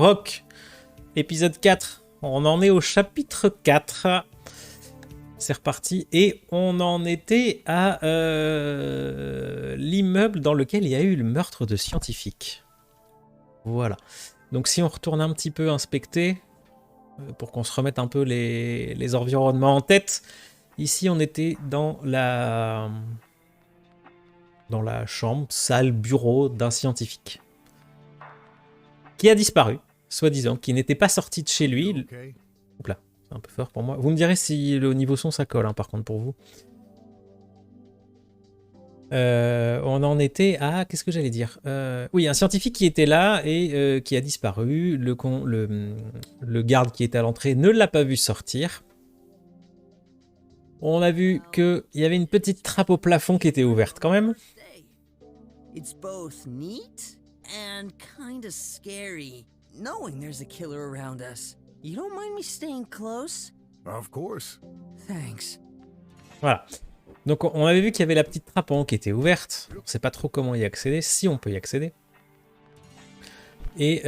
Brok, épisode 4. On en est au chapitre 4. C'est reparti. Et on en était à l'immeuble dans lequel il y a eu le meurtre de scientifiques. Voilà. Donc si on retourne un petit peu inspecter, pour qu'on se remette un peu les environnements en tête, ici on était dans la chambre, salle, bureau d'un scientifique qui a disparu, soi-disant, qui n'était pas sorti de chez lui. Oups là, c'est un peu fort pour moi. Vous me direz si le niveau son ça colle, hein, par contre pour vous. On en était à... Qu'est-ce que j'allais dire? Oui, un scientifique qui était là et qui a disparu. Le garde qui était à l'entrée ne l'a pas vu sortir. On a vu qu'il y avait une petite trappe au plafond qui était ouverte quand même. It's both neat and kind of scary, knowing there's a killer around us. You don't mind me staying close? Of course. Thanks. Voilà. Donc on avait vu qu'il y avait la petite trappe en haut qui était ouverte. On ne sait pas trop comment y accéder, si on peut y accéder. Et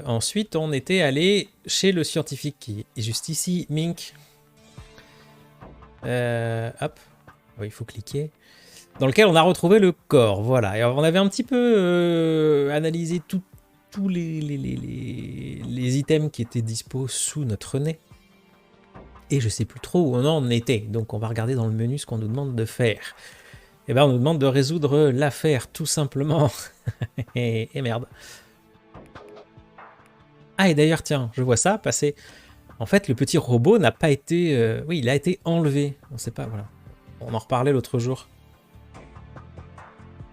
ensuite on était allé chez le scientifique qui est juste ici, Mink. Hop, il faut cliquer. Dans lequel on a retrouvé le corps, voilà. Et on avait un petit peu analysé tous les items qui étaient dispo sous notre nez. Et je sais plus trop où on en était. Donc on va regarder dans le menu ce qu'on nous demande de faire. Et ben on nous demande de résoudre l'affaire, tout simplement. et merde. Ah et d'ailleurs tiens, je vois ça passer. En fait le petit robot n'a pas été... oui, il a été enlevé. On sait pas, voilà. On en reparlait l'autre jour.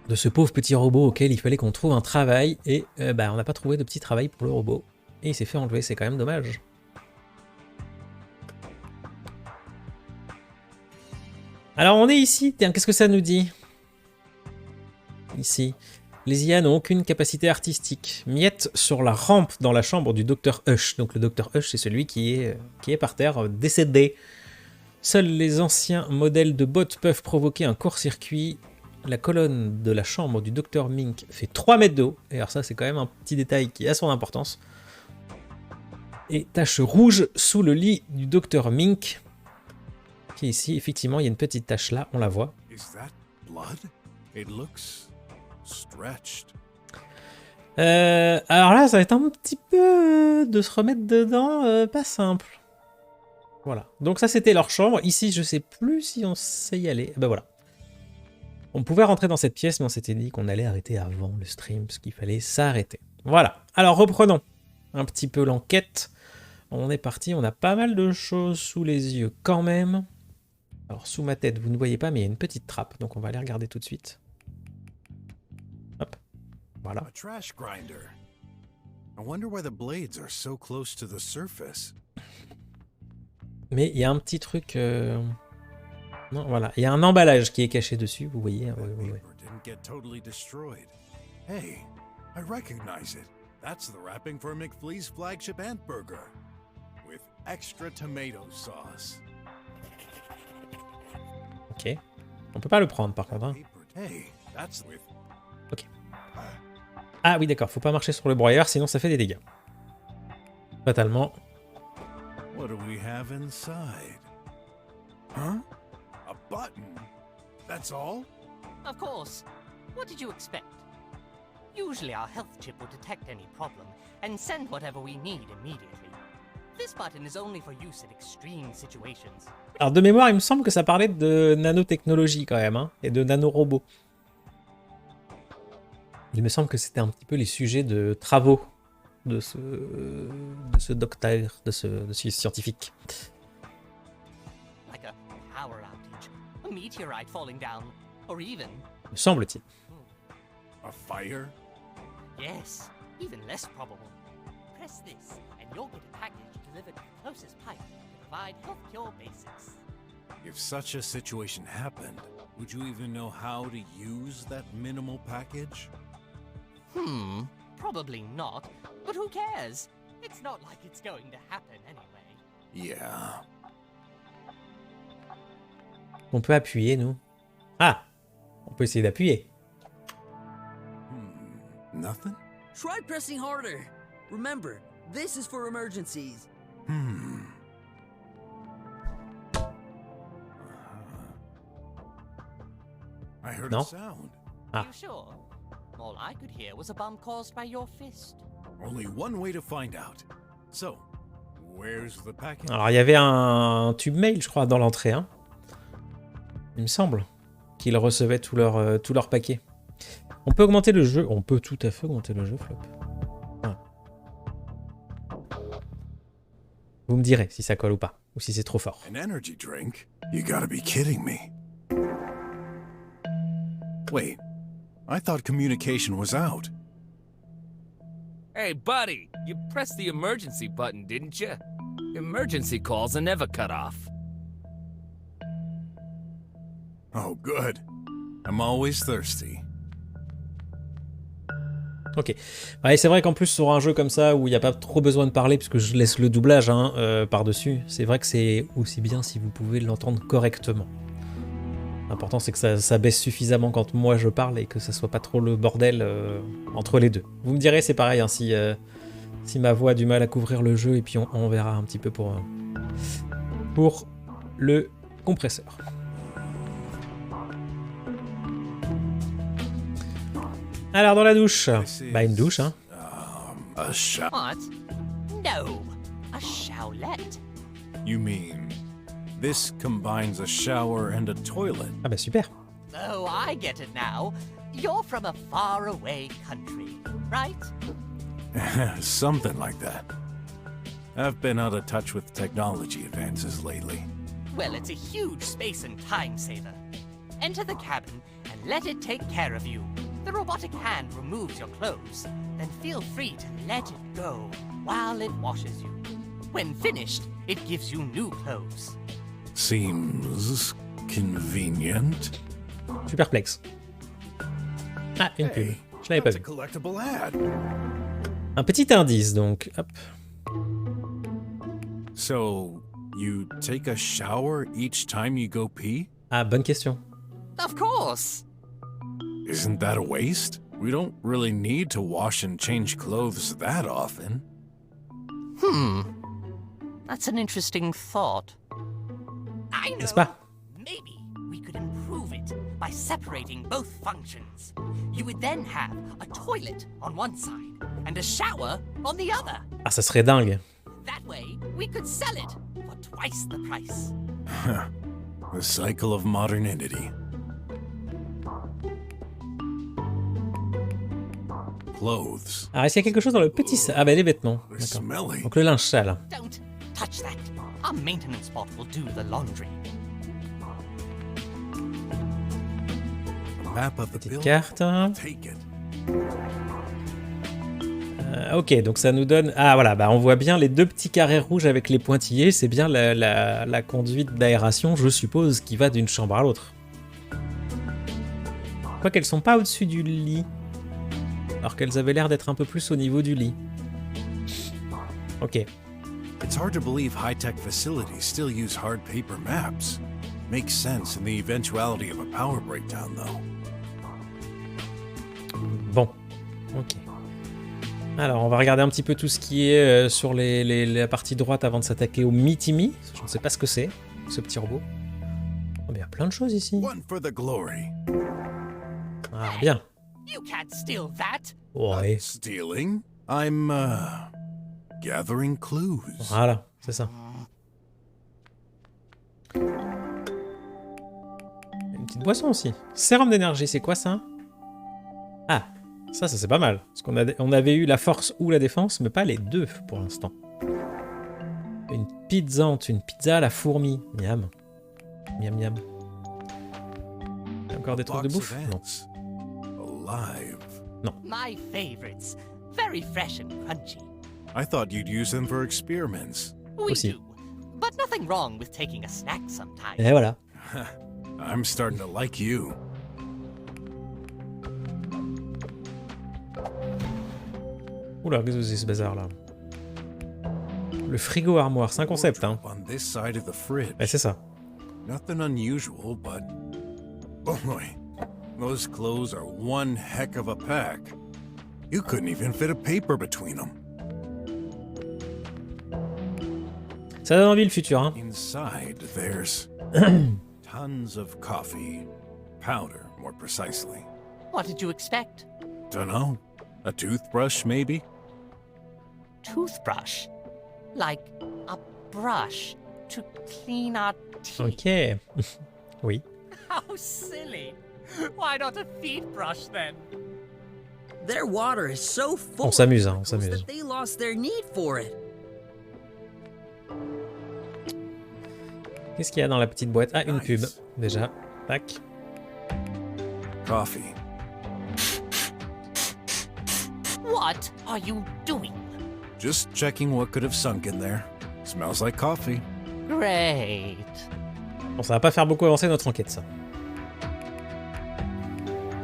De ce pauvre petit robot auquel il fallait qu'on trouve un travail. Et on n'a pas trouvé de petit travail pour le robot. Et il s'est fait enlever, c'est quand même dommage. Alors on est ici, tiens, qu'est-ce que ça nous dit? Ici, les IA n'ont aucune capacité artistique. Miette sur la rampe dans la chambre du docteur Hush. Donc le docteur Hush, c'est celui qui est par terre, décédé. Seuls les anciens modèles de bots peuvent provoquer un court-circuit. La colonne de la chambre du docteur Mink fait 3 mètres de haut. Et alors ça, c'est quand même un petit détail qui a son importance. Et tache rouge sous le lit du docteur Mink. Qui ici, effectivement, il y a une petite tache là, on la voit. Alors là, ça va être un petit peu de se remettre dedans, pas simple. Voilà. Donc ça, c'était leur chambre. Ici, je sais plus si on sait y aller. Ben voilà. On pouvait rentrer dans cette pièce, mais on s'était dit qu'on allait arrêter avant le stream, parce qu'il fallait s'arrêter. Voilà. Alors, reprenons un petit peu l'enquête. On est parti, on a pas mal de choses sous les yeux quand même. Alors, sous ma tête, vous ne voyez pas, mais il y a une petite trappe, donc on va aller regarder tout de suite. Hop, voilà. Mais il y a un petit truc... Non, voilà, il y a un emballage qui est caché dessus, vous voyez. Oui. Hey, I recognize it. That's the wrapping for McFlea's flagship ant burger with extra tomato sauce. Ok. On peut pas le prendre par contre. Hein. Ok. Ah oui d'accord, faut pas marcher sur le broyeur sinon ça fait des dégâts. Fatalement. What do we have inside? Huh? A button? That's all? Of course. What did you expect? Usually our health chip will detect any problem and send whatever we need immediately. This button is only for use in extreme situations. Alors de mémoire, il me semble que ça parlait de nanotechnologie quand même, hein, et de nanorobots. Il me semble que c'était un petit peu les sujets de travaux de ce docteur, de ce scientifique. Like a power outage, a meteorite falling down, or even... Me semble-t-il. A fire? Yes, even less probable. Press this and you'll get a package delivered to the closest pipe to provide healthcare basics. If such a situation happened, would you even know how to use that minimal package? Probably not, but who cares? It's not like it's going to happen anyway. Yeah. On peut appuyer, nous. Ah! On peut essayer d'appuyer. Nothing? Try pressing harder. Remember, this is for emergencies. I heard No. a sound. Ah. You sure? All I could hear was a bump caused by your fist. Only one way to find out. So, where's the package? Alors, il y avait un tube mail, je crois, dans l'entrée. Hein. Il me semble qu'ils recevaient tout leur paquet. On peut augmenter le jeu. On peut tout à fait augmenter le jeu, Flop. Voilà. Vous me direz si ça colle ou pas. Ou si c'est trop fort. An energy drink? You gotta be kidding me. Wait, I thought communication was out. Hey, buddy, you pressed the emergency button, didn't you? Emergency calls are never cut off. Oh, good. I'm always thirsty. Ok. Ouais, c'est vrai qu'en plus sur un jeu comme ça où il n'y a pas trop besoin de parler puisque je laisse le doublage par-dessus, c'est vrai que c'est aussi bien si vous pouvez l'entendre correctement. L'important c'est que ça baisse suffisamment quand moi je parle et que ça soit pas trop le bordel entre les deux. Vous me direz, c'est pareil hein, si ma voix a du mal à couvrir le jeu et puis on verra un petit peu pour le compresseur. Alors dans la douche, bah une douche hein. A shower? What? No, a showlet. You mean this combines a shower and a toilet? Ah bah super. Oh, I get it now. You're from a faraway country, right? Something like that. I've been out of touch with technology advances lately. Well, it's a huge space and time saver. Enter the cabin and let it take care of you. The robotic hand removes your clothes, then feel free to let it go while it washes you. When finished, it gives you new clothes. Seems convenient. Superplex. Ah, une pub. Hey, Je l'avais pas that's a vu. collectible ad. Un petit indice donc. Hop. So, you take a shower each time you go pee? Ah, bonne question. Of course! Isn't that a waste? We don't really need to wash and change clothes that often. That's an interesting thought. I know! N'est-ce pas? Maybe we could improve it by separating both functions. You would then have a toilet on one side and a shower on the other. Ah, ça serait dingue. That way, we could sell it for twice the price. The cycle of modernity. Clothes. Alors, est-ce qu'il y a quelque chose dans le petit sac? Ah bah les vêtements. They're D'accord. smelly. Donc le linge sale. Don't touch that. Our maintenance bot will do the laundry. Map of the Petite building. carte. Take it. Ok, donc ça nous donne... Ah voilà, bah on voit bien les deux petits carrés rouges avec les pointillés. C'est bien la conduite d'aération, je suppose, qui va d'une chambre à l'autre. Quoi qu'elles sont pas au-dessus du lit. Alors qu'elles avaient l'air d'être un peu plus au niveau du lit. Ok. It's hard to believe high-tech facilities still use hard paper maps. Makes sense in the eventuality of a power breakdown, though. Bon. Ok. Alors, on va regarder un petit peu tout ce qui est sur la partie droite avant de s'attaquer au Mitimi. Je ne sais pas ce que c'est, ce petit robot. Oh, mais il y a plein de choses ici. One for the glory. Ah, bien. You can't steal that. Ouais. Stealing? I'm, gathering clues. Voilà, c'est ça. Une petite boisson aussi. Sérum d'énergie, c'est quoi ça? Ah, ça c'est pas mal. Parce qu'on avait eu la force ou la défense, mais pas les deux pour l'instant. Une pizza à la fourmi. Miam. Miam miam. Il y a encore des trucs de Box bouffe? of Non. ants. Alive. My favorites. Very fresh and crunchy. I thought you'd use them for experiments. We Aussi. do. But nothing wrong with taking a snack sometimes. Et voilà. I'm starting to like you. Oula, qu'est-ce que c'est ce bazar là? Le frigo armoire, c'est un concept, hein. On this side of the fridge. Ouais, c'est ça. Nothing unusual, but boy, those clothes are one heck of a pack. You couldn't even fit a paper between them. Ça donne envie le futur, hein. Inside, there's tons of coffee. Powder, more precisely. What did you expect? Dunno. A toothbrush, maybe? Toothbrush? Like a brush to clean our teeth? Ok. Oui. How silly! Why not a feet brush then? Their water is so full On s'amuse, hein, on of chemicals s'amuse. that they lost their need for it. Qu'est-ce qu'il y a dans la petite boîte? Ah, une pub, déjà. Tac. Coffee. What are you doing? Just checking what could have sunk in there. Smells like coffee. Great. Bon, ça va pas faire beaucoup avancer notre enquête, ça.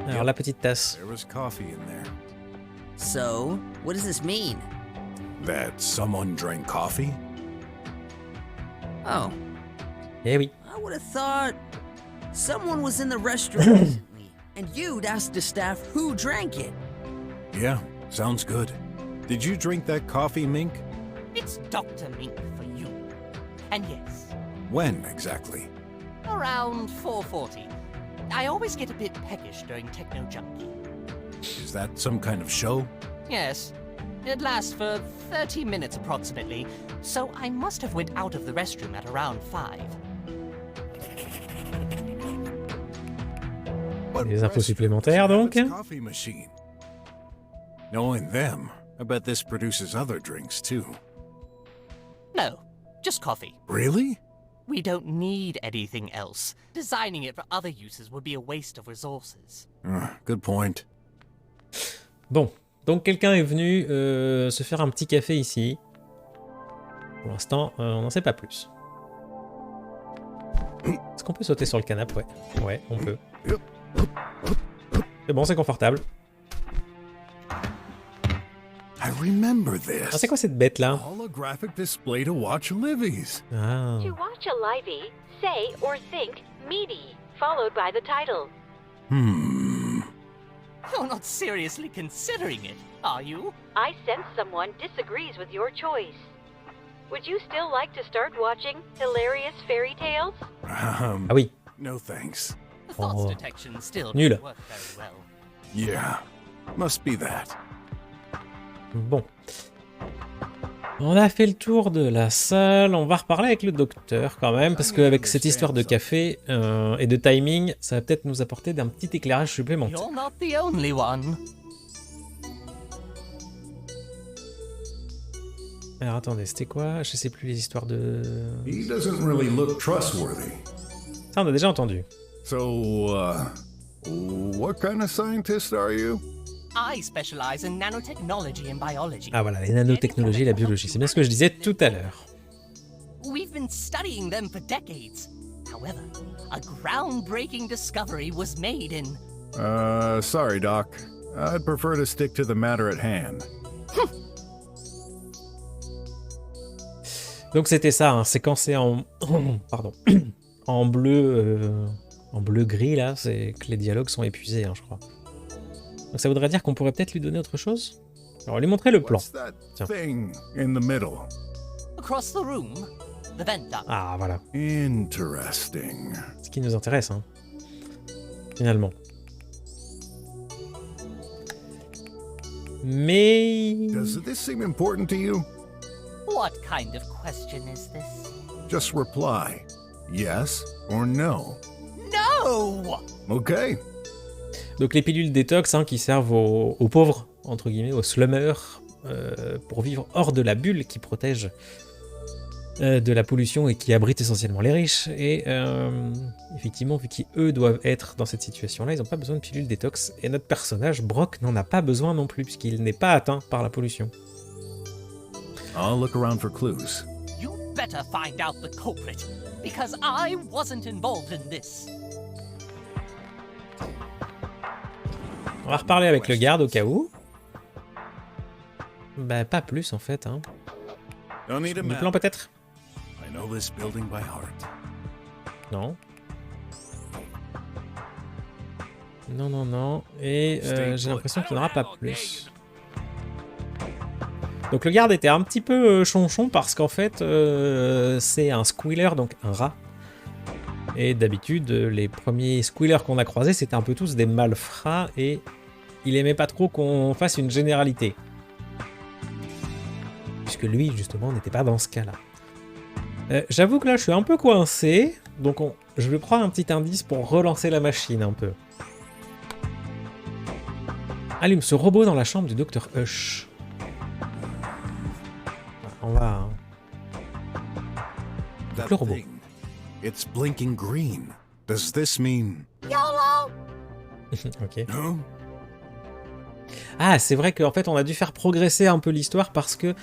Alors, la petite tasse. There was coffee in there. So, what does this mean? That someone drank coffee? Oh, Eh oui. I would have thought someone was in the restroom recently, and you'd ask the staff who drank it. Yeah, sounds good. Did you drink that coffee, Mink? It's Dr. Mink for you. And yes, When exactly? around 4:40. I always get a bit peckish during Techno Junkie. Is that some kind of show? Yes, it lasts for 30 minutes approximately, so I must have went out of the restroom at around 5. What Des infos restaurants supplémentaires, have donc. its coffee machine? Knowing them, I bet this produces other drinks too. No, just coffee. Really? We don't need anything else. Designing it for other uses would be a waste of resources. Good point. Bon. Donc, quelqu'un est venu se faire un petit café ici. Pour l'instant, on n'en sait pas plus. Est-ce qu'on peut sauter sur le canapé? Ouais. Ouais, on peut. C'est bon, c'est confortable. I remember Ah, this. c'est quoi cette bête-là? Holographic display to watch Livy's. Ah. To watch a livey, say or think meaty, followed by the title. You're not seriously considering it, are you? I sense someone disagrees with your choice. Would you still like to start watching hilarious fairy tales? Ah oui. No thanks. The thoughts Oh. detection still Nul. doesn't work very well. Yeah, must be that. Bon. On a fait le tour de la salle. On va reparler avec le docteur quand même, parce qu'avec cette histoire de café et de timing, ça va peut-être nous apporter d'un petit éclairage supplémentaire. You're not the only one. Alors attendez, c'était quoi? Je sais plus les histoires de... He doesn't really look trustworthy. Ça, on a déjà entendu. So, what kind of scientist are you? I specialize in nanotechnology and biology. Ah voilà, les nanotechnologies et la biologie. C'est bien ce que je disais tout à l'heure. We've been studying them for decades. However, a groundbreaking discovery was made in... Sorry, Doc. I'd prefer to stick to the matter at hand. Donc c'était ça, hein, séquencé en... Pardon. En bleu gris, là, c'est que les dialogues sont épuisés, hein, je crois. Donc ça voudrait dire qu'on pourrait peut-être lui donner autre chose? Alors, lui montrer le plan. What's that Tiens. thing in the middle? Across the room, the vent duct. Ah, voilà. Interesting. Ce qui nous intéresse, hein. Finalement. Mais... Does this seem important to you? What kind of question is this? Just reply. Yes or no. No! Okay. Donc les pilules détox hein, qui servent aux pauvres, entre guillemets, aux slummers, pour vivre hors de la bulle qui protège de la pollution et qui abrite essentiellement les riches. Et effectivement, vu qu'eux doivent être dans cette situation-là, ils n'ont pas besoin de pilules détox. Et notre personnage, Brok, n'en a pas besoin non plus, puisqu'il n'est pas atteint par la pollution. I'll look around for clues. You better find out the culprit, because I wasn't involved in this. On va reparler avec le garde au cas où. Bah pas plus en fait. Hein. Don't need a Du map. plan peut-être? I know this building by heart. Non. Non, non, non. Et j'ai l'impression qu'il n'y en aura pas plus. Donc le garde était un petit peu chonchon parce qu'en fait, c'est un squealer, donc un rat. Et d'habitude, les premiers squealers qu'on a croisés, c'était un peu tous des malfrats et il aimait pas trop qu'on fasse une généralité. Puisque lui, justement, n'était pas dans ce cas-là. J'avoue que là, je suis un peu coincé, donc je vais prendre un petit indice pour relancer la machine un peu. Allume ce robot dans la chambre du docteur Hush. On va... Donc le robot. It's blinking green. Does this mean... YOLO! Ok. No? Ah, c'est vrai qu'en fait, on a dû faire progresser un peu l'histoire parce que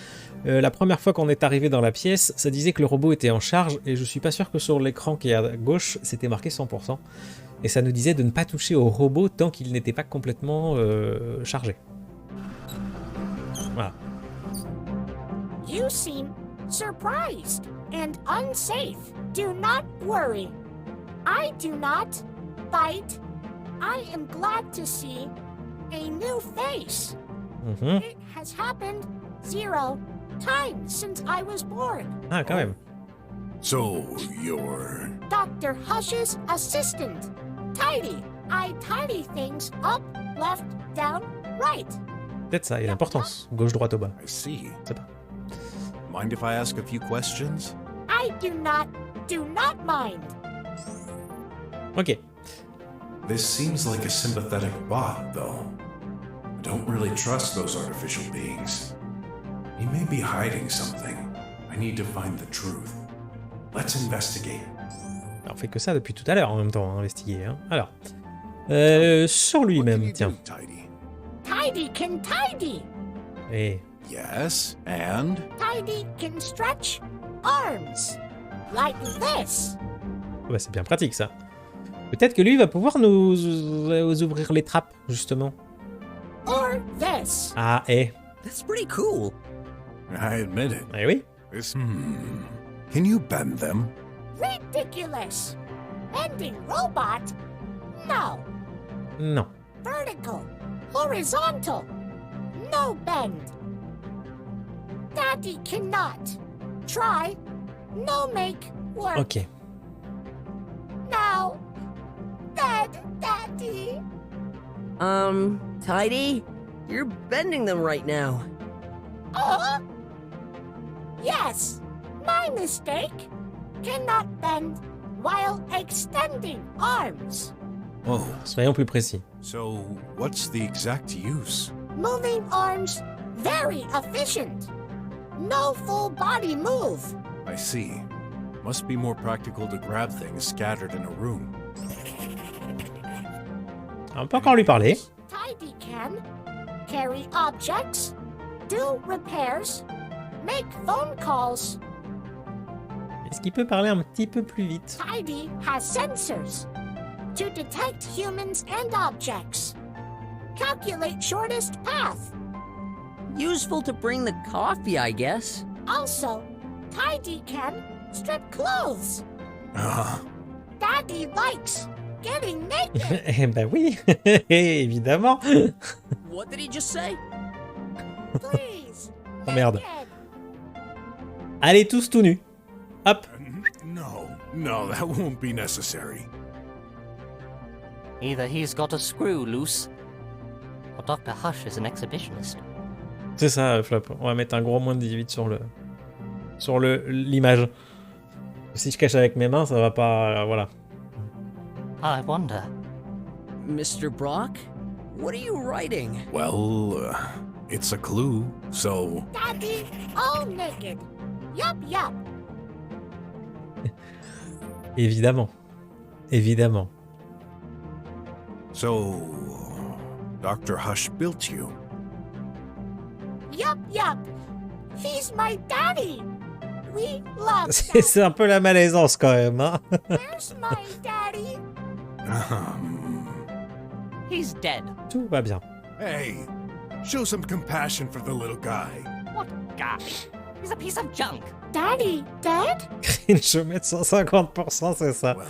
la première fois qu'on est arrivé dans la pièce, ça disait que le robot était en charge et je suis pas sûr que sur l'écran qui est à gauche, c'était marqué 100%. Et ça nous disait de ne pas toucher au robot tant qu'il n'était pas complètement chargé. Voilà. You seem surprised and unsafe. Do not worry. I do not bite. I am glad to see a new face. Mhm. It has happened 0 times since I was born. Ah, quand même. So, you're... Dr. Hush's assistant. Tidy. I tidy things up, left, down, right. Peut-être ça, il y a l'importance. Gauche, droite, au bas. I see. C'est pas. Mind if I ask a few questions? I do not mind. Ok. This seems like a sympathetic bot, though. I don't really trust those artificial beings. He may be hiding something. I need to find the truth. Let's investigate. Alors, on fait que ça depuis tout à l'heure en même temps, hein, investiguer. Hein. Alors, sur What can lui-même, you tiens. do, Tidy? Tidy can tidy. Et Yes, and? Tidy can stretch arms. Like this. bah, c'est bien pratique ça. Peut-être que lui va pouvoir nous ouvrir les trappes, justement. Or this. Ah, That's pretty cool. I admit it. eh oui. This... Can you bend them? Ridiculous. Bending robot? No. Non. Vertical. Horizontal. No bend. Daddy cannot. Try. No make work. Ok. Now. Dead, Daddy. Tidy? You're bending them right now. Yes. My mistake. Cannot bend while extending arms. Oh, Soyons plus précis. so what's the exact use? Moving arms, very efficient. No full body move. I see. Must be more practical to grab things scattered in a room. On peut encore lui parler. Tidy can carry objects, do repairs, make phone calls. Est-ce qu'il peut parler un petit peu plus vite? Tidy has sensors to detect humans and objects. Calculate shortest path. Useful to bring the coffee, I guess. Also, Tidy can strip clothes. Ah, Daddy likes getting naked. Eh ben oui, évidemment. What did he just say? Please. Oh merde. naked. Allez tous tout nus. Hop. no, that won't be necessary. Either he's got a screw loose, or Dr. Hush is an exhibitionist. C'est ça, Flop. On va mettre un gros moins de 18 sur l'image. Si je cache avec mes mains, ça va pas... voilà. I wonder. Mr. Brok? What are you writing? Well, it's a clue, so... Daddy, all naked. Yup, yup. Évidemment. Évidemment. So... Dr. Hush built you. Yup, yup. He's my daddy. We love C'est un peu la malaisance quand même, hein. Where's my daddy? He's dead. Tout va bien. Hey, show some compassion for the little guy. What guy? He's a piece of junk. Daddy dead? Je mets 150%, c'est ça. Well,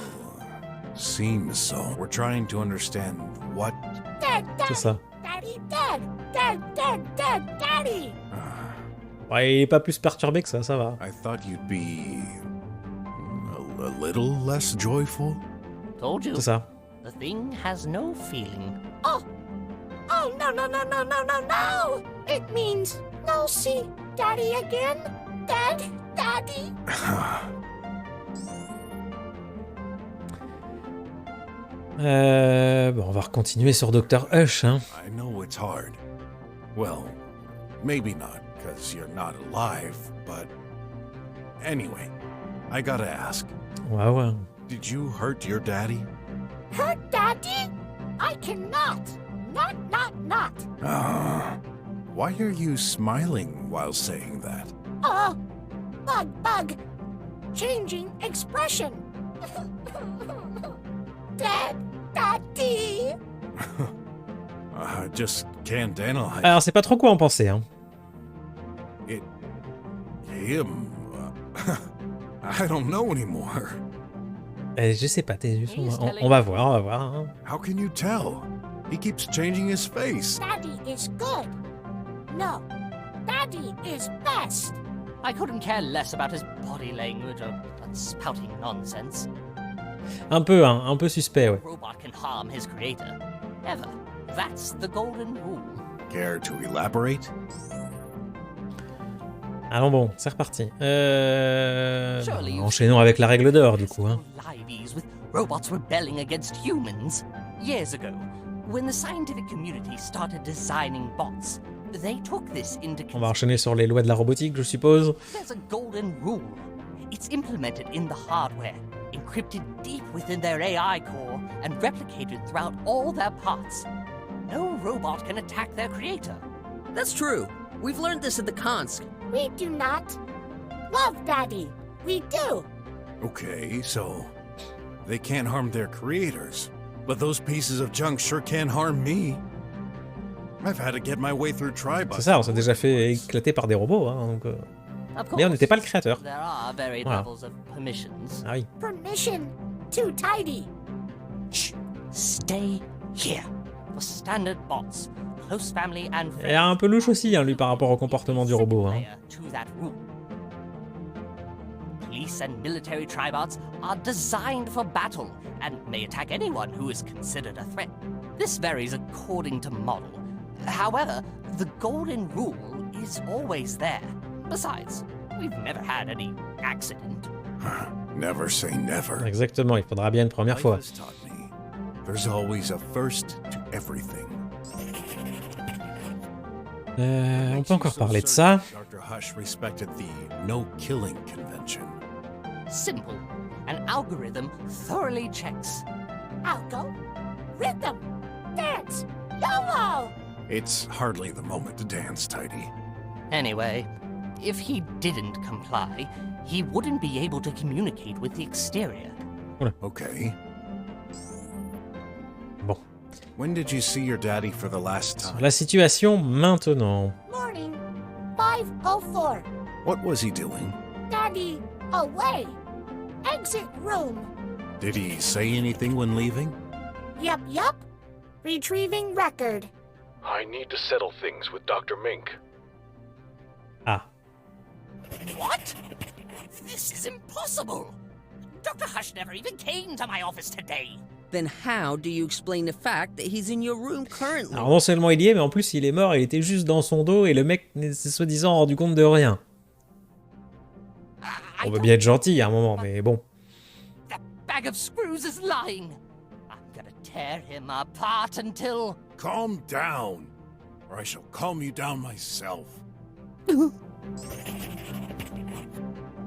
seems so. We're trying to understand what... Dead, C'est daddy. ça. Daddy dead. Dead, dead, dead, daddy. Ouais, il est pas plus perturbé que ça va. I thought you'd be a little less joyful. Told you. C'est ça. The thing has no feeling. Oh, no, no, no, no, no, no, no! It means no see Daddy again? Daddy? Bon, on va continuer sur Dr. Hush, hein. I know it's hard. Well, maybe not, because you're not alive, but... Anyway, I gotta ask. Ouais. Did you hurt your daddy? Hurt Daddy? I cannot. Not. Why are you smiling while saying that? Bug. Changing expression. Daddy. I just can't analyze Alors, c'est pas trop quoi en penser, hein. him. I don't know anymore. Je sais pas, on va voir. Hein. How can you tell? He keeps changing his face. Daddy is good. No, Daddy is best. I couldn't care less about his body language or spouting nonsense. Un peu suspect, ouais. No robot can harm his creator. Ever. That's the golden rule. Care to elaborate? Allons bon, c'est reparti. Enchaînons avec la règle d'or, du coup. Hein. With robots rebelling against humans. Years ago, when the scientific community started designing bots, they took this into On va enchaîner sur les lois de la robotique, je suppose. There's a golden rule. It's implemented in the hardware, encrypted deep within their AI core, and replicated throughout all their parts. No robot can attack their creator. That's true. We've learned this at the Konsk. We do not love Daddy. We do. Okay, so they can't harm their creators, but those pieces of junk sure can harm me. I've had to get my way through Tribus. C'est ça, on s'est déjà fait éclater par des robots, hein, donc... Mais on n'était pas le créateur. There are varied levels of permissions. Ah oui. Permission too tidy. Shh. Stay here. For standard bots, close family and friends. Il est un peu louche aussi, hein, lui, par rapport au comportement du robot. Hein. Police and military tribots are designed for battle and may attack anyone who is considered a threat. This varies according to model. However, the golden rule is always there. Besides, we've never had any accident. Never say never. Exactement, il faudra bien une première fois. Life has taught me, there's always a first to everything. On peut encore parler de ça. Dr. Hush respected the no killing convention. Simple. An algorithm thoroughly checks. Algo, rhythm, dance, YOLO. It's hardly the moment to dance, Tidy. Anyway, if he didn't comply, he wouldn't be able to communicate with the exterior. Okay. Bon. When did you see your daddy for the last time? La situation maintenant. Morning, 5:04. What was he doing? Daddy, away. Exit room. Did he say anything when leaving? Yup. Retrieving record. I need to settle things with Dr. Mink. Ah. What? This is impossible! Dr. Hush never even came to my office today. Then how do you explain the fact that he's in your room currently? Alors non seulement il y est, mais en plus il est mort, il était juste dans son dos et le mec s'est soi-disant rendu compte de rien. On veut bien être gentil à un moment, mais bon. That bag of screws is lying. I'm gonna tear him apart until... Calm down, or I shall calm you down myself.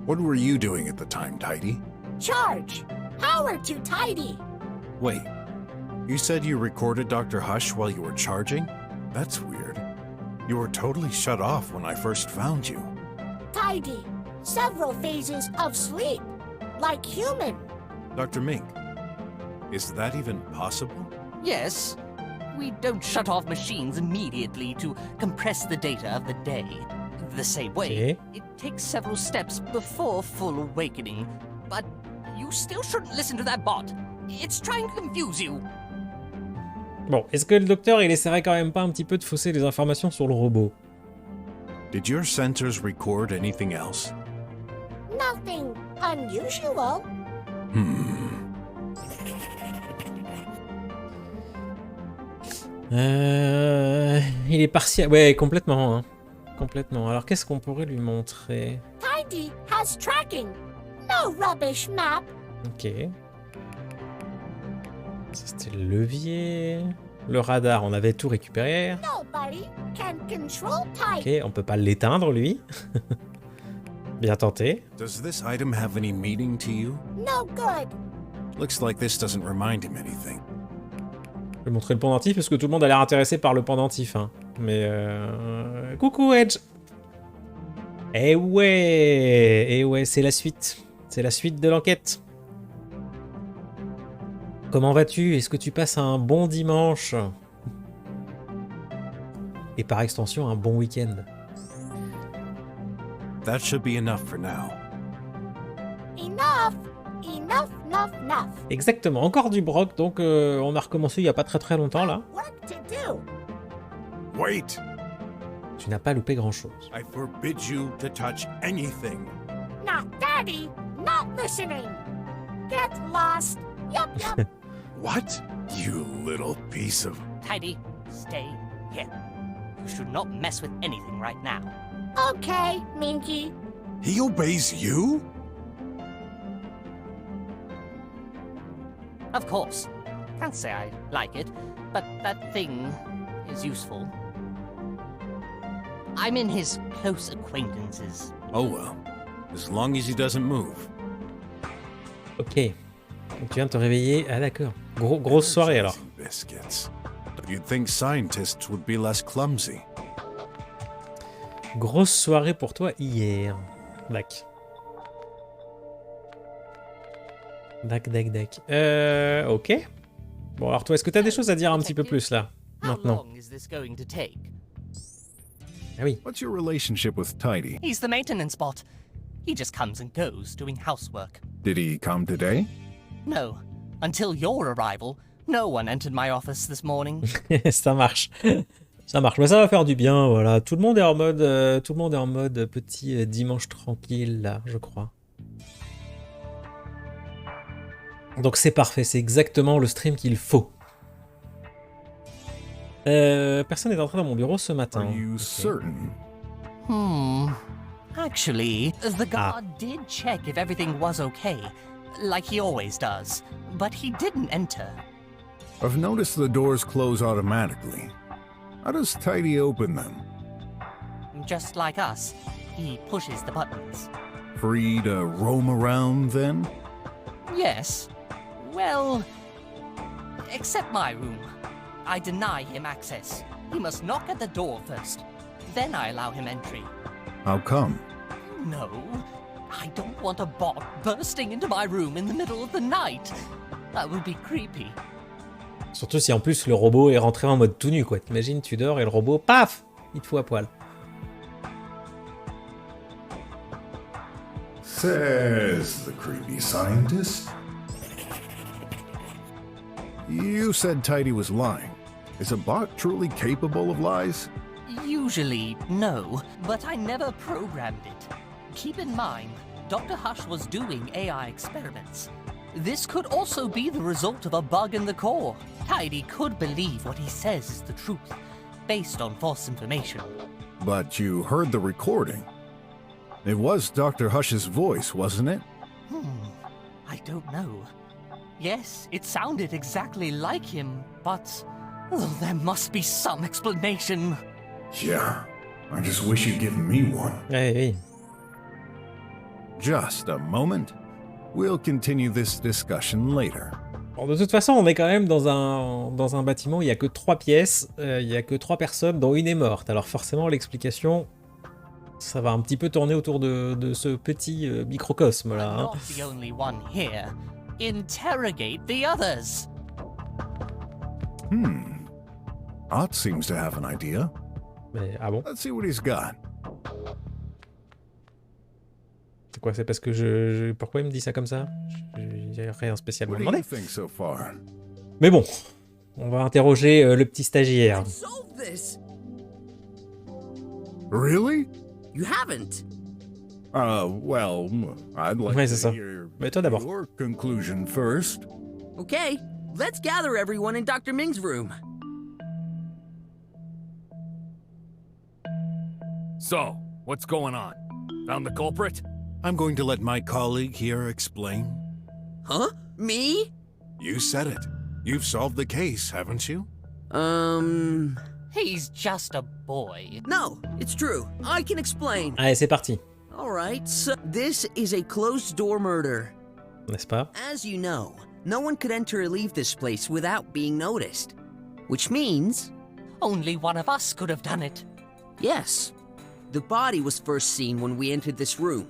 What were you doing at the time, Tidy? Charge. Power to tidy. Wait, you said you recorded Dr. Hush while you were charging? That's weird. You were totally shut off when I first found you. Tidy. Several phases of sleep. Like human. Dr. Mink, is that even possible? Yes. We don't shut off machines immediately to compress the data of the day. The same way, Okay. it takes several steps before full awakening. But you still shouldn't listen to that bot. It's trying to confuse you. Bon, est-ce que le docteur il essaierait quand même pas un petit peu de fausser les informations sur le robot? Did your sensors record anything else? Nothing unusual. Il est partiel. Ouais, complètement. Hein. Complètement. Alors, qu'est-ce qu'on pourrait lui montrer? Tidy has tracking. No rubbish map. Ok. Ça, c'était le levier. Le radar, on avait tout récupéré. Nobody can control Ok, Tidy. on peut pas l'éteindre, lui. Bien tenté. Does this item have any meaning to you? No good. Looks like this doesn't remind him anything. Je vais montrer le pendentif parce que tout le monde a l'air intéressé par le pendentif. Hein. Mais coucou Edge. Eh ouais, c'est la suite. C'est la suite de l'enquête. Comment vas-tu? Est-ce que tu passes un bon dimanche? Et par extension, un bon week-end. That should be enough for now. Enough. Exactement, encore du Brok, donc on a recommencé il n'y a pas très longtemps là. Work to do. Wait! Tu n'as pas loupé grand-chose. I forbid you to touch anything. Not Daddy. Not listening. Get lost. Yup. What? You little piece of... Tidy, stay here. You should not mess with anything right now. Okay, Minky. He obeys you? Of course. Can't say I like it, but that thing is useful. I'm in his close acquaintances. Oh well. As long as he doesn't move. Ok. Donc tu viens de te réveiller. Ah d'accord. Grosse soirée alors. Biscuits. You'd think scientists would be less clumsy. Grosse soirée pour toi hier. Dac. Ok. Bon alors toi, est-ce que tu as des choses à dire un petit peu plus là, maintenant? Ah oui. What's your relationship with Tidy? He's the maintenance bot. He just comes and goes doing housework. Did he come today? No. Until your arrival, no one entered my office this morning. Ça marche. Ça marche. Mais ça va faire du bien, voilà. Tout le monde est en mode, petit dimanche tranquille là, je crois. Donc c'est parfait, c'est exactement le stream qu'il faut. Personne n'est entré dans mon bureau ce matin. Are you certain? Actually, the guard did check if everything was okay, like he always does, but he didn't enter. I've noticed the doors close automatically. How does Tidy open them? Just like us, he pushes the buttons. Free to roam around then? Yes. Well, except my room. I deny him access. He must knock at the door first. Then I allow him entry. How come? No, I don't want a bot bursting into my room in the middle of the night. That would be creepy. Surtout si en plus le robot est rentré en mode tout nu, quoi. T'imagines, tu dors et le robot, paf, il te fout à poil. Says the creepy scientist. You said Tidy was lying. Is a bot truly capable of lies? Usually, no, but I never programmed it. Keep in mind, Dr. Hush was doing AI experiments. This could also be the result of a bug in the core. Tidy could believe what he says is the truth, based on false information. But you heard the recording. It was Dr. Hush's voice, wasn't it? I don't know. Yes, it sounded exactly like him, but there must be some explanation. Yeah, I just wish you'd given me one. Oui. Just a moment. We'll continue this discussion later. Bon, de toute façon, on est quand même dans un bâtiment où il n'y a que 3 pièces, il n'y a que 3 personnes, dont une est morte. Alors forcément, l'explication, ça va un petit peu tourner autour de ce petit microcosme là. I'm Hein. not the only one here. Interrogate the others. Ott seems to have an idea. Mais ah bon? Let's see what he's got. C'est quoi? C'est parce que pourquoi il me dit ça comme ça? J'ai rien spécialement What do you demandé. think so far? Mais bon, on va interroger le petit stagiaire. Solve this! Really? You haven't. Well, I'd like Ouais, c'est ça. to hear Mais toi d'abord. your conclusion first. Okay, let's gather everyone in Dr. Ming's room. So, what's going on? Found the culprit? I'm going to let my colleague here explain. Huh? Me? You said it. You've solved the case, haven't you? He's just a boy. No, it's true. I can explain. Allez, c'est parti. Alright, so this is a closed-door murder. N'est-ce pas? As you know, no one could enter or leave this place without being noticed. Which means, Only one of us could have done it. yes, the body was first seen when we entered this room.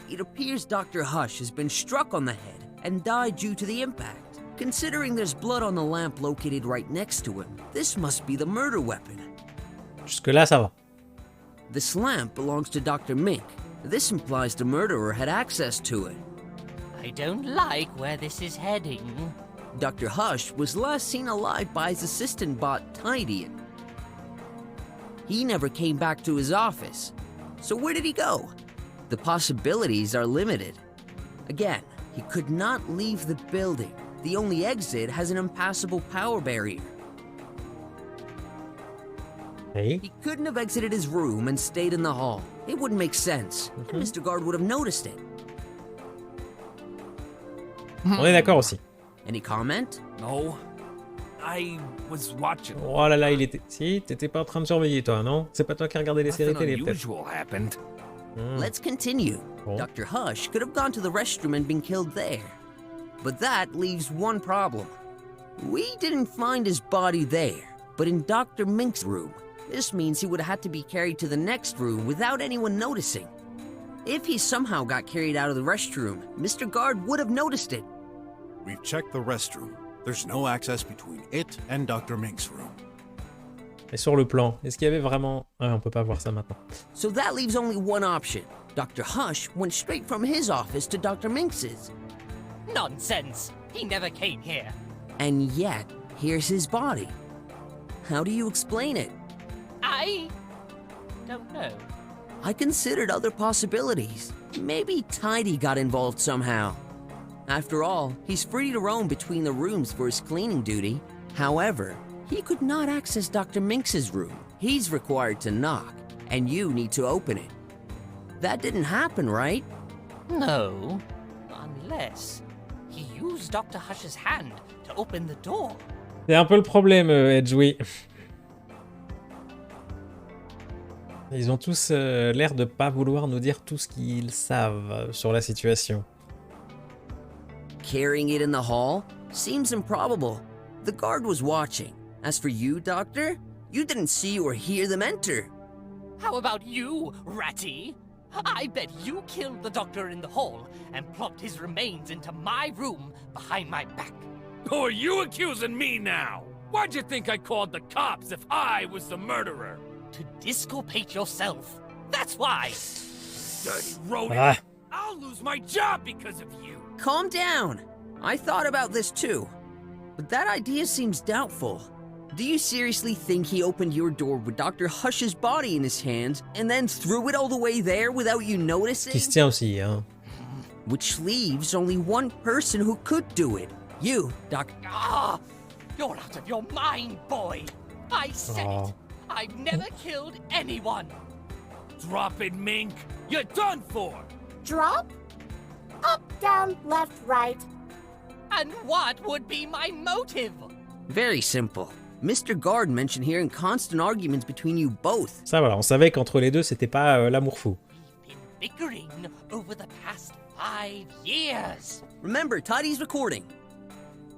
It appears Dr. Hush has been struck on the head and died due to the impact. Considering there's blood on the lamp located right next to him, this must be the murder weapon. Jusque-là, ça va. This lamp belongs to Dr. Mink. This implies the murderer had access to it. I don't like where this is heading. Dr. Hush was last seen alive by his assistant bot, Tidy. He never came back to his office. So where did he go? The possibilities are limited. Again, he could not leave the building. The only exit has an impassable power barrier. Hey. He couldn't have exited his room and stayed in the hall. It wouldn't make sense. And Mr. Guard would have noticed it. On est d'accord aussi. Any comment? No. I was watching. Oh là là, il était... Si, t'étais pas en train de surveiller, toi, non? C'est pas toi qui regardais les séries Nothing télé, peut-être. unusual happened. Let's continue. Bon. Dr. Hush could have gone to the restroom and been killed there. But that leaves one problem. We didn't find his body there, but in Dr. Mink's room. This means he would have had to be carried to the next room without anyone noticing. If he somehow got carried out of the restroom, Mr. Guard would have noticed it. We've checked the restroom. There's no access between it and Dr. Mink's room. Et sur le plan, est-ce qu'il y avait vraiment... Ah, on peut pas voir ça maintenant. So that leaves only one option. Dr. Hush went straight from his office to Dr. Minx's. Nonsense! He never came here. And yet, here's his body. How do you explain it? I don't know. I considered other possibilities. Maybe Tidy got involved somehow. After all, he's free to roam between the rooms for his cleaning duty. However, he could not access Dr. Minx's room. He's required to knock, and you need to open it. That didn't happen, right? No. Unless he used Dr. Hush's hand to open the door. C'est un peu le problème, Edge, oui. Ils ont tous l'air de pas vouloir nous dire tout ce qu'ils savent sur la situation. Carrying it in the hall seems improbable. The guard was watching. As for you, Doctor, you didn't see or hear them enter. How about you, Ratty? I bet you killed the doctor in the hall and plopped his remains into my room behind my back. Who are you accusing me now? Why'd you think I called the cops if I was the murderer? To disculpate yourself. That's why. Dirty rodent. Ah. I'll lose my job because of you. Calm down. I thought about this too. But that idea seems doubtful. Do you seriously think he opened your door with Dr. Hush's body in his hands and then threw it all the way there without you noticing? Qui se tient aussi, hein. Which leaves only one person who could do it. You, Doc. Ah! You're out of your mind, boy. I said Oh. it. I've never killed anyone. Drop it, Mink. You're done for. Drop? Up, down, left, right. And what would be my motive? Very simple. Mr. Guard mentioned hearing constant arguments between you both. Ça, voilà, on savait qu'entre les deux, c'était pas l'amour fou. We've been bickering over the past 5 years. Remember, Tidy's recording.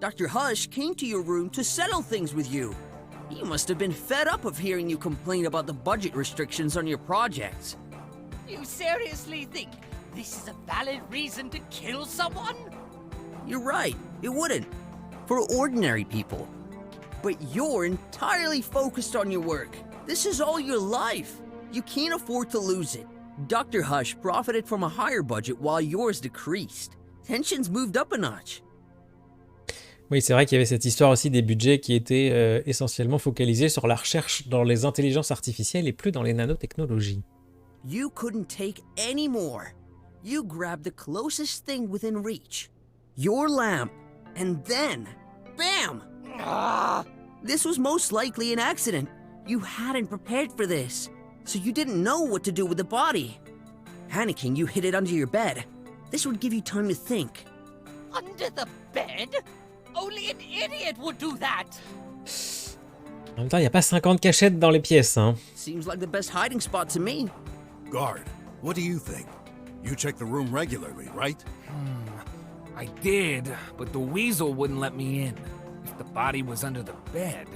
Dr. Hush came to your room to settle things with you. He must have been fed up of hearing you complain about the budget restrictions on your projects. You seriously think this is a valid reason to kill someone? You're right, it wouldn't. For ordinary people. But you're entirely focused on your work. This is all your life. You can't afford to lose it. Dr. Hush profited from a higher budget while yours decreased. Tensions moved up a notch. Oui, c'est vrai qu'il y avait cette histoire aussi des budgets qui étaient essentiellement focalisés sur la recherche dans les intelligences artificielles et plus dans les nanotechnologies. You couldn't take any more. You grabbed the closest thing within reach. Your lamp. And then, bam! This was most likely an accident. You hadn't prepared for this, so you didn't know what to do with the body. Panicking, you hid it under your bed. This would give you time to think. Under the bed? Only an idiot would do that! En même temps, il n'y a pas 50 cachettes dans les pièces, hein. Seems like the best hiding spot to me. Guard, what do you think? You check the room regularly, right? I did, but the weasel wouldn't let me in. If the body was under the bed,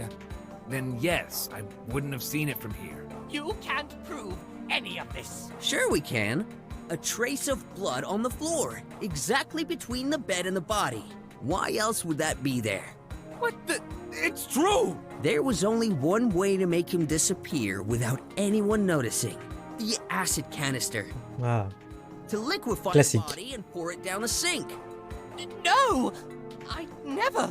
then yes, I wouldn't have seen it from here. You can't prove any of this. Sure we can. A trace of blood on the floor, exactly between the bed and the body. Why else would that be there? What the? It's true! There was only one way to make him disappear without anyone noticing. The acid canister. Ah. To liquefy Classique. the body and pour it down a sink. No! I never.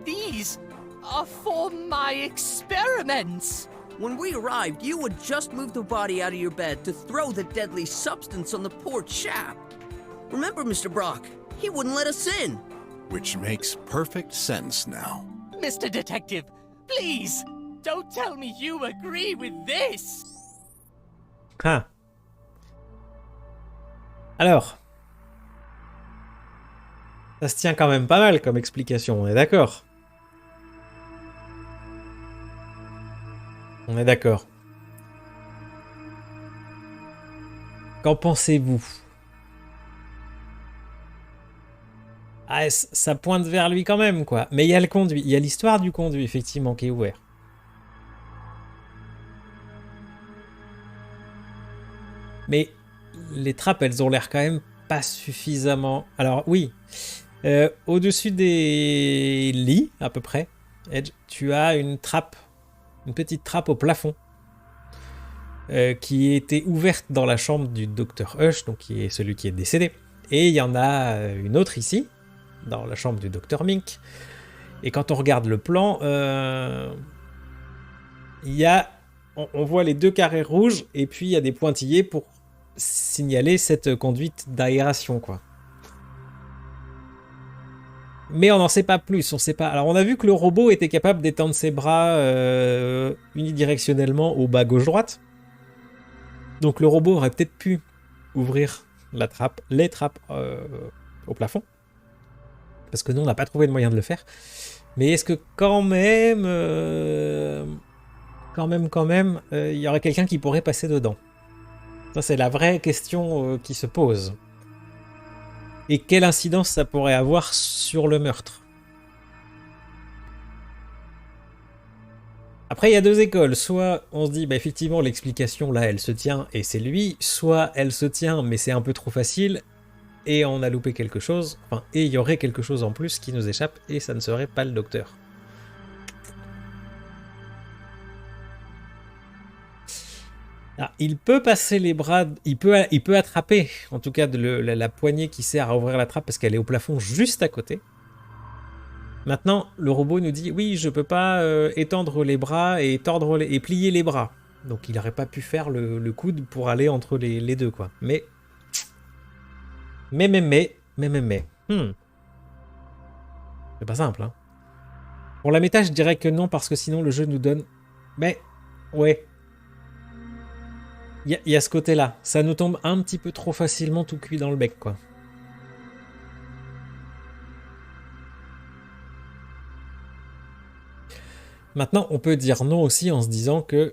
These are for my experiments. When we arrived, you had just moved the body out of your bed to throw the deadly substance on the poor chap. Remember, Mr. Brok, he wouldn't let us in. Which makes perfect sense now. Mr. Detective, please, don't tell me you agree with this. Ah. Alors. Ça se tient quand même pas mal comme explication, on est d'accord? On est d'accord. Qu'en pensez-vous? Ah, ça pointe vers lui quand même, quoi. Mais il y a le conduit, il y a l'histoire du conduit, effectivement, qui est ouvert. Mais les trappes, elles ont l'air quand même pas suffisamment... Alors, oui. Au-dessus des lits, à peu près, Edge, tu as une trappe. Une petite trappe au plafond. Qui était ouverte dans la chambre du docteur Hush, donc qui est celui qui est décédé. Et il y en a une autre ici, dans la chambre du docteur Mink. Et quand on regarde le plan, il y a... On voit les deux carrés rouges, et puis il y a des pointillés pour signaler cette conduite d'aération, quoi. Mais on n'en sait pas plus, on sait pas. Alors on a vu que le robot était capable d'étendre ses bras unidirectionnellement au bas gauche-droite. Donc le robot aurait peut-être pu ouvrir la trappe, les trappes au plafond. Parce que nous on n'a pas trouvé de moyen de le faire. Mais est-ce que quand même, il y aurait quelqu'un qui pourrait passer dedans? Ça c'est la vraie question qui se pose. Et quelle incidence ça pourrait avoir sur le meurtre? Après, il y a deux écoles. Soit on se dit, bah, effectivement, l'explication, là, elle se tient et c'est lui. Soit elle se tient, mais c'est un peu trop facile et on a loupé quelque chose. Enfin, et il y aurait quelque chose en plus qui nous échappe et ça ne serait pas le docteur. Ah, il peut passer les bras, il peut attraper, en tout cas, la poignée qui sert à ouvrir la trappe parce qu'elle est au plafond juste à côté. Maintenant, le robot nous dit, oui, je peux pas étendre les bras et plier les bras. Donc il n'aurait pas pu faire le coude pour aller entre les deux, quoi. Mais. C'est pas simple, hein. Pour la méta, je dirais que non, parce que sinon le jeu nous donne... Mais, ouais. Il y a ce côté-là. Ça nous tombe un petit peu trop facilement tout cuit dans le bec, quoi. Maintenant, on peut dire non aussi en se disant que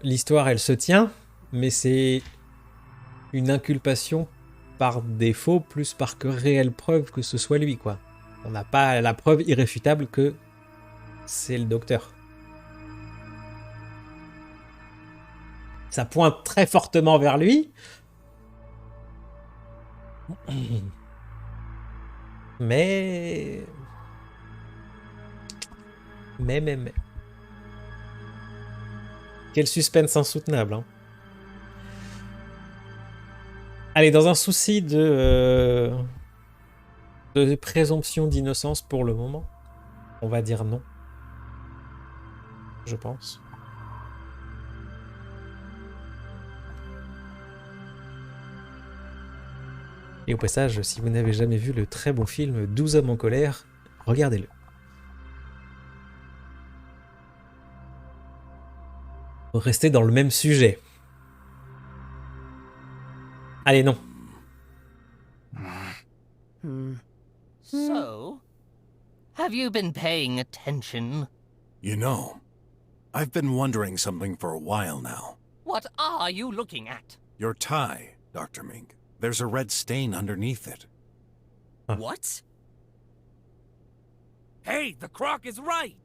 l'histoire, elle se tient, mais c'est une inculpation par défaut, plus par que réelle preuve que ce soit lui, quoi. On n'a pas la preuve irréfutable que c'est le docteur. Ça pointe très fortement vers lui. Mais... Quel suspense insoutenable, hein. Allez, dans un souci de présomption d'innocence pour le moment, on va dire non. Je pense. Et au passage, si vous n'avez jamais vu le très bon film 12 hommes en colère, regardez-le. Restez dans le même sujet. Allez, non. So, have you been paying attention? You know, I've been wondering something for a while now. What are you looking at? Your tie, Dr. Mink. There's a red stain underneath it. What? Hey, the croc is right!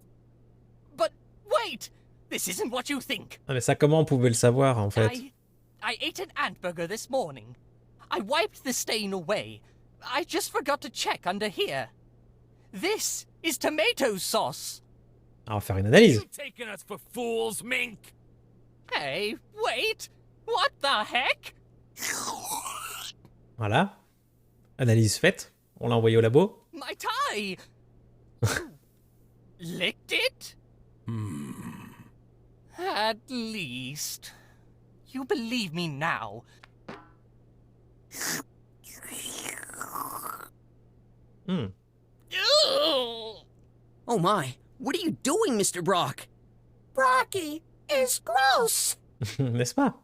But wait! This isn't what you think. Ah, mais ça, comment on pouvait le savoir, en fait? I ate an ant burger this morning. I wiped the stain away. I just forgot to check under here. This is tomato sauce. Ah, on va faire une analyse. You taking us for fools, Mink? Hey, wait! What the heck? Voilà. Analyse faite. On l'a envoyé au labo. My tie! Licked it? At least. You believe me now. Hmm. Oh my, what are you doing, Mr. Brok? Brocky is gross. N'est-ce pas?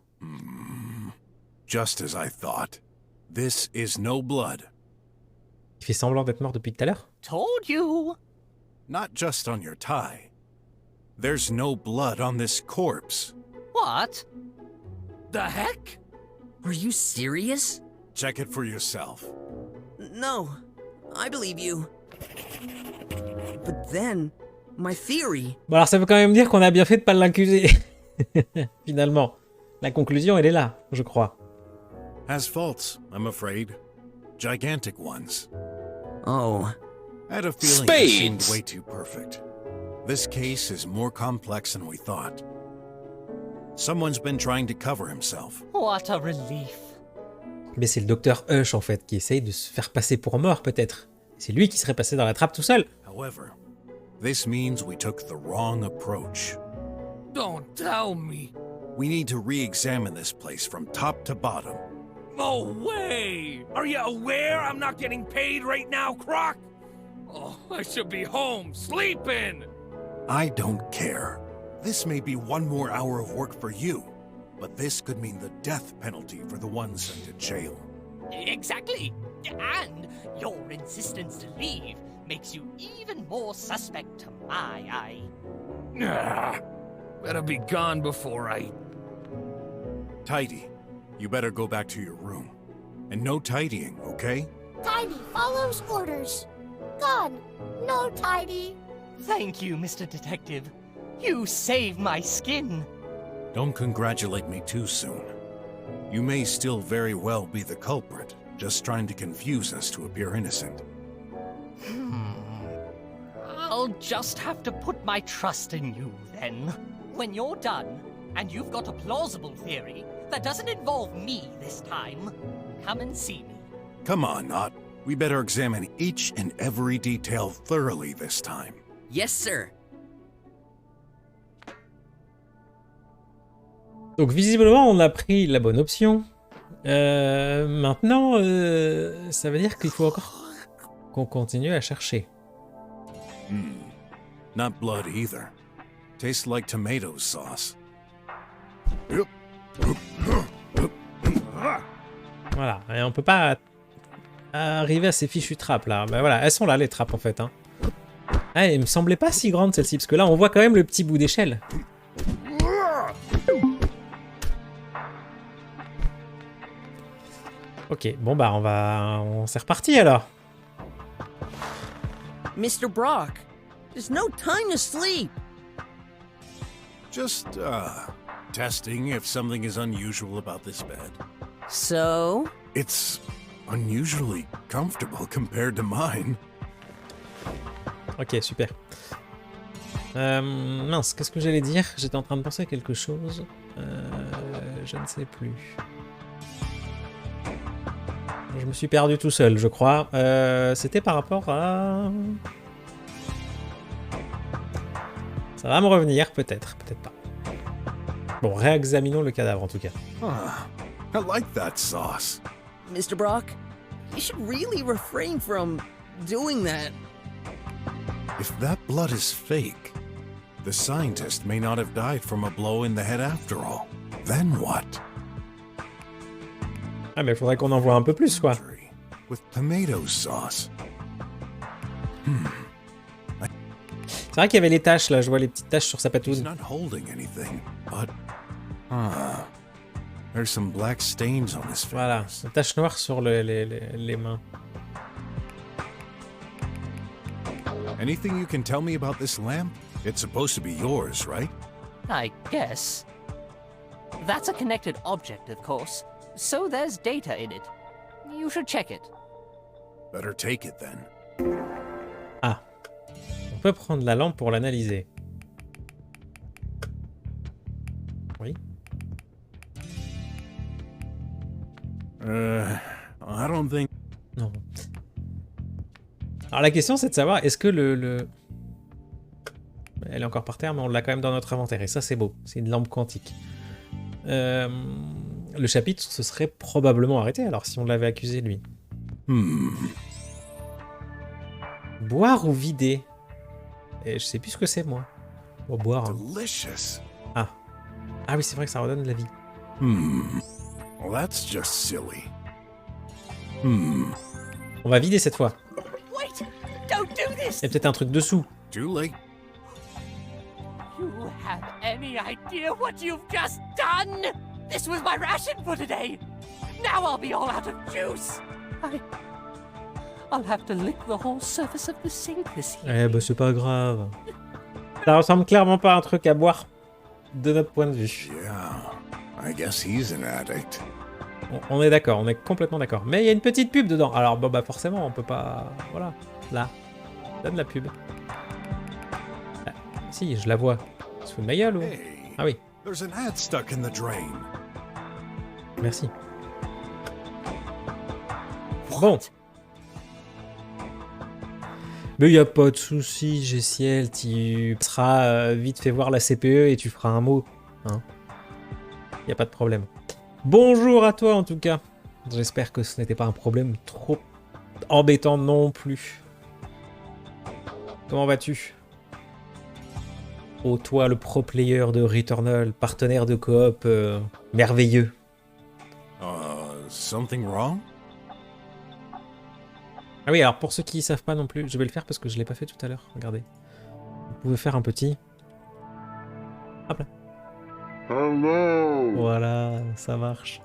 Just as I thought. This is no blood. Il fait semblant d'être mort depuis tout à l'heure. Told you. Not just on your tie. There's no blood on this corpse. What? The heck? Are you serious? Check it for yourself. No, I believe you. But then, my theory. Bon, alors ça veut quand même dire qu'on a bien fait de pas l'accuser. Finalement. La conclusion, elle est là, je crois. Has faults, I'm afraid. Gigantic ones. Oh. I had a feeling it seemed way too perfect. This case is more complex than we thought. Someone's been trying to cover himself. What a relief. Mais c'est le docteur Hush, en fait, qui essaye de se faire passer pour mort, peut-être. C'est lui qui serait passé dans la trappe tout seul. However, this means we took the wrong approach. Don't tell me. We need to re-examine this place from top to bottom. No way! Are you aware I'm not getting paid right now, Croc? Oh, I should be home, sleeping! I don't care. This may be one more hour of work for you, but this could mean the death penalty for the ones sent to jail. Exactly. And your insistence to leave makes you even more suspect to my eye. Ah, better be gone before I... Tidy, you better go back to your room. And no tidying, okay? Tidy follows orders. Gone. No tidy. Thank you, Mr. Detective. You saved my skin. Don't congratulate me too soon. You may still very well be the culprit, just trying to confuse us to appear innocent. I'll just have to put my trust in you, then. When you're done, and you've got a plausible theory that doesn't involve me this time, come and see me. Come on, Not. We better examine each and every detail thoroughly this time. Yes, sir. Donc visiblement, on a pris la bonne option. Maintenant, ça veut dire qu'il faut encore qu'on continue à chercher. Not blood either. Tastes like tomato sauce. Voilà, et on peut pas arriver à ces fichues trappes là. Ben voilà, elles sont là les trappes en fait. Hein. Ah, il me semblait pas si grande celle-ci, parce que là on voit quand même le petit bout d'échelle. Ok, bon bah c'est reparti alors. Mr. Brok, there's no time to sleep. Just, testing if something is unusual about this bed. So? It's unusually comfortable compared to mine. Ok, super. Mince, qu'est-ce que j'allais dire? J'étais en train de penser à quelque chose. Je ne sais plus. Je me suis perdu tout seul, je crois. C'était par rapport à... Ça va me revenir, peut-être, peut-être pas. Bon, réexaminons le cadavre en tout cas. I like that sauce. Mr. Brok, You should really refrain from doing that. If that blood is fake, the scientist may not have died from a blow in the head after all. Then what? Ah mais faudrait qu'on en voit un peu plus quoi. With tomato sauce. C'est vrai qu'il y avait les taches là, je vois les petites taches sur sa He's patoune. not holding anything, but there's some black stains on his face. Voilà, une tache noire sur les mains. Anything you can tell me about this lamp? It's supposed to be yours, right? I guess. That's a connected object, of course. So there's data in it. You should check it. Better take it then. Ah. On peut prendre la lampe pour l'analyser. Oui. I don't think... Non. Alors la question c'est de savoir, est-ce que le... Elle est encore par terre, mais on l'a quand même dans notre inventaire. Et ça c'est beau, c'est une lampe quantique. Le chapitre se serait probablement arrêté alors si on l'avait accusé lui. Boire ou vider? Et je sais plus ce que c'est moi. Bon, boire. Hein. Delicious. Ah. Ah oui c'est vrai que ça redonne de la vie. Well, that's just silly. On va vider cette fois. Wait! Don't do this! Il y a peut-être un truc dessous. Too late. You have any idea what you've just done? This was my ration for today. Now I'll be all out of juice. I'll have to lick the whole surface of the sink this evening. Eh bah c'est pas grave. Ça ressemble clairement pas à un truc à boire de notre point de vue. Yeah, I guess he's an addict. On est d'accord, on est complètement d'accord. Mais il y a une petite pub dedans. Alors bon bah forcément on peut pas... Voilà, là. Donne la pub. Ah, si, je la vois. Tu te fous de ma gueule ou... Hey, Ah oui, there's an ad stuck in the drain. merci. Bon. Mais y a pas de souci, Gessiel, tu seras vite fait voir la CPE et tu feras un mot. Hein. Y a pas de problème. Bonjour à toi en tout cas. J'espère que ce n'était pas un problème trop embêtant non plus. Comment vas-tu? Oh toi le pro player de Returnal, partenaire de coop merveilleux. Something wrong? Ah oui, alors pour ceux qui ne savent pas non plus, je vais le faire parce que je ne l'ai pas fait tout à l'heure. Regardez. Vous pouvez faire un petit... Hop là. Hello. Voilà, ça marche.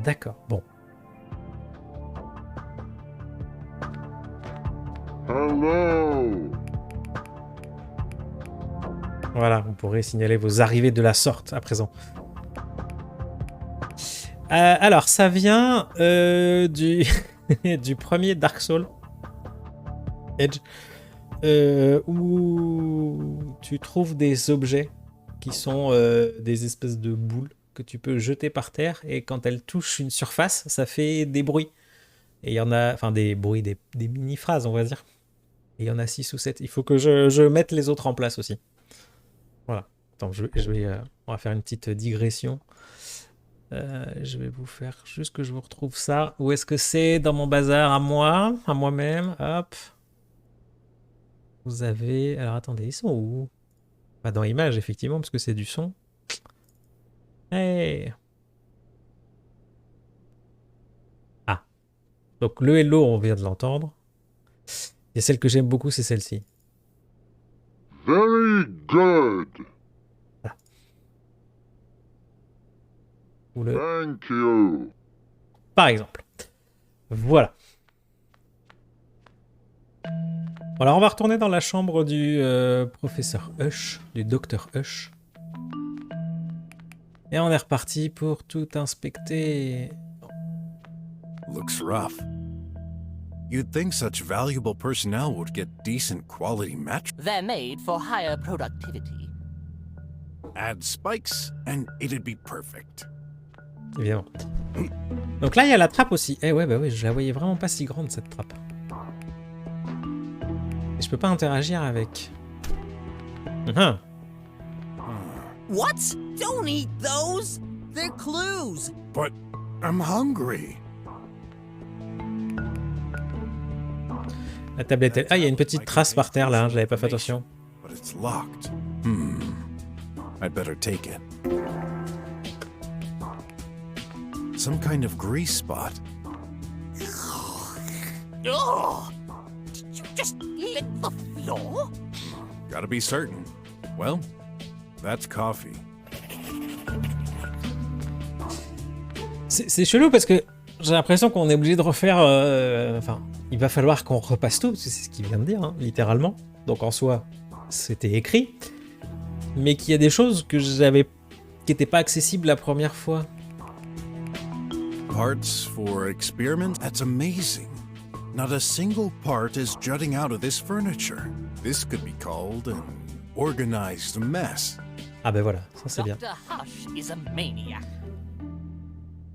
D'accord, bon. Hello. Voilà, vous pourrez signaler vos arrivées de la sorte à présent. Alors, ça vient du, du premier Dark Souls Edge, où tu trouves des objets qui sont des espèces de boules que tu peux jeter par terre, et quand elles touchent une surface, ça fait des bruits. Et il y en a, enfin des bruits, des mini-phrases, on va dire. Et il y en a 6 ou 7. Il faut que je mette les autres en place aussi. Voilà. Attends, on va faire une petite digression. Je vais vous faire juste que je vous retrouve ça. Où est-ce que c'est dans mon bazar à moi, à moi-même? Hop. Vous avez... Alors attendez, ils sont où? Pas dans Images, effectivement, parce que c'est du son. Hey. Ah. Donc le hello, on vient de l'entendre. Et celle que j'aime beaucoup, c'est celle-ci. Very good. Voilà. Ou le... Thank you. Par exemple. Voilà. Alors on va retourner dans la chambre du professeur Hush, du docteur Hush. Et on est reparti pour tout inspecter. Looks rough. You'd think such valuable personnel would get decent quality match. They're made for higher productivity. Add spikes and it'd be perfect. Évidemment. Donc là il y a la trappe aussi. Eh ouais, bah oui, je la voyais vraiment pas si grande cette trappe. Et je peux pas interagir avec. What? Don't eat those! They're clues. But I'm hungry. La tablette... Ah, il y a une petite trace par terre, là. J'avais pas fait attention. But it's locked. I'd better take it. Some kind of grease spot. Oh! Did you just lick the floor? Gotta be certain. Well, that's coffee. C'est chelou parce que j'ai l'impression qu'on est obligé de refaire... Enfin, il va falloir qu'on repasse tout, parce que c'est ce qu'il vient de dire, hein, littéralement. Donc en soi, c'était écrit. Mais qu'il y a des choses que j'avais... qui n'étaient pas accessibles la première fois. Parts for experiment? That's amazing. Not a single part is jutting out of this furniture. This could be called an organized mess. Ah ben voilà, ça c'est bien. Dr. Hush is a maniac.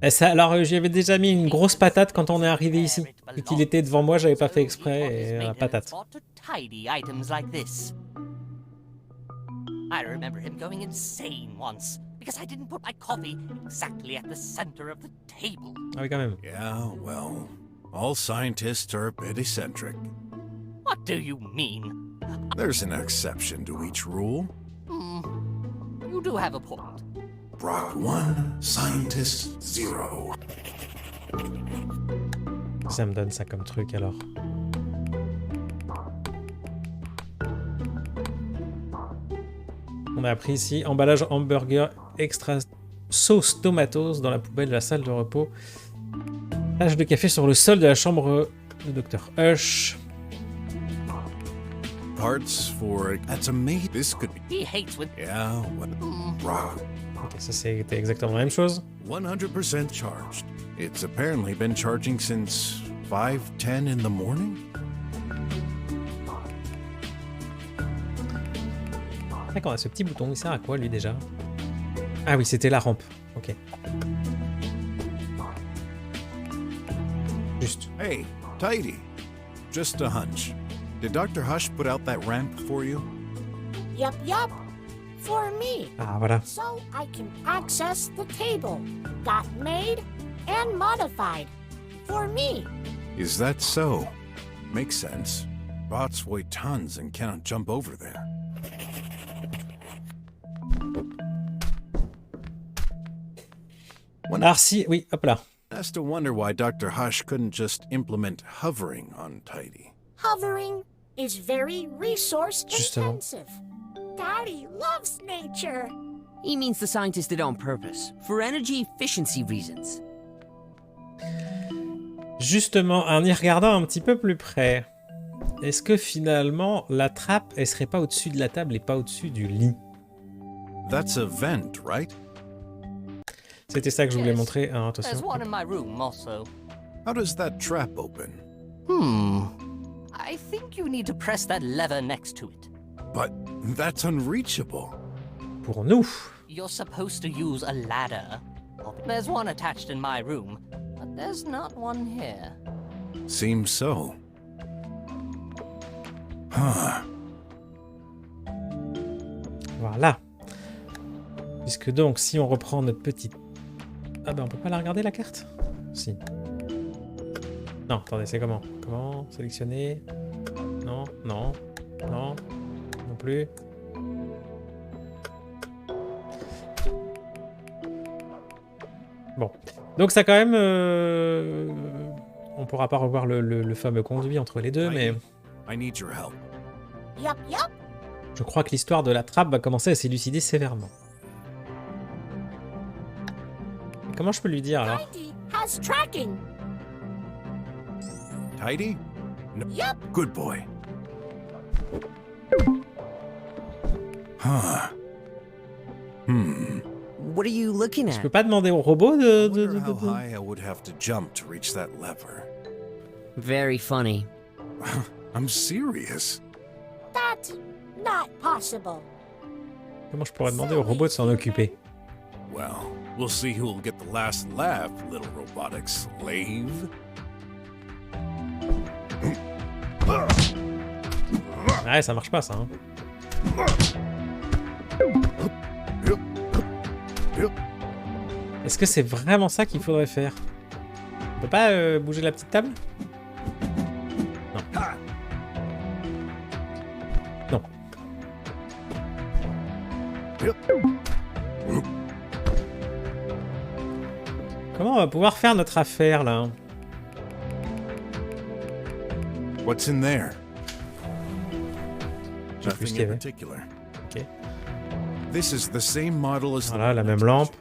Et ça, alors j'y avais déjà mis une grosse patate quand on est arrivé ici. Et qu'il était devant moi, j'avais pas fait exprès, et la patate. I remember him going insane once because I didn't put my coffee exactly at the center of the table. Ah oui, quand même. Yeah, well, all scientists are a bit eccentric. What do you mean? There's an exception to each rule. You do have a point. Brok 1, scientist 0. Ça me donne ça comme truc alors. On a appris ici emballage hamburger extra sauce tomatoes dans la poubelle de la salle de repos. Tache de café sur le sol de la chambre de Dr. Hush. Parts for... That's amazing. This could be... He hates when... Yeah, what... Brok. Ok, ça c'était exactement la même chose. 100% charged. It's apparently been charging since 5:10 in the morning. D'accord, on a ce petit bouton, il sert à quoi lui déjà? Ah oui, c'était la rampe. Ok. Juste. Hey, Tidy. Just a hunch. Did Dr. Hush put out that ramp for you? Yup, yup. For me. Ah voilà. So I can access the table. Got made and modified. For me. Is that so? Makes sense. Bots weigh tons and cannot jump over there. Alors si, oui, hop là. Has to wonder why Dr. Hush couldn't just implement hovering on Tidy. Hovering is very resource Justement. intensive. Daddy loves nature. He means the scientist did it on purpose, for energy efficiency reasons. Justement, en y regardant un petit peu plus près, est-ce que finalement la trappe, elle serait pas au-dessus de la table et pas au-dessus du lit? That's a vent, right? C'était ça que je voulais montrer. Alors, There's attention. one in my room also. How does that trap open? I think you need to press that lever next to it. But that's unreachable. Pour nous. You're supposed to use a ladder. There's one attached in my room, but there's not one here. Seems so. Huh. Voilà. Puisque donc, si on reprend notre petite... Ah ben, on peut pas la regarder, la carte? Si. Non, attendez, c'est comment? Comment? Sélectionner? Non, non, non, non plus. Bon. Donc ça quand même... On pourra pas revoir le fameux conduit entre les deux, mais... I need your help. Yup, yup. Je crois que l'histoire de la trappe va commencer à s'élucider sévèrement. Comment je peux lui dire alors? Tidy has tracking. Tidy? No. Yup. Good boy. Huh. What are you looking Je at? peux pas demander au robot de... I wonder how high I would have to jump to reach that lever. Very funny. I'm serious. That's not possible. Comment je pourrais demander au robot de s'en occuper? Well, we'll see who'll get the last laugh, little robotic slave. Ouais, ça marche pas ça. Hein. Est-ce que c'est vraiment ça qu'il faudrait faire? On peut pas bouger la petite table? Non. Non. Comment on va pouvoir faire notre affaire, là? What's in there? Je sais plus ce qu'il y avait. Ok. This is the same model as Voilà, la même lampe.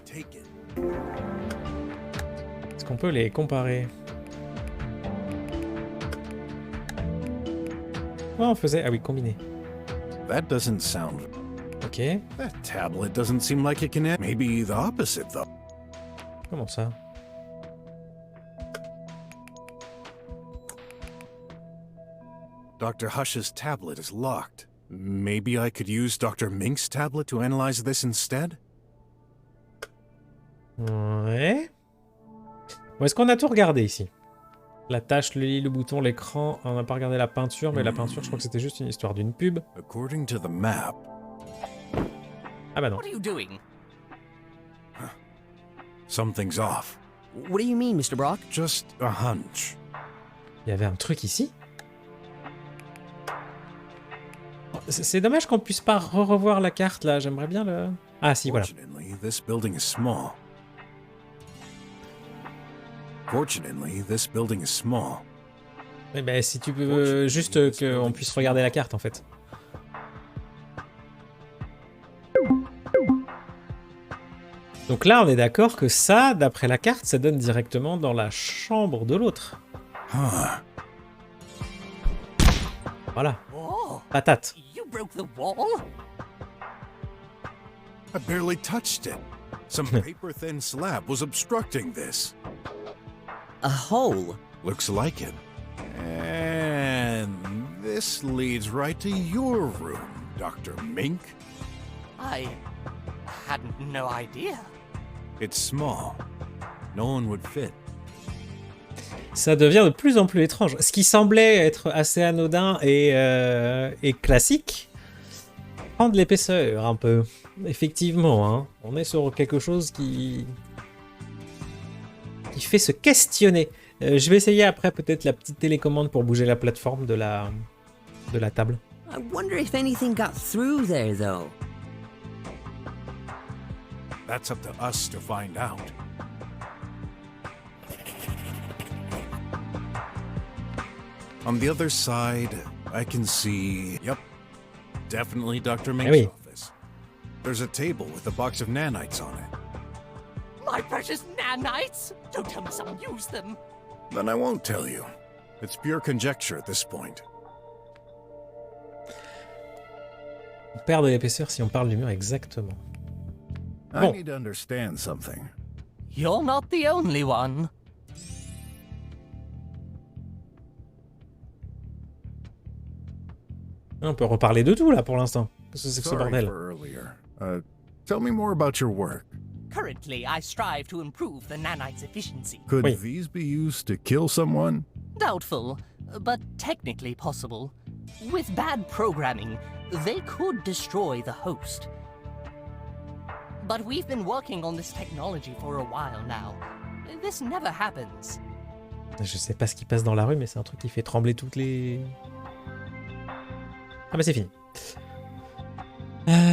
Est-ce qu'on peut les comparer? Comment on faisait? Ah oui, combiner. That doesn't sound. Ok. That tablet doesn't seem like it can. Maybe the opposite, though. Comment ça? Dr. Hush's tablet is locked. Maybe I could use Dr. Mink's tablet to analyze this instead? Ouais. Bon, est-ce qu'on a tout regardé ici? La tâche, le lit, le bouton, l'écran. On n'a pas regardé la peinture, mais la peinture, je crois que c'était juste une histoire d'une pub. According to the map. Ah bah non. What are you doing? Something's off. What do you mean, Mr. Brok? Just a hunch. Il y avait un truc ici? C'est dommage qu'on puisse pas revoir la carte là, j'aimerais bien le... Ah si, voilà. Fortunately, this building is small. Fortunately, this building is small. Eh ben, si tu veux juste qu'on puisse regarder la carte en fait. Donc là, on est d'accord que ça, d'après la carte, ça donne directement dans la chambre de l'autre. Voilà. Oh, Patate. you broke the wall? I barely touched it. Some paper-thin slab was obstructing this. A hole? Looks like it. And this leads right to your room, Dr. Mink. I hadn't no idea. It's small. No one would fit. Ça devient de plus en plus étrange. Ce qui semblait être assez anodin et classique prend de l'épaisseur un peu. Effectivement, hein. On est sur quelque chose qui fait se questionner. Je vais essayer après peut-être la petite télécommande pour bouger la plateforme de la table. I wonder if anything got through there, though. That's up to us to find out. On the other side, I can see... Yep. Definitely Dr. Mink's office. There's a table with a box of nanites on it. My precious nanites! Don't tell me someone used them. Then I won't tell you. It's pure conjecture at this point. On perd de l'épaisseur si on parle du mur exactement. I need to understand something. You're not the only one. On peut reparler de tout là pour l'instant. Qu'est-ce que c'est que ce bordel? Tell me more about your work. Currently, I strive to improve the nanites' efficiency. Could these be used to kill someone? Doubtful, but technically possible. With bad programming, they could destroy the host. But we've been working on this technology for a while now. This never happens. Je sais pas ce qui passe dans la rue, mais c'est un truc qui fait trembler toutes les... Ah bah c'est fini.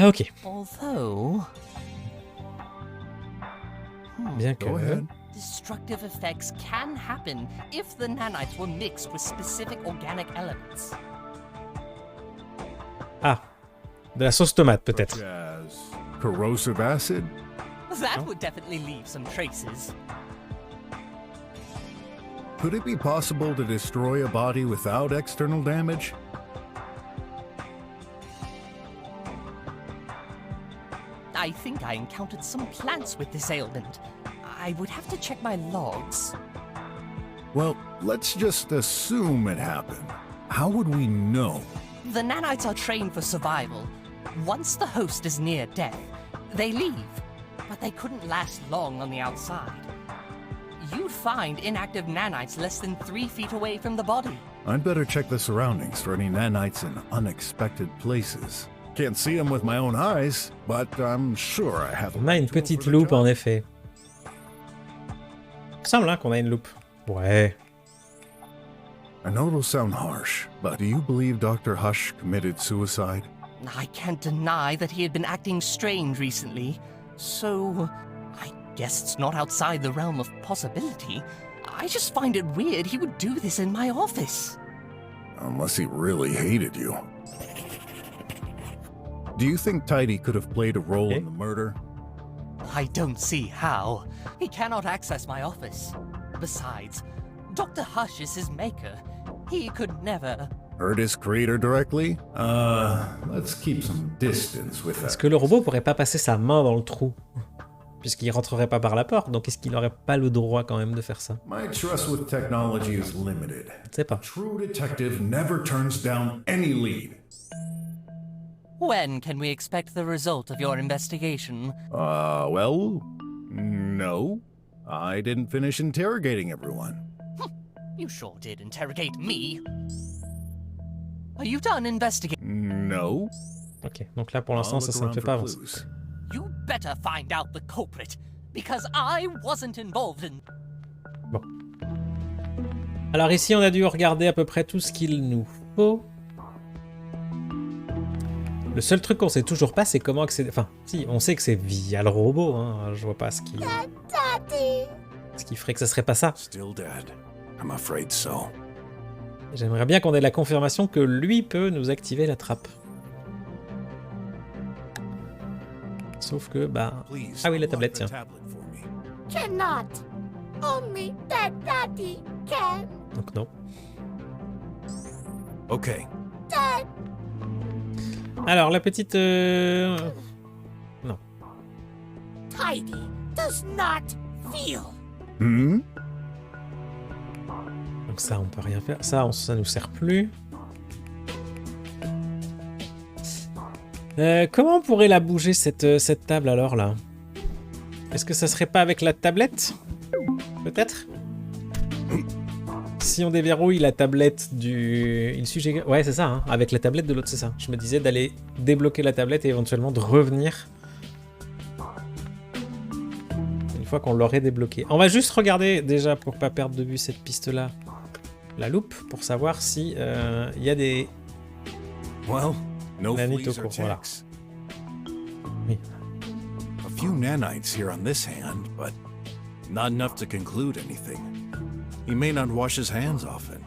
Ok. Although... Bien que... Destructive effects can happen if the nanites were mixed with specific organic elements. Ah. De la sauce tomate peut-être. Corrosive acid? That would definitely leave some traces. Could it be possible to destroy a body without external damage? I think I encountered some plants with this ailment. I would have to check my logs. Well, let's just assume it happened. How would we know? The nanites are trained for survival. Once the host is near death, they leave, but they couldn't last long on the outside. You'd find inactive nanites less than 3 feet away from the body. I'd better check the surroundings for any nanites in unexpected places. Can't see them with my own eyes, but I'm sure I have. On a une petite loupe en effet. Il semble hein, qu'on a une loupe. Ouais. I know it'll sound harsh, but do you believe Dr. Hush committed suicide? I can't deny that he had been acting strange recently, so I guess it's not outside the realm of possibility. I just find it weird he would do this in my office. Unless he really hated you. Do you think Tidy could have played a role in the murder? I don't see how. He cannot access my office. Besides, Dr. Hush is his maker. He could never... Hurt his creator directly? Let's keep some distance with that. Est-ce que le robot pourrait pas passer sa main dans le trou? Puisqu'il rentrerait pas par la porte, donc est-ce qu'il aurait pas le droit quand même de faire ça? My trust with technology is limited. Je sais pas. True detective never turns down any lead. When can we expect the result of your investigation? Well, no. I didn't finish interrogating everyone. You sure did interrogate me. Are you done investigating? No. Ok, donc là pour l'instant ça ne fait pas avancer. You better find out the culprit, because I wasn't involved in... Bon. Alors ici on a dû regarder à peu près tout ce qu'il nous faut. Le seul truc qu'on sait toujours pas c'est comment accéder... Enfin, si, on sait que c'est via le robot, hein. Je vois pas ce qui... Ce qui ferait que ça serait pas ça. Still dead. I'm afraid so. J'aimerais bien qu'on ait la confirmation que lui peut nous activer la trappe. Sauf que, bah... Ah oui, la tablette, tiens. Cannot. Only that Daddy can. Donc non. Okay. Dad. Alors, la petite... Non. Tidy does not feel. Hmm? Donc ça, on peut rien faire. Ça, ça nous sert plus. Comment on pourrait la bouger, cette table, alors, là? Est-ce que ça serait pas avec la tablette? Peut-être? Si on déverrouille la tablette du... Il sujet... Ouais, c'est ça, hein. Avec la tablette de l'autre, c'est ça. Je me disais d'aller débloquer la tablette et éventuellement de revenir... Une fois qu'on l'aurait débloqué. On va juste regarder, déjà, pour pas perdre de vue cette piste-là, la loupe, pour savoir si y a des... Well, no nanites au fleas or cours, voilà. ticks. Oui. A few nanites here on this hand, but not enough to conclude anything. He may not wash his hands often.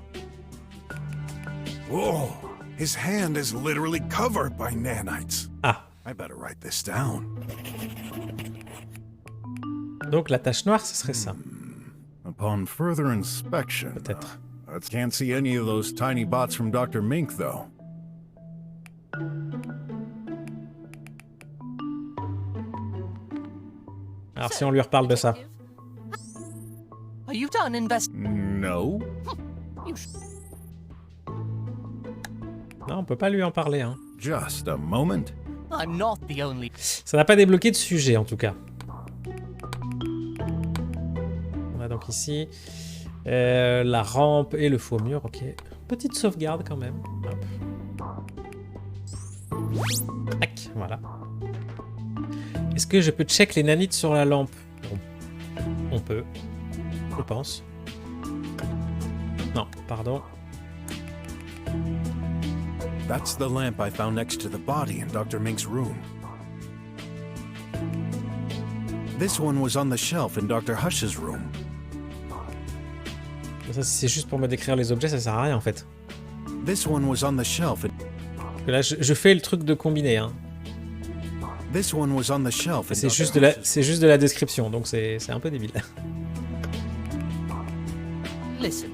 Whoa! His hand is literally covered by nanites. Ah. I better write this down. Donc la tache noire, ce serait ça. Upon further inspection, peut-être. I can't see any of those tiny bots from Dr. Mink, though. Alors si on lui reparle de ça. Are you done No. Non, on peut pas lui en parler, hein. Just a moment. I'm not the only... Ça n'a pas débloqué de sujet, en tout cas. On a donc ici la rampe et le faux mur, ok. Petite sauvegarde quand même. Hop. Tac, voilà. Est-ce que je peux check les nanites sur la lampe? On peut. Je pense. Non, pardon. That's the lamp I found next to the body in Dr. Mink's room. This one was on the shelf in Dr. Hush's room. Ça, si c'est juste pour me décrire les objets, ça sert à rien en fait. This one was on the shelf. Parce que là, je fais le truc de combiner. Hein. This one was on the shelf. C'est juste de la description, donc c'est un peu débile. Listen,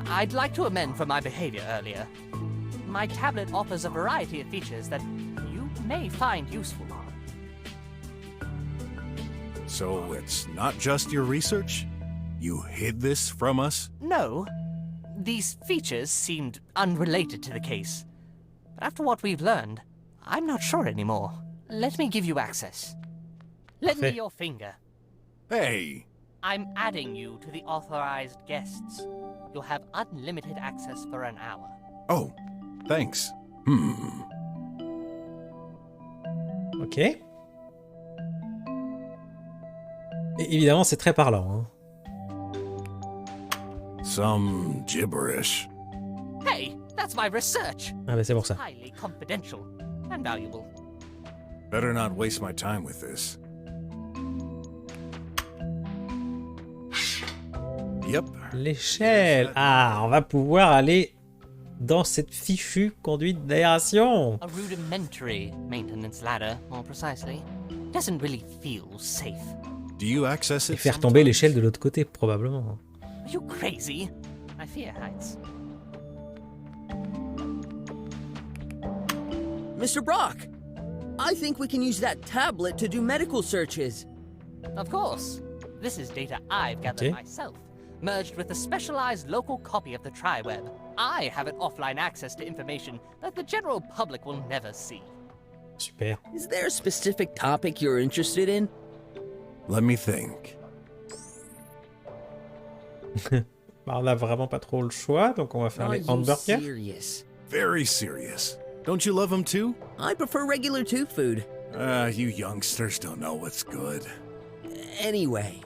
I'd like to amend for my behavior earlier. My tablet offers a variety of features that you may find useful. So it's not just your research? You hid this from us? No. These features seemed unrelated to the case. But after what we've learned, I'm not sure anymore. Let me give you access. Lend me your finger. Hey! I'm adding you to the authorized guests. You'll have unlimited access for an hour. Oh, thanks. Ok. Et évidemment, c'est très parlant. Hein. Some gibberish. Hey, that's my research. Ah bah c'est pour ça. Highly confidential and valuable. Better not waste my time with this. Yep. L'échelle. Ah, on va pouvoir aller dans cette fichue conduite d'aération. A rudimentary maintenance ladder, more precisely. Doesn't really feel safe. Do you access Et it faire tomber l'échelle de l'autre côté, probablement. Are you crazy? I fear heights. Mr. Brok, I think we can use that tablet to do medical searches. Of course. This is data I've gathered myself, merged with a specialized local copy of the TriWeb. I have an offline access to information that the general public will never see. Super. Is there a specific topic you're interested in? Let me think. Bah, on a vraiment pas trop le choix, donc on va faire les hamburgers. Serious? Very serious. Don't you love them too? I prefer regular tube food. You youngsters don't know what's good. Anyway.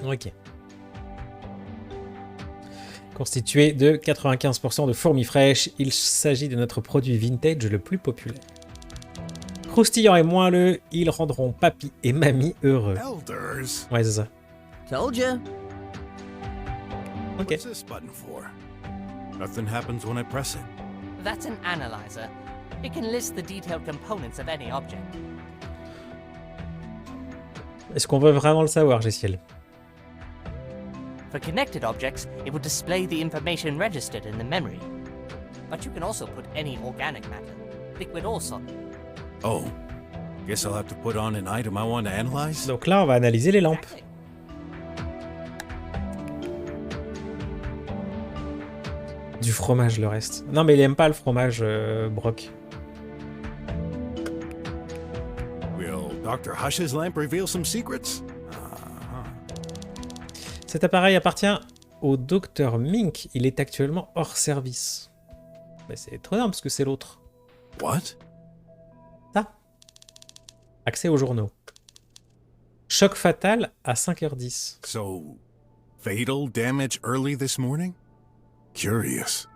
Ok. Constitué de 95% de fourmis fraîches, il s'agit de notre produit vintage le plus populaire. Croustillant et moelleux, ils rendront papy et mamie heureux. Elders? Ouais, c'est ça. Told ya. Ok. What's this button for? Nothing happens when I press it. That's an analyzer. It can list the detailed components of any object. Est-ce qu'on veut vraiment le savoir, Gessiel? For connected objects, it would display the information registered in the memory. But you can also put any organic matter, liquid or solid. Oh, guess I'll have to put on an item I want to analyze. Donc là, on va analyser les lampes. Exactly. Du fromage, le reste. Non, mais il aime pas le fromage, Brok. Will Dr. Hush's lamp reveal some secrets? Cet appareil appartient au docteur Mink. Il est actuellement hors service. Mais c'est étonnant parce que c'est l'autre. What? Ça. Accès aux journaux. Choc fatal à 5h10. So, fatal damage early this morning? Curious.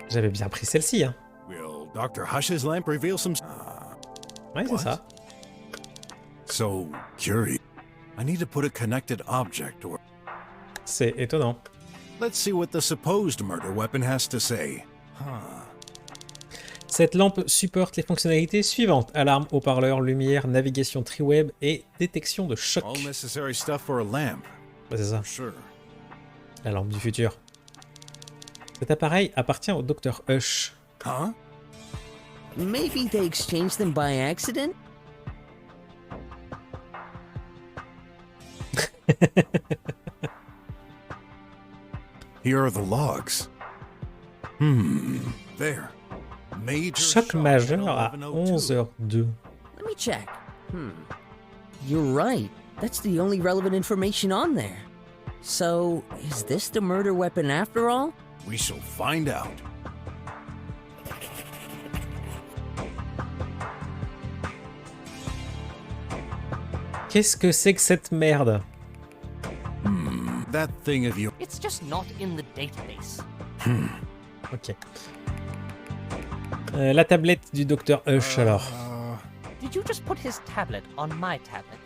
J'avais bien pris celle-ci, hein. Will Dr. Hush's lamp reveal some... Ouais, c'est ça. So, curious. I need to put a connected object or... C'est étonnant. Let's see what the supposed murder weapon has to say. Cette lampe supporte les fonctionnalités suivantes. Alarme, haut-parleur, lumière, navigation triweb et détection de choc. All necessary stuff for a lamp. Ouais, c'est ça. Sure. La lampe du futur. Cet appareil appartient au docteur Hush. Huh? Maybe they exchanged them by accident? Here are the logs. There. Major Choc majeur à 11h02. Let me check. You're right. That's the only relevant information on there. So, is this the murder weapon after all? We shall find out. Qu'est-ce que c'est que cette merde? That thing of you. It's just not in the database. Ok. La tablette du docteur Hush, alors. Did you just put his tablet on my tablet?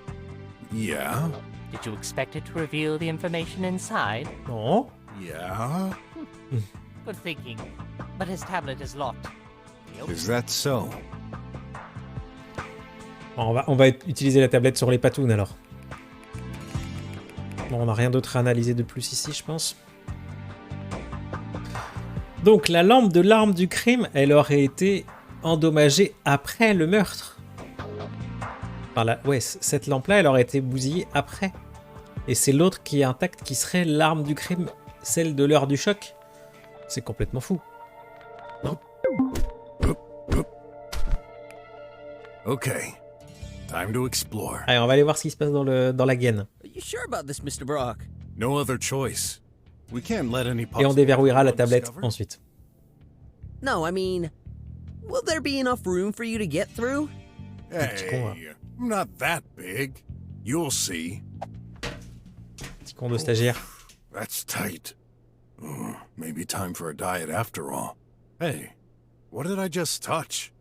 Yeah. Did you expect it to reveal the information inside? Non. Yeah. Good thinking. But his tablet is locked. Is that so? Bon, on va utiliser la tablette sur les patounes, alors. Bon, on n'a rien d'autre à analyser de plus ici, je pense. Donc, la lampe de l'arme du crime, elle aurait été endommagée après le meurtre. Enfin, ouais, cette lampe-là, elle aurait été bousillée après. Et c'est l'autre qui est intacte, qui serait l'arme du crime, celle de l'heure du choc. C'est complètement fou. Non? Okay. Time to explore. Allez, on va aller voir ce qui se passe dans la gaine. Are you sure about this, Mr. Brok? No other choice. We can't let any Et on déverrouillera la tablette ensuite. No, I mean, will there be enough room for you to get through? Hey, Not that big. You'll see. Petit con de stagiaire. That's tight. Maybe time for a diet after all. Hey, what did I just touch?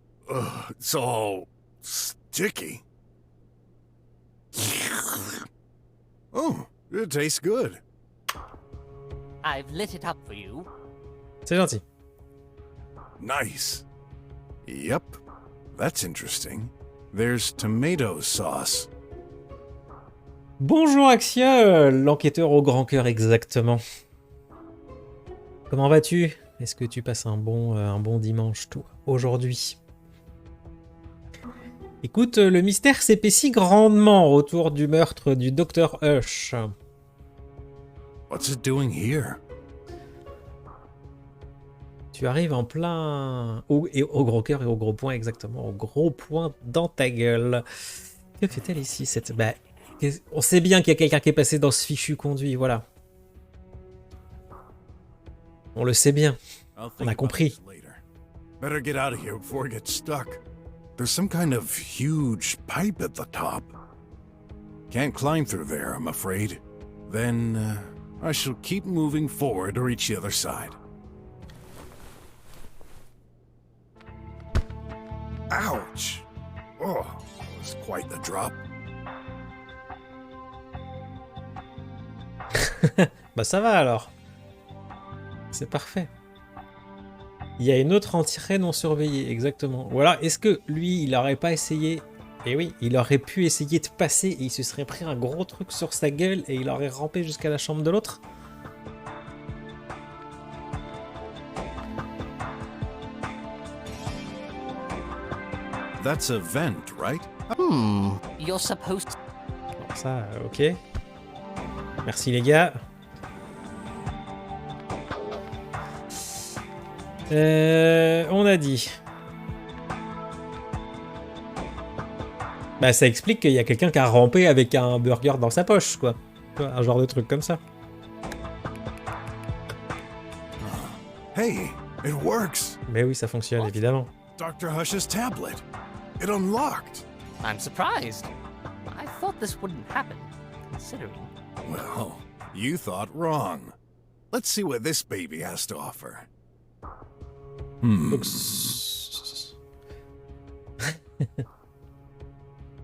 It's all sticky. Oh, it tastes good. I've lit it up for you. C'est gentil. Nice. Yep, that's interesting. There's tomato sauce. Bonjour Axia, l'enquêteur au grand cœur exactement. Comment vas-tu? Est-ce que tu passes un bon dimanche toi aujourd'hui? Écoute, le mystère s'épaissit grandement autour du meurtre du docteur Hush. What's it doing here? Tu arrives en plein... au gros cœur et au gros point, exactement. Au gros point dans ta gueule. Que fait-elle ici cette... Bah, on sait bien qu'il y a quelqu'un qui est passé dans ce fichu conduit, voilà. On le sait bien. On a compris. Better get out of here before it gets stuck. There's some kind of huge pipe at the top. Can't climb through there, I'm afraid. Then I shall keep moving forward to reach the other side. Ouch! Oh, that was quite the drop. Bah ça va alors. C'est parfait. Il y a une autre entrée non surveillée, exactement. Voilà, est-ce que lui, il aurait pas essayé... Eh oui, il aurait pu essayer de passer et il se serait pris un gros truc sur sa gueule et il aurait rampé jusqu'à la chambre de l'autre? That's a vent, right? You're supposed to... Bon, ça, ok. Merci les gars. On a dit. Bah ça explique qu'il y a quelqu'un qui a rampé avec un burger dans sa poche, quoi. Un genre de truc comme ça. Hey, it works. Mais oui, ça fonctionne, évidemment. Dr. Hush's tablet. It unlocked. I'm surprised. I thought this wouldn't happen, considering... Well, you thought wrong. Let's see what this baby has to offer. Donc,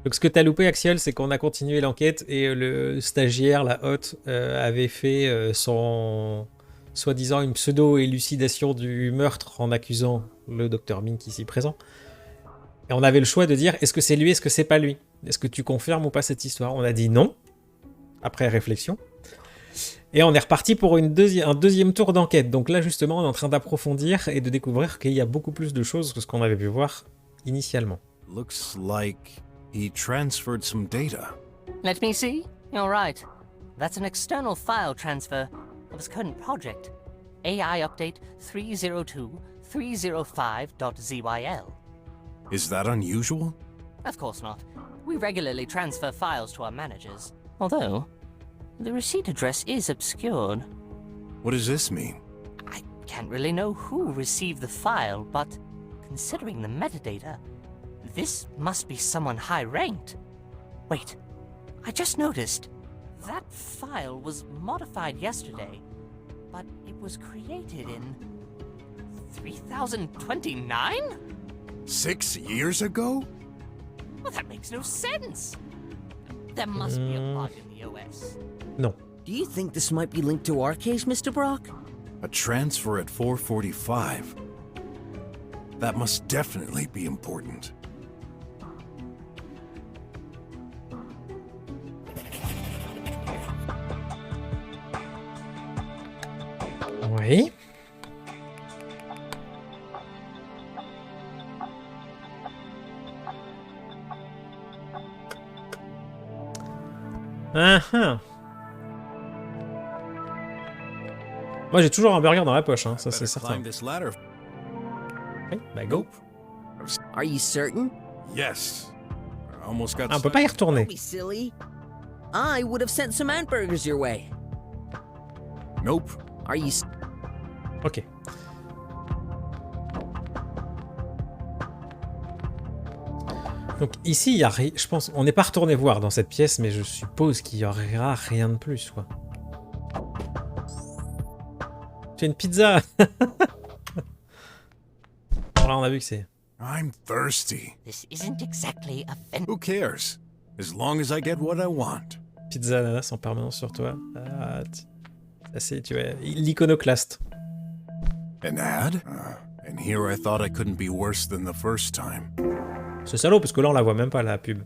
Donc ce que t'as loupé, Axiol, c'est qu'on a continué l'enquête et le stagiaire, la hôte, avait fait son... soi-disant une pseudo-élucidation du meurtre en accusant le docteur Mink ici présent. Et on avait le choix de dire, est-ce que c'est lui, est-ce que c'est pas lui? Est-ce que tu confirmes ou pas cette histoire? On a dit non, après réflexion. Et on est reparti pour un deuxième tour d'enquête. Donc là, justement, on est en train d'approfondir et de découvrir qu'il y a beaucoup plus de choses que ce qu'on avait pu voir initialement. Looks like he transferred some data. Let me see. You're right. That's an external file transfer of his current project. AI update 302.305.zyl. Is that unusual? Of course not. We regularly transfer files to our managers. Although, the receipt address is obscured. What does this mean? I can't really know who received the file, but considering the metadata, this must be someone high-ranked. Wait, I just noticed. That file was modified yesterday, but it was created in 3029? 6 years ago? Well, that makes no sense. There must be a bug in the OS. Non. Do you think this might be linked to our case, Mr. Brok? A transfer at 4:45. That must definitely be important. Oui. Moi j'ai toujours un burger dans la poche, hein, ça c'est certain. Oui, bah go. Are you certain? Yes. I almost got On peut pas y retourner. Don't be silly. I would have sent some hamburgers your way. Nope. Are you... Ok. Donc ici, il y a rien. Je pense, on n'est pas retourné voir dans cette pièce, mais je suppose qu'il y aura rien de plus, quoi. Tu as une pizza. Bon, là, on a vu que c'est. I'm thirsty. This isn't exactly a fen- Who cares? As long as I get what I want. Pizza ananas en permanence sur toi. Ah, ça c'est, tu vois, l'iconoclaste. An ad? And here I thought I couldn't be worse than the first time. C'est salaud parce que là on la voit même pas la pub.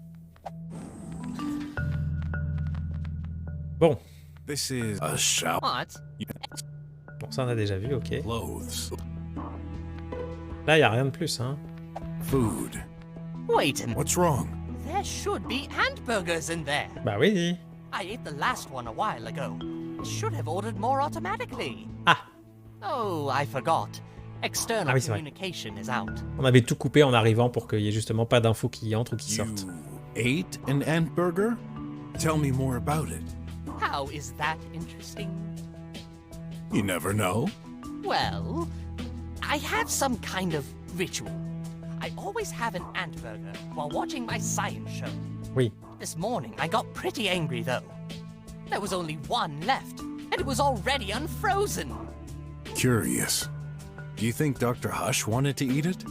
Bon. This is a shower. What? Bon, ça on a déjà vu, ok. Clothes. Là y a rien de plus, hein. Food. Wait a minute. What's wrong? There should be hamburgers in there. Bah oui. I ate the last one a while ago. I should have ordered more automatically. Ah. Oh, I forgot. External Ah oui, c'est vrai. communication is out. On avait tout coupé en arrivant pour qu'il y ait justement pas d'infos qui entrent ou qui sortent. You ate an hamburger? Tell me more about it. How is that interesting? You never know. Well, I have some kind of ritual. I always have an burger while watching my science show. Oui. This morning I got pretty angry though. There was only one left, and it was already unfrozen. Curious. Do you think Dr. Hush wanted to eat it?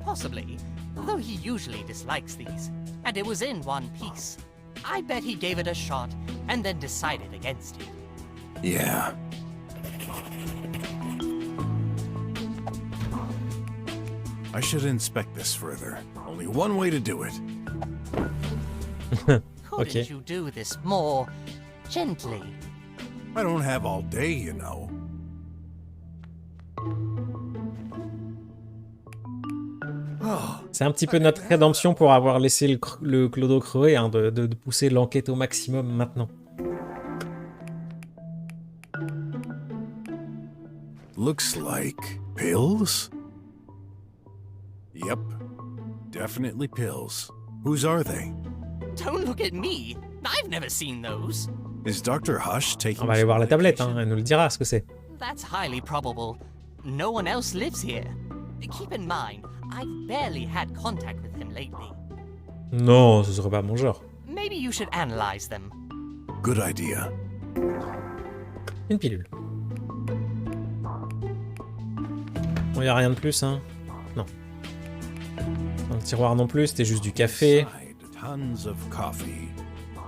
Possibly, though he usually dislikes these, and it was in one piece. I bet he gave it a shot and then decided against it. Yeah. I should inspect this further. Only one way to do it. Couldn't Okay. you do this more gently? I don't have all day, you know. C'est un petit peu notre rédemption pour avoir laissé le clodo crever, hein, de pousser l'enquête au maximum maintenant. Looks like pills? Yep. Definitely pills. Whose are they? Don't look at me. I've never seen those. Is Dr. Hush taking On va aller voir la tablette, medication? hein, elle nous le dira ce que c'est. That's highly probable. No one else lives here. Keep in mind, I've barely had contact with him lately. Non, ce serait pas mon genre. Maybe you should analyze them. Good idea. Une pilule. Bon, y a rien de plus, hein. Non. Dans le tiroir non plus, c'était juste du café. Inside, tons of coffee.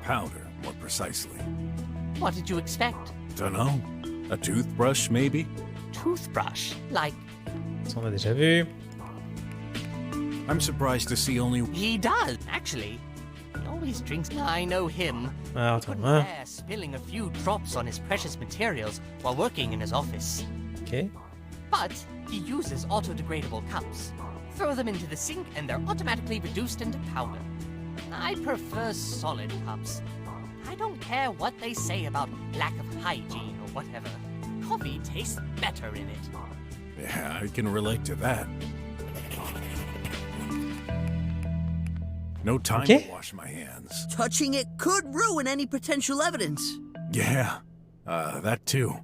Powder, more precisely. What did you expect? Dunno. A toothbrush, maybe? Toothbrush? Like, Ça, on a déjà vu. I'm surprised to see only... he does, actually. He always drinks. I know him. Ah, He attends, couldn't hein. bear spilling a few drops on his precious materials while working in his office. Ok. But he uses auto-degradable cups. Throw them into the sink and they're automatically reduced into powder. I prefer solid cups. I don't care what they say about lack of hygiene or whatever. Coffee tastes better in it. Yeah, I can relate to that. No time Okay. to wash my hands. Touching it could ruin any potential evidence. Yeah, that too.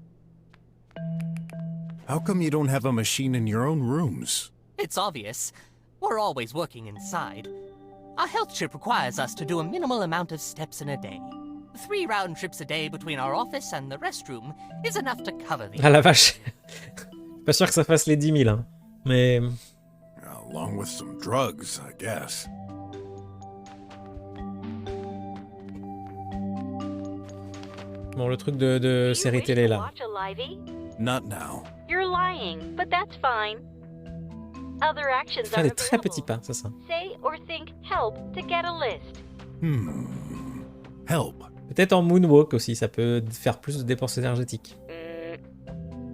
How come you don't have a machine in your own rooms? It's obvious. We're always working inside. Our health chip requires us to do a minimal amount of steps in a day. 3 round trips a day between our office and the restroom is enough to cover the... Ah la vache. Pas sûr que ça fasse les 10 000, hein. Mais... Along with some drugs, I guess. Bon, le truc de série télé, là. Watch a livey? Not now. You're lying, but that's fine. Other actions Faire are des très available. petits pas, c'est ça. Say or think help to get a list. Help. Peut-être en moonwalk aussi, ça peut faire plus de dépenses énergétiques.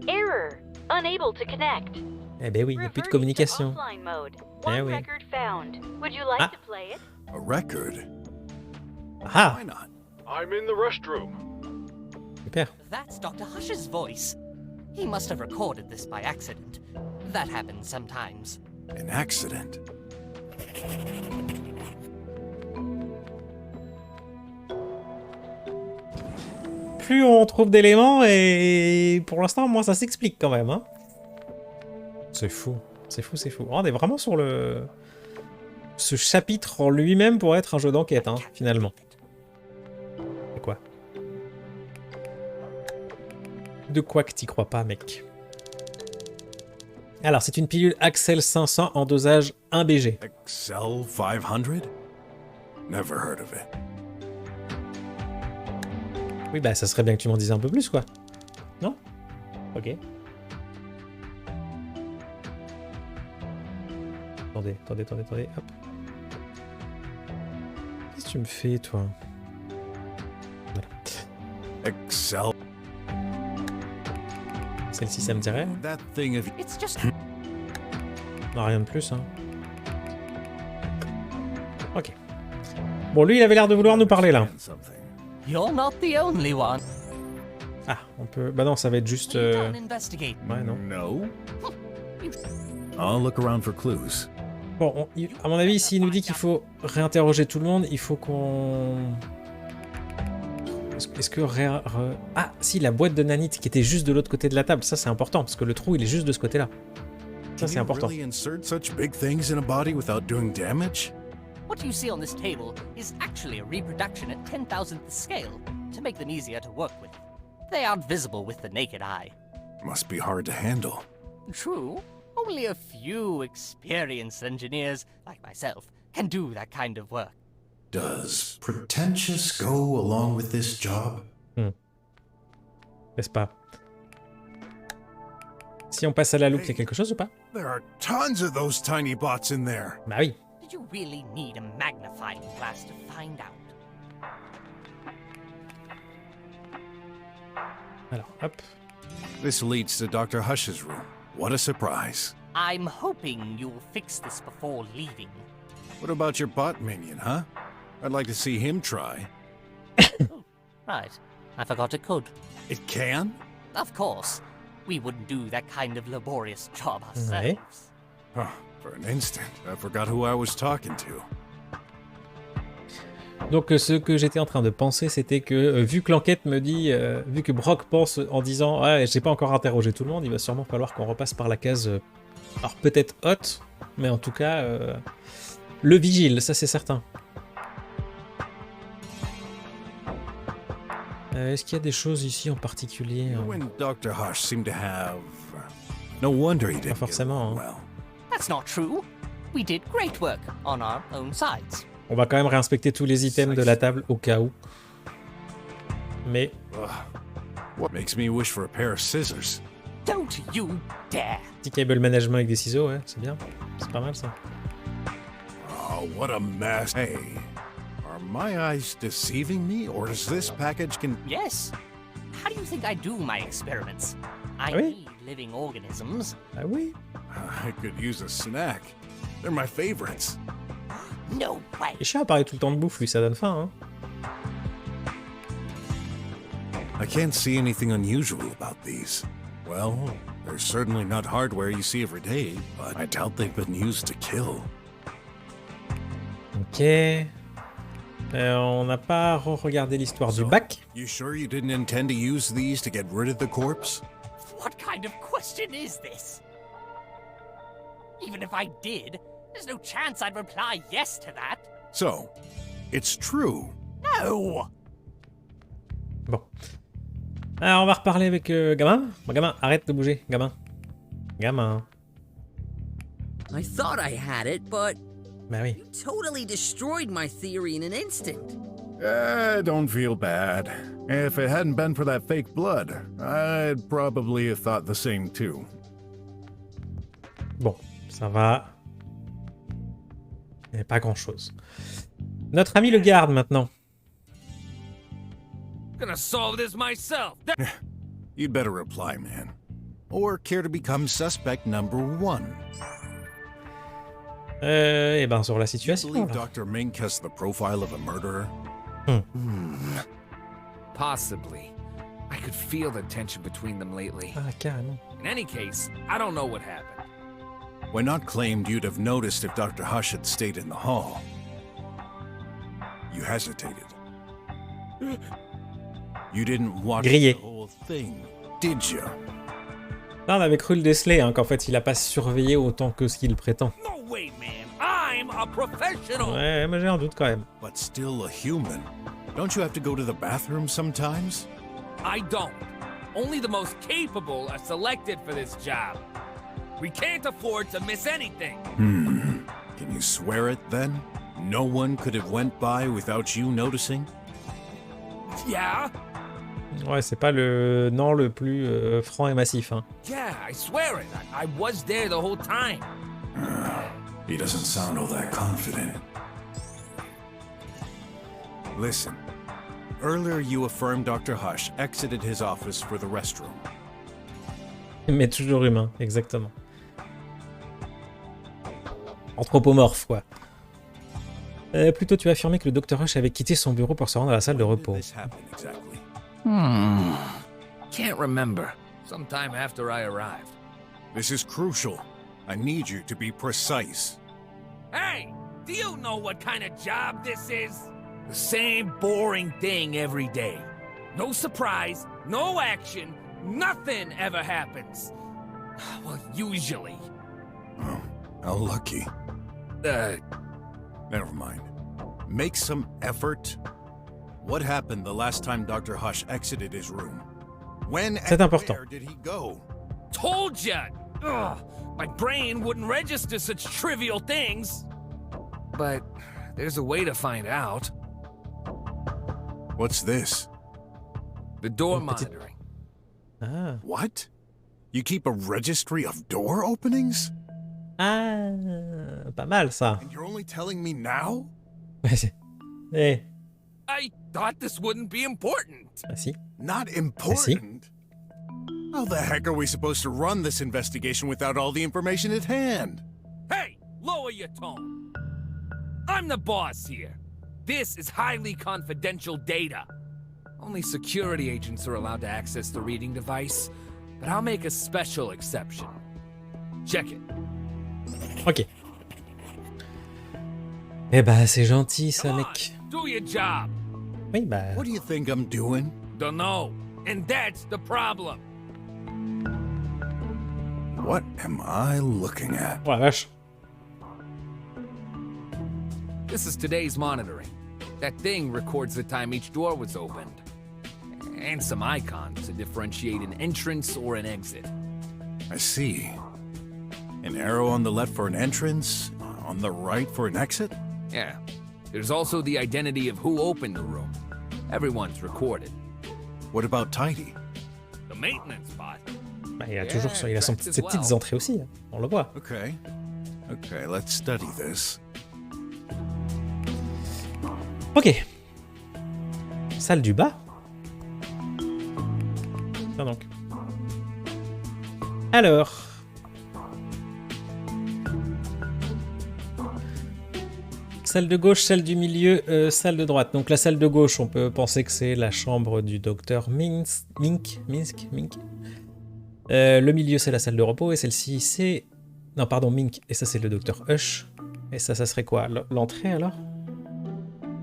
Error. Unable to connect. Eh ben oui, il n'y a plus de Revert communication. to offline mode. Eh One oui. record found. Would you like Ah. to play it? A record? Ah, Why not? I'm in the restroom. super. That's Dr. Hush's voice. He must have recorded this by accident. That happens sometimes. An accident. Plus on trouve d'éléments et pour l'instant, moi, ça s'explique quand même. Hein. C'est fou. C'est fou, c'est fou. Oh, on est vraiment sur le... ce chapitre en lui-même pourrait être un jeu d'enquête, hein, finalement. C'est quoi? De quoi que t'y crois pas, mec? Alors, c'est une pilule Axel 500 en dosage 1 BG. Excel 500? Never heard of it. Oui, bah ça serait bien que tu m'en dises un peu plus, quoi. Non? Ok. Attendez, hop. Qu'est-ce que tu me fais, toi? Voilà. Excel. Celle-ci, ça me dirait. That thing of... It's just Non, rien de plus, hein. Ok. Bon, lui, il avait l'air de vouloir nous parler, là. you're not the only one. Ah, on peut... Bah non, ça va être juste... Are you done investigating? Ouais, non. No. I'll look around for clues. Bon, à mon avis, s'il nous dit qu'il faut réinterroger tout le monde, il faut qu'on... Est-ce que... Ah, si, la boîte de nanite qui était juste de l'autre côté de la table, ça c'est important, parce que le trou, il est juste de ce côté-là. Ça, c'est important. Really insert such big things in a body without doing damage? What you see on this table is actually a reproduction at 10,000th scale to make them easier to work with. They aren't visible with the naked eye. Must be hard to handle. True, only a few experienced engineers, like myself, can do that kind of work. Does pretentious go along with this job? N'est-ce pas? Si on passe à la loupe, il y a quelque chose ou pas? There are tons of those tiny bots in there. Bah oui. Did you really need a magnifying glass to find out? Alors, hop. This leads to Dr. Hush's room. What a surprise. I'm hoping you'll fix this before leaving. What about your bot minion, huh? I'd like to see him try. Right, I forgot it could. It can? Of course. We wouldn't do that kind of laborious job ourselves. Ouais. Huh, for an instant, I forgot who I was talking to. Donc ce que j'étais en train de penser, c'était que vu que l'enquête me dit, vu que Brok pense en disant ah j'ai pas encore interrogé tout le monde, il va sûrement falloir qu'on repasse par la case, alors peut-être haute, mais en tout cas le vigile, ça c'est certain. Est-ce qu'il y a des choses ici en particulier? You and Dr. Hush seem to have... No wonder he didn't Pas forcément, get along hein. well. That's not true. We did great work on our own sides. On va quand même réinspecter tous les items de la table au cas où. Mais Ugh. What makes me wish for a pair of scissors? Don't you dare! petit cable management avec des ciseaux, ouais, c'est bien. C'est pas mal ça. Oh, what a mess. Hey, are my eyes deceiving me, or does this package can... Yes. How do you think I do my experiments? I Ah oui? need living organisms. Ah oui? I could use a snack. They're my favorites. No way. Et chat à parler tout le temps de bouffe, lui, ça donne faim, hein. I can't see anything unusual about these. Well, they're certainly not hardware you see every day, but I doubt they've been used to kill. Ok. On n'a pas regardé l'histoire du bac. You sure you didn't intend to use these to get rid of the corpse? What kind of question is this? Even if I did, there's no chance I'd reply yes to that. So, it's true. No! Bon. Alors, on va reparler avec Gamin. Bon, Gamin, arrête de bouger, Gamin. Gamin. I thought I had it, but Bah oui. you totally destroyed my theory in an instant. Don't feel bad. If it hadn't been for that fake blood, I'd probably have thought the same too. Bon, ça va. Il n'y a pas grand-chose. Notre ami le garde, maintenant. Gonna solve this myself. You'd better reply, man. Or care to become suspect number one. Eh ben, sur la You situation, believe là. Dr. Mink has the profile of a murderer? Possibly. I could feel the tension between them lately. Ah, carrément. In any case, I don't know what happened. When not claimed, you'd have noticed if Dr. Hush had stayed in the hall. You hesitated. You didn't watch Grillé. the whole thing, did you? Là, on avait cru le déceler, hein, qu'en fait, il a pas surveillé autant que ce qu'il prétend. No way, man. I'm a a professional. Ouais, mais j'ai un doute quand même. But still a human. Don't you have to go to the bathroom sometimes? I don't. Only the most capable are selected for this job. We can't afford to miss anything. Can you swear it then? No one could have went by without you noticing? Yeah? Ouais, c'est pas le non le plus franc et massif. Hein. Yeah, I swear it. I was there the whole time. He doesn't sound all that confident. Listen. Earlier you affirmed Dr. Hush exited his office for the restroom. Mais toujours humain, exactement. Anthropomorphe, quoi. Plutôt, tu as affirmé que le Dr. Hush avait quitté son bureau pour se rendre à la salle de repos. Can't remember. Sometime after I arrived. This is crucial. I need you to be precise. Hey, do you know what kind of job this is? The same boring thing every day. No surprise, no action, nothing ever happens. Well, usually. Oh, how lucky. Never mind. Make some effort. What happened the last time Dr. Hush exited his room? When and where did he go? Told ya! Ugh, my brain wouldn't register such trivial things. But there's a way to find out. What's this? The door monitoring. Ah. What? You keep a registry of door openings? Ah, pas mal ça. And you're only telling me now? Eh. I thought this wouldn't be important. Ah si. Not important? How the heck are we supposed to run this investigation without all the information at hand? Hey, lower your tone. I'm the boss here. This is highly confidential data. Only security agents are allowed to access the reading device, but I'll make a special exception. Check it. Ok. Eh bah, c'est gentil ça, mec. Do your job. Oui, bah... What do you think I'm doing? Don't know. And that's the problem. What am I looking at? Oh la vache. This is today's monitoring. That thing records the time each door was opened. And some icons to differentiate an entrance or an exit. I see. An arrow on the left for an entrance, on the right for an exit? Yeah. There's also the identity of who opened the room. Everyone's recorded. What about Tidy? The maintenance bot. Bah, il a toujours il a ses petites entrées aussi, hein. On le voit. Okay. Okay, let's study this. Ok. Salle du bas. Tiens donc. Alors. Salle de gauche, salle du milieu, salle de droite. Donc la salle de gauche, on peut penser que c'est la chambre du docteur Mink. Le milieu, c'est la salle de repos. Et celle-ci, c'est... Non, pardon, Mink. Et ça, c'est le docteur Hush. Et ça serait quoi? L'entrée, alors?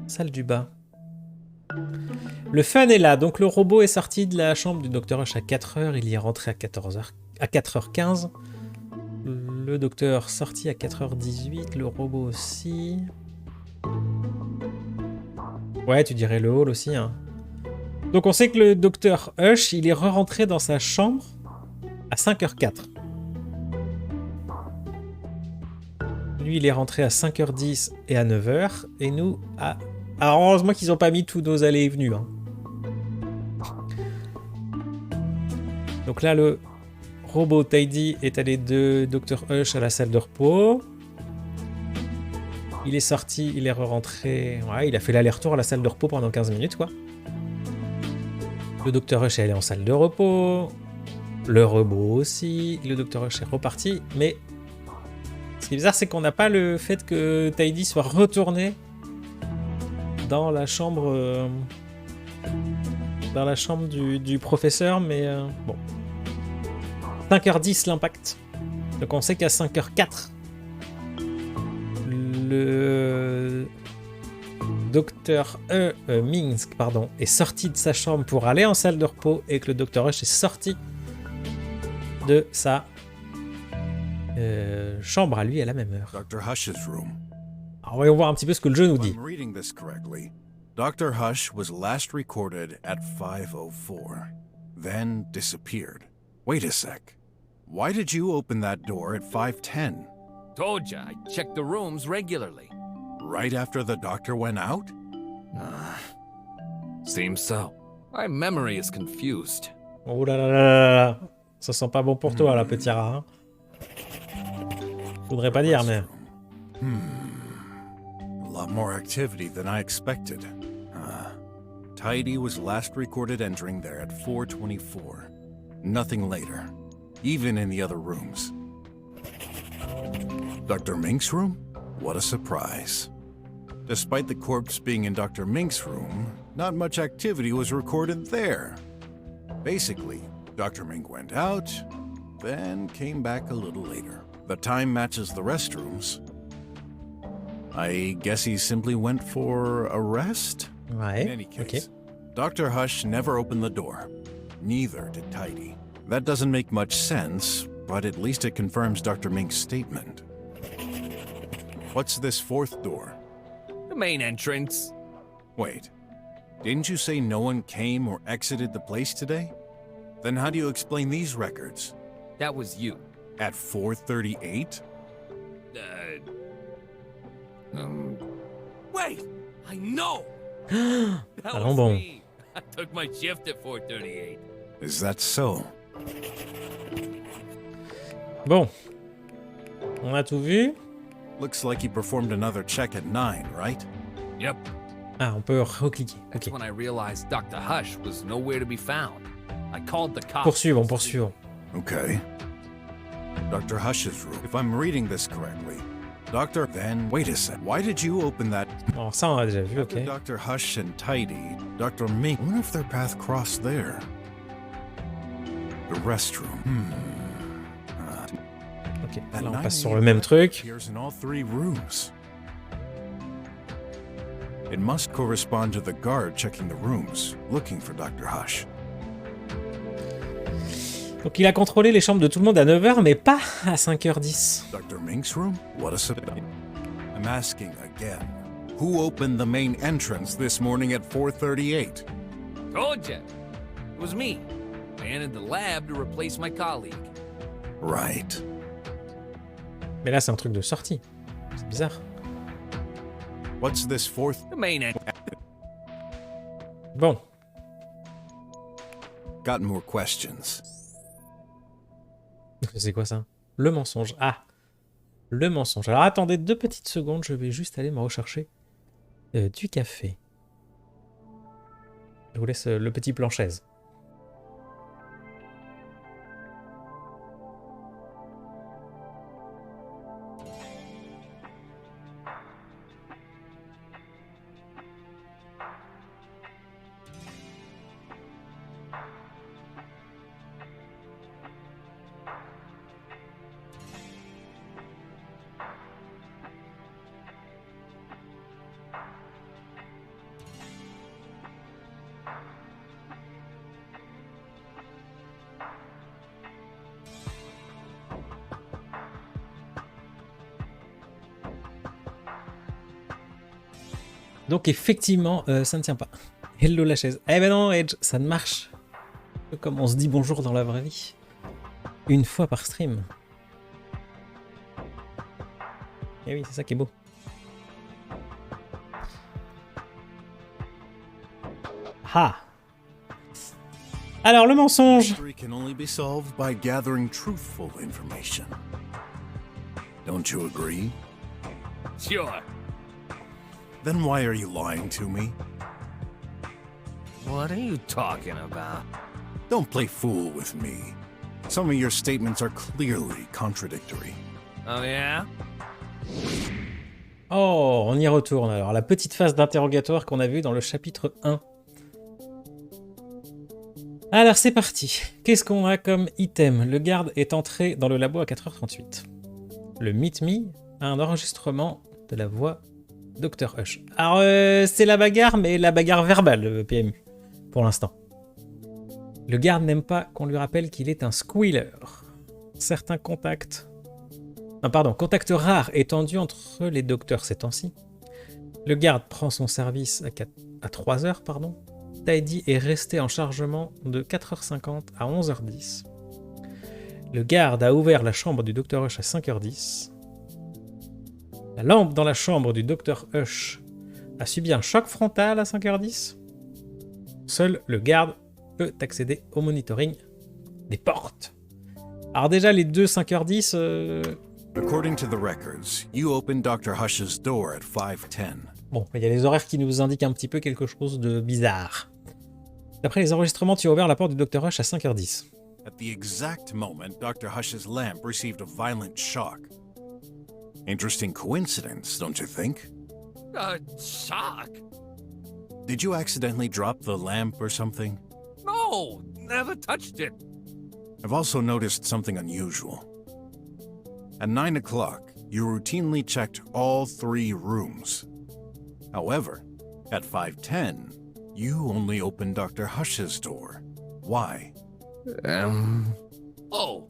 Salle du bas. Le fun est là. Donc le robot est sorti de la chambre du docteur Hush à 4h. Il y est rentré à 4h15. Le docteur sorti à 4h18. Le robot aussi. Ouais, tu dirais le hall aussi. Hein. Donc on sait que le docteur Hush, il est re-rentré dans sa chambre à 5h04. Lui, il est rentré à 5h10 et à 9h. Et nous, à... Alors, heureusement qu'ils n'ont pas mis tous nos allées et venues. Hein. Donc là, le robot Tidy est allé de Dr. Hush à la salle de repos. Il est sorti, il est re-rentré. Ouais, il a fait l'aller-retour à la salle de repos pendant 15 minutes, quoi. Le Dr. Hush est allé en salle de repos. Le robot aussi. Le Dr. Hush est reparti. Mais ce qui est bizarre, c'est qu'on n'a pas le fait que Tidy soit retourné dans la chambre du professeur, mais bon. 5h10 l'impact. Donc on sait qu'à 5h04, le docteur Minsk est sorti de sa chambre pour aller en salle de repos et que le docteur Hush est sorti de sa chambre à lui à la même heure. Dr. Hush's room. Alors, voyons voir un petit peu ce que le jeu nous If dit. I'm reading this correctly, Dr. Hush was last recorded at 5:04, then disappeared. Wait a sec. Why did you open that door at 5:10? Told ya, I check the rooms regularly. Right after the doctor went out? Seems so. My memory is confused. Oh là là là là là. Ça sent pas bon pour toi, là, petit rat. Hein. Faudrait pas dire, mais... A lot more activity than I expected. Tidy was last recorded entering there at 4:24. Nothing later, even in the other rooms. Dr. Mink's room? What a surprise. Despite the corpse being in Dr. Mink's room, not much activity was recorded there. Basically, Dr. Mink went out, then came back a little later. The time matches the restrooms. I guess he simply went for a rest? In Ouais, any ok. case, Dr. Hush never opened the door. Neither did Tidy. That doesn't make much sense, but at least it confirms Dr. Mink's statement. What's this fourth door? The main entrance. Wait, didn't you say no one came or exited the place today? Then how do you explain these records? That was you. At 4:38? Wait! I know! That Allons was bon. me. I took my shift at 4:38. Is that so? Bon. On a tout vu. Looks like he performed another check at 9, right? Yep. Ah, on peut recliquer. That's Ok. when I realized Dr. Hush was nowhere to be found. I called the cops. Poursuivons, poursuivons. Okay. Dr. Hush's room. If I'm reading this correctly, Then, wait a sec. Why did you open that? Alors ça, on l'a déjà vu, ok. After Dr. Hush and Tidy, Dr. Mink. I wonder if their path crossed there. The restroom. Ok, At là on 9 passe sur a.m., le même truc. appears in all three rooms. It must correspond to the guard checking the rooms, looking for Dr. Hush. Donc il a contrôlé les chambres de tout le monde à 9h, mais pas à 5h10. Dr. Mink's room? What a surprise. I'm asking again. Who opened the main entrance this morning at 4:38? Told ya. It was me. I entered the lab to replace my colleague. Right. Mais là c'est un truc de sortie. C'est bizarre. What's this fourth? The main entrance. Bon. Got more questions. C'est quoi ça? Le mensonge. Ah. Le mensonge. Alors attendez 2 petites secondes, je vais juste aller me rechercher du café. Je vous laisse le petit plan chaise. Donc effectivement, ça ne tient pas. Hello la chaise. Eh ben non, Edge, ça ne marche. Comme on se dit bonjour dans la vraie vie. Une fois par stream. Eh oui, c'est ça qui est beau. Ah. Alors, le mensonge. Mystery can only be solved by gathering truthful information. Don't you agree? Sure. Then why are you lying to me? What are you talking about? Don't play fool with me. Some of your statements are clearly contradictory. Oh yeah? Oh, on y retourne alors. La petite phase d'interrogatoire qu'on a vue dans le chapitre 1. Alors c'est parti. Qu'est-ce qu'on a comme item? Le garde est entré dans le labo à 4h38. Le Meet Me a un enregistrement de la voix Dr. Hush. Alors c'est la bagarre, mais la bagarre verbale, le PMU, pour l'instant. Le garde n'aime pas qu'on lui rappelle qu'il est un squealer. Certains contacts Ah, pardon, contact rare étendu entre les docteurs ces temps-ci. Le garde prend son service à 3 heures, pardon. Tidy est resté en chargement de 4h50 à 11h10. Le garde a ouvert la chambre du Dr Hush à 5h10. La lampe dans la chambre du Dr Hush a subi un choc frontal à 5h10. Seul le garde peut accéder au monitoring des portes. Alors déjà, les deux 5h10... According to the records, you opened Dr. Hush's door at 5:10. Bon, il y a les horaires qui nous indiquent un petit peu quelque chose de bizarre. D'après les enregistrements, tu as ouvert la porte du Dr Hush à 5h10. At the exact moment, Dr. Hush's lamp received a violent shock. Interesting coincidence, don't you think? Shock? Did you accidentally drop the lamp or something? No, never touched it. I've also noticed something unusual. At 9 o'clock, you routinely checked all 3 rooms. However, at 5:10, you only opened Dr. Hush's door. Why? Oh,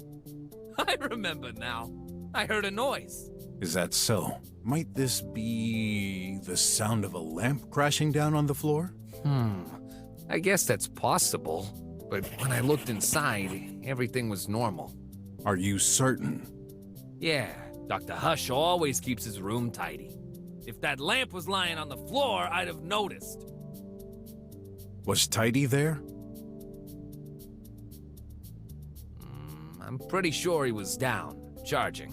I remember now. I heard a noise. Is that so? Might this be the sound of a lamp crashing down on the floor? I guess that's possible. But when I looked inside, everything was normal. Are you certain? Yeah, Dr. Hush always keeps his room tidy. If that lamp was lying on the floor, I'd have noticed. Was Tidy there? I'm pretty sure he was down, charging.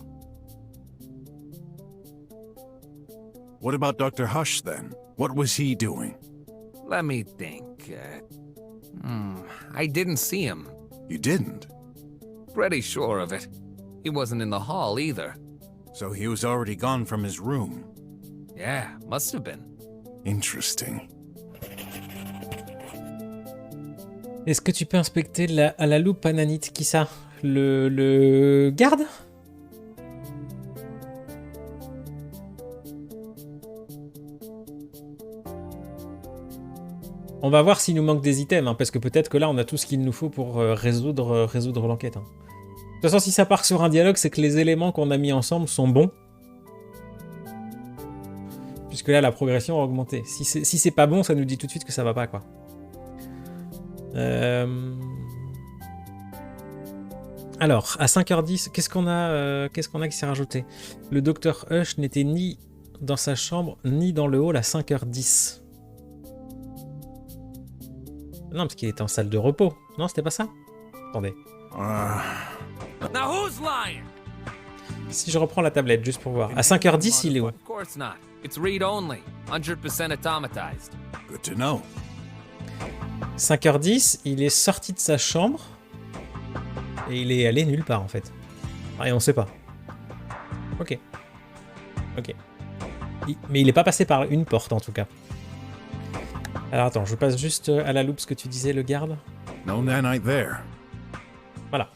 What about Dr. Hush then? What was he doing? Let me think. I didn't see him. You didn't? Pretty sure of it. He wasn't in the hall either. So he was already gone from his room. Yeah, must have been. Interesting. Est-ce que tu peux inspecter à la loupe ananite? Qui ça? Le garde? On va voir s'il nous manque des items, hein, parce que peut-être que là, on a tout ce qu'il nous faut pour résoudre l'enquête. Hein. De toute façon, si ça part sur un dialogue, c'est que les éléments qu'on a mis ensemble sont bons. Puisque là, la progression a augmenté. Si c'est pas bon, ça nous dit tout de suite que ça va pas, quoi. Alors, à 5h10, qu'est-ce qu'on a qui s'est rajouté? Le Dr Hush n'était ni dans sa chambre, ni dans le hall à 5h10. Non, parce qu'il était en salle de repos. Non, c'était pas ça? Attendez. Now who's lying? Si je reprends la tablette, juste pour voir. À 5h10, il est où? Of course not. It's read only. 100% automatized. Good to know. 5h10, il est sorti de sa chambre. Et il est allé nulle part, en fait. Et on sait pas. Ok. Ok. Mais il est pas passé par une porte, en tout cas. Alors attends, je passe juste à la loupe ce que tu disais, le garde. No nanite there. Voilà.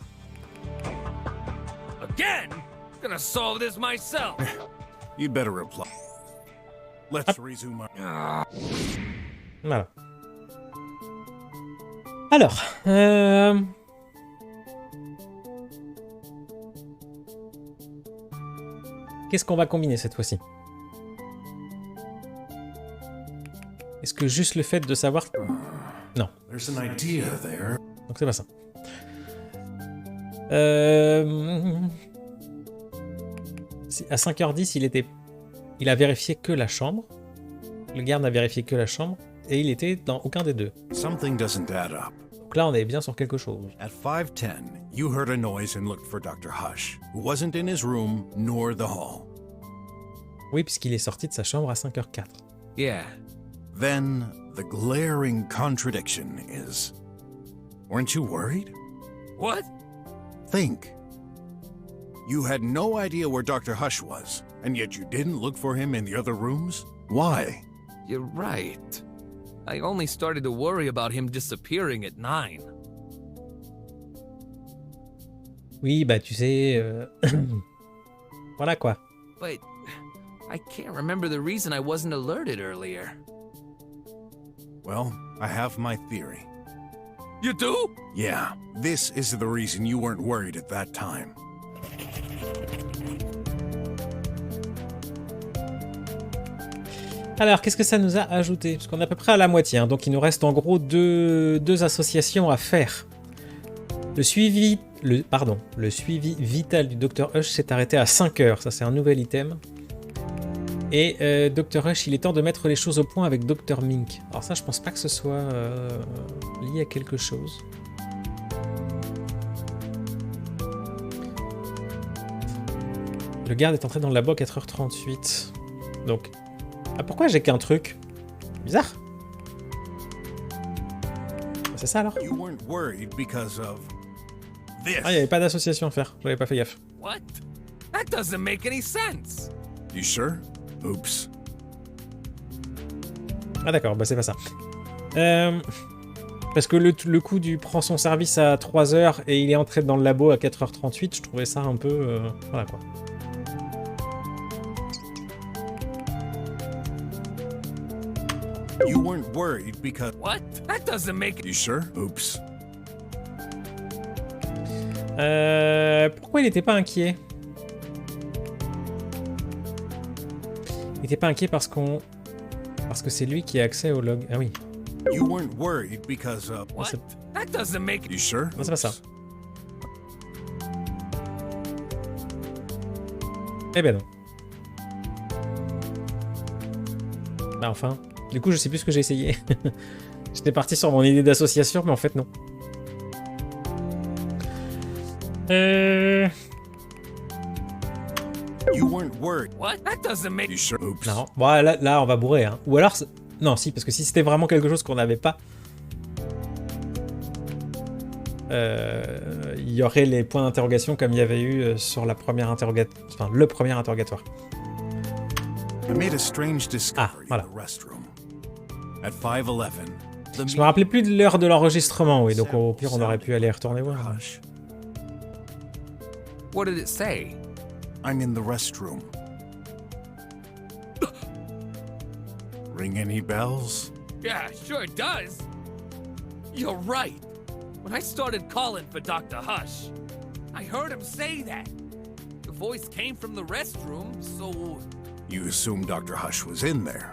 Again? Gonna solve this myself. You'd better reply. Let's resume our... Voilà. Alors, qu'est-ce qu'on va combiner cette fois-ci? Est-ce que juste le fait de savoir... Non. There's an idea there. Donc c'est pas ça. À 5h10, il a vérifié que la chambre. Le garde a vérifié que la chambre. Et il était dans aucun des deux. Something doesn't add up. Donc là, on est bien sur quelque chose. At 5:10, you heard a noise and looked for Dr. Hush, who wasn't in his room nor the hall. Oui, puisqu'il est sorti de sa chambre à 5h04. Yeah. Then, the glaring contradiction is... Weren't you worried? What? Think. You had no idea where Dr. Hush was, and yet you didn't look for him in the other rooms? Why? You're right. I only started to worry about him disappearing at 9. Oui, bah tu sais... voilà quoi. But I can't remember the reason I wasn't alerted earlier. Well, I have my theory. You do? Yeah, this is the reason you weren't worried at that time. Alors, qu'est-ce que ça nous a ajouté? Parce qu'on est à peu près à la moitié, hein, donc il nous reste en gros deux associations à faire. Le suivi vital du Dr Hush s'est arrêté à 5 heures, ça c'est un nouvel item. Et Dr Hush, il est temps de mettre les choses au point avec Dr Mink. Alors ça, je pense pas que ce soit lié à quelque chose. Le garde est entré dans le labo à 4h38. Donc... Ah, pourquoi j'ai qu'un truc? Bizarre. C'est ça alors? Ah, il n'y avait pas d'association à faire. J'avais pas fait gaffe. What? That doesn't make any sense. You sure? Oops. Ah d'accord, bah c'est pas ça. Parce que le coup du prend son service à 3h et il est entré dans le labo à 4h38, je trouvais ça un peu... voilà quoi. You weren't worried because... What? That doesn't make... You sure? Oops. Pourquoi il n'était pas inquiet? Il n'était pas inquiet parce que c'est lui qui a accès au log. Ah oui. You weren't worried because of... What? That doesn't make... You sure? Non, c'est pas ça. Eh ben non. Bah enfin. Du coup, je sais plus ce que j'ai essayé. J'étais parti sur mon idée d'association, mais en fait, non. You weren't worried. What? That doesn't make... You sure? Oops. Non. Bon, là, on va bourrer. Hein. Ou alors... Non, si, parce que si c'était vraiment quelque chose qu'on n'avait pas... il y aurait les points d'interrogation comme il y avait eu sur la première interrogatoire. Enfin, le premier interrogatoire. I made a strange discovery voilà. in the restroom. At 5:11. Je me rappelais plus de l'heure de l'enregistrement, oui, donc au pire on aurait pu aller retourner voir. What did it say? I'm in the restroom. Ring any bells? Yeah, sure it does. You're right. When I started calling for Dr. Hush, I heard him say that. The voice came from the restroom, so... You assumed Dr. Hush was in there.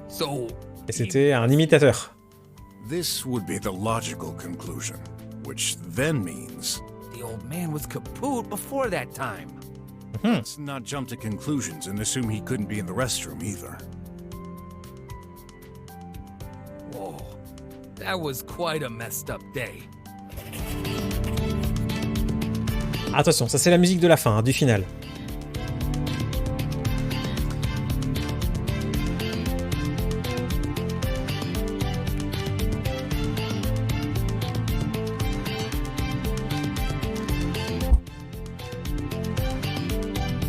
So... Et c'était un imitateur. This would be the logical conclusion, which then means... The old man was kaput before that time. Let's not jump to conclusions and assume he couldn't be in the restroom either. Whoa, that was quite a messed up day. Attention, ça c'est la musique de la fin, hein, du final.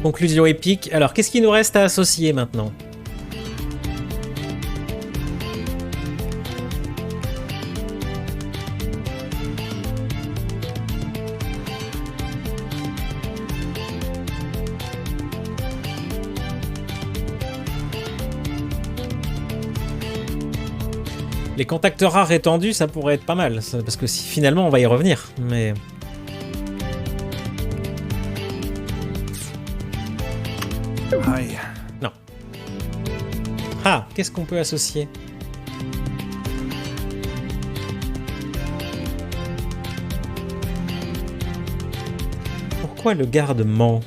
Conclusion épique. Alors, qu'est-ce qu'il nous reste à associer maintenant? Les contacts rares étendus, ça pourrait être pas mal, parce que si finalement on va y revenir, mais... Non. Ah, qu'est-ce qu'on peut associer? Pourquoi le garde ment?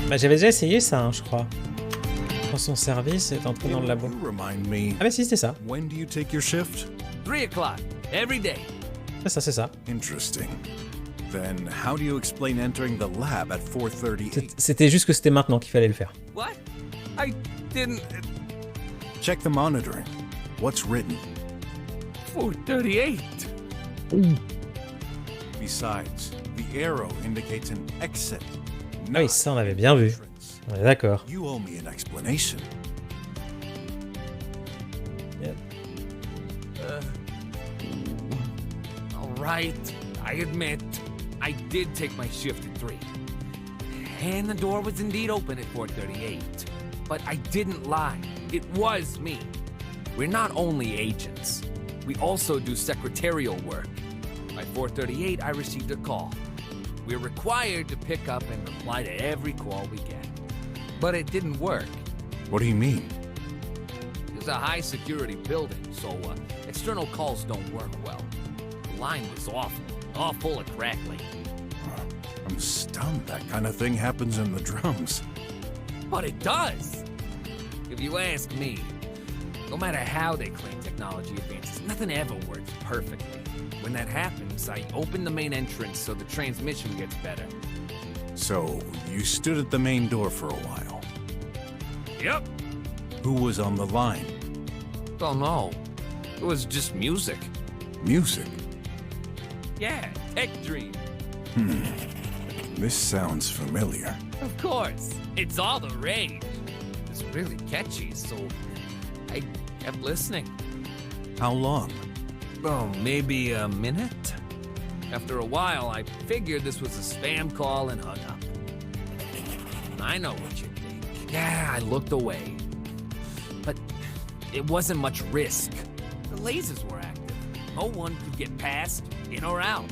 Bah, j'avais déjà essayé ça, hein, je crois. Dans son service, est entré dans le labo. Ah bah si, c'était ça. When do you take your shift? 3 o'clock, every day. C'est ça, c'est ça. Interesting. Then how do you explain entering the lab at 4:38? C'était juste que c'était maintenant qu'il fallait le faire. What? I didn't... Check the monitoring. What's written? 4:38. Besides, the arrow indicates an exit. Ah oui, ça on avait bien vu. On est d'accord. You owe me an explanation. Yeah. All right, I admit, I did take my shift at 3. And the door was indeed open at 4:38. But I didn't lie. It was me. We're not only agents. We also do secretarial work. By 4:38, I received a call. We're required to pick up and reply to every call we get. But it didn't work. What do you mean? It's a high-security building, so external calls don't work well. The line was awful, all full of crackling. I'm stunned that kind of thing happens in the drums. But it does! If you ask me, no matter how they claim technology advances, nothing ever works perfectly. When that happens, I open the main entrance so the transmission gets better. So, you stood at the main door for a while. Yep. Who was on the line? Don't know. It was just music. Music? Yeah, tech dream. This sounds familiar. Of course. It's all the rage. It's really catchy, so I kept listening. How long? Oh, maybe a minute? After a while, I figured this was a spam call and hung up. I know what you think. Yeah, I looked away. But it wasn't much risk. The lasers were active. No one could get past, in or out.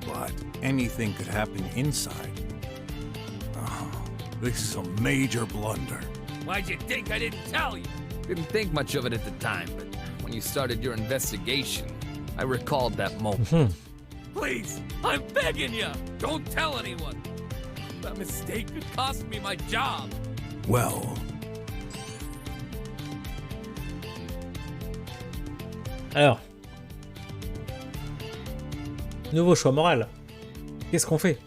But anything could happen inside. Oh, this is a major blunder. Why'd you think I didn't tell you? Didn't think much of it at the time, but when you started your investigation, I recalled that moment. Please, I'm begging you, don't tell anyone. That mistake could cost me my job. Well... Alors. Nouveau choix moral. Qu'est-ce qu'on fait?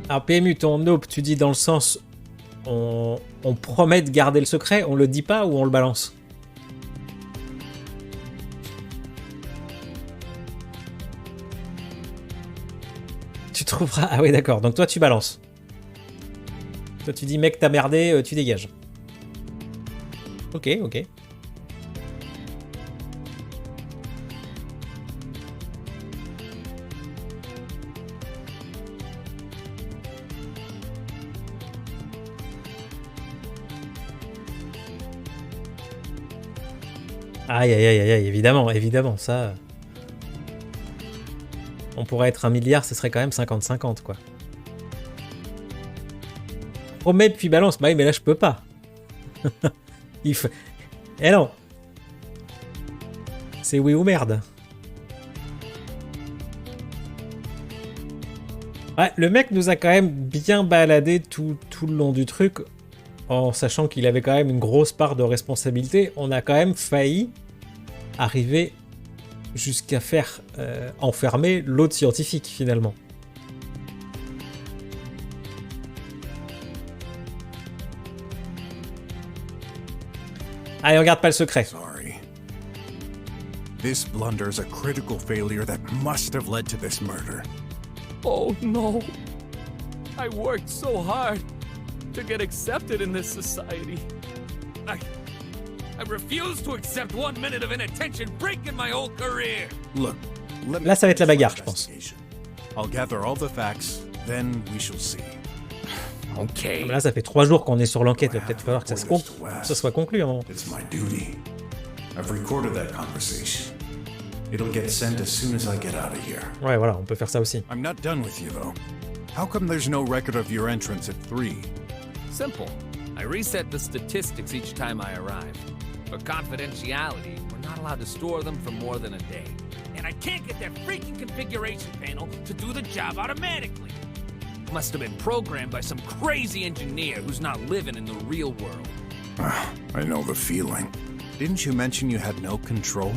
Alors PMU, ton nope, tu dis dans le sens on promet de garder le secret, on le dit pas ou on le balance? Tu trouveras... Ah oui d'accord, donc toi tu balances. Toi tu dis mec t'as merdé, tu dégages. Ok, ok. Aïe, aïe, aïe, aïe, évidemment, évidemment, ça... On pourrait être 1 milliard, ce serait quand même 50-50, quoi. Promets puis balance. Bah oui, mais là, je peux pas. Il faut... Eh non. C'est oui ou merde. Ouais, le mec nous a quand même bien baladé tout le long du truc, en sachant qu'il avait quand même une grosse part de responsabilité. On a quand même failli arriver jusqu'à faire enfermer l'autre scientifique, finalement. Allez, on regarde pas le secret. Sorry. This blunder is a critical failure that must have led to this murder. Oh no. I worked so hard to get accepted in this society. I refuse to accept 1 minute of inattention breaking my whole career. Look, let me Là, ça va être la bagarre, je pense. I'll gather all the facts, then we shall see. Okay. Là, ça fait 3 jours qu'on est sur l'enquête. Il va peut-être falloir que ça soit conclu à un moment. It's my duty. I've recorded that conversation. It'll get sent as soon as I get out of here. Ouais, voilà, on peut faire ça aussi. I'm not done with you, though. How come there's no record of your entrance at 3? Simple. I reset the statistics each time I arrive. For confidentiality, we're not allowed to store them for more than a day. And I can't get that freaking configuration panel to do the job automatically. Must have been programmed by some crazy engineer who's not living in the real world. I know the feeling. Didn't you mention you had no control?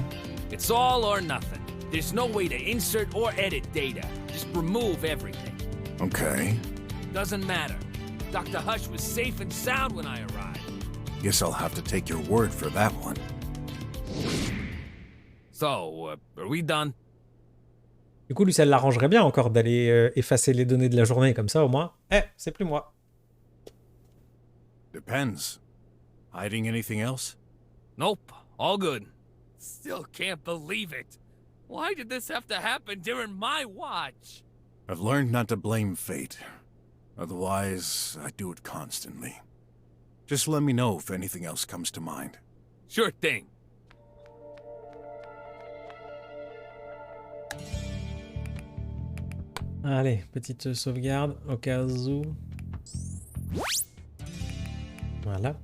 It's all or nothing. There's no way to insert or edit data. Just remove everything. Okay. Doesn't matter. Dr. Hush was safe and sound when I arrived. Guess I'll have to take your word for that one. So, are we done? Du coup, lui, ça l'arrangerait bien encore d'aller effacer les données de la journée, comme ça, au moins. Eh, c'est plus moi. Depends. Hiding anything else? Nope, all good. Still can't believe it. Why did this have to happen during my watch? I've learned not to blame fate. Otherwise, I do it constantly. Just let me know if anything else comes to mind. Sure thing. Allez, petite sauvegarde au cas où. Voilà.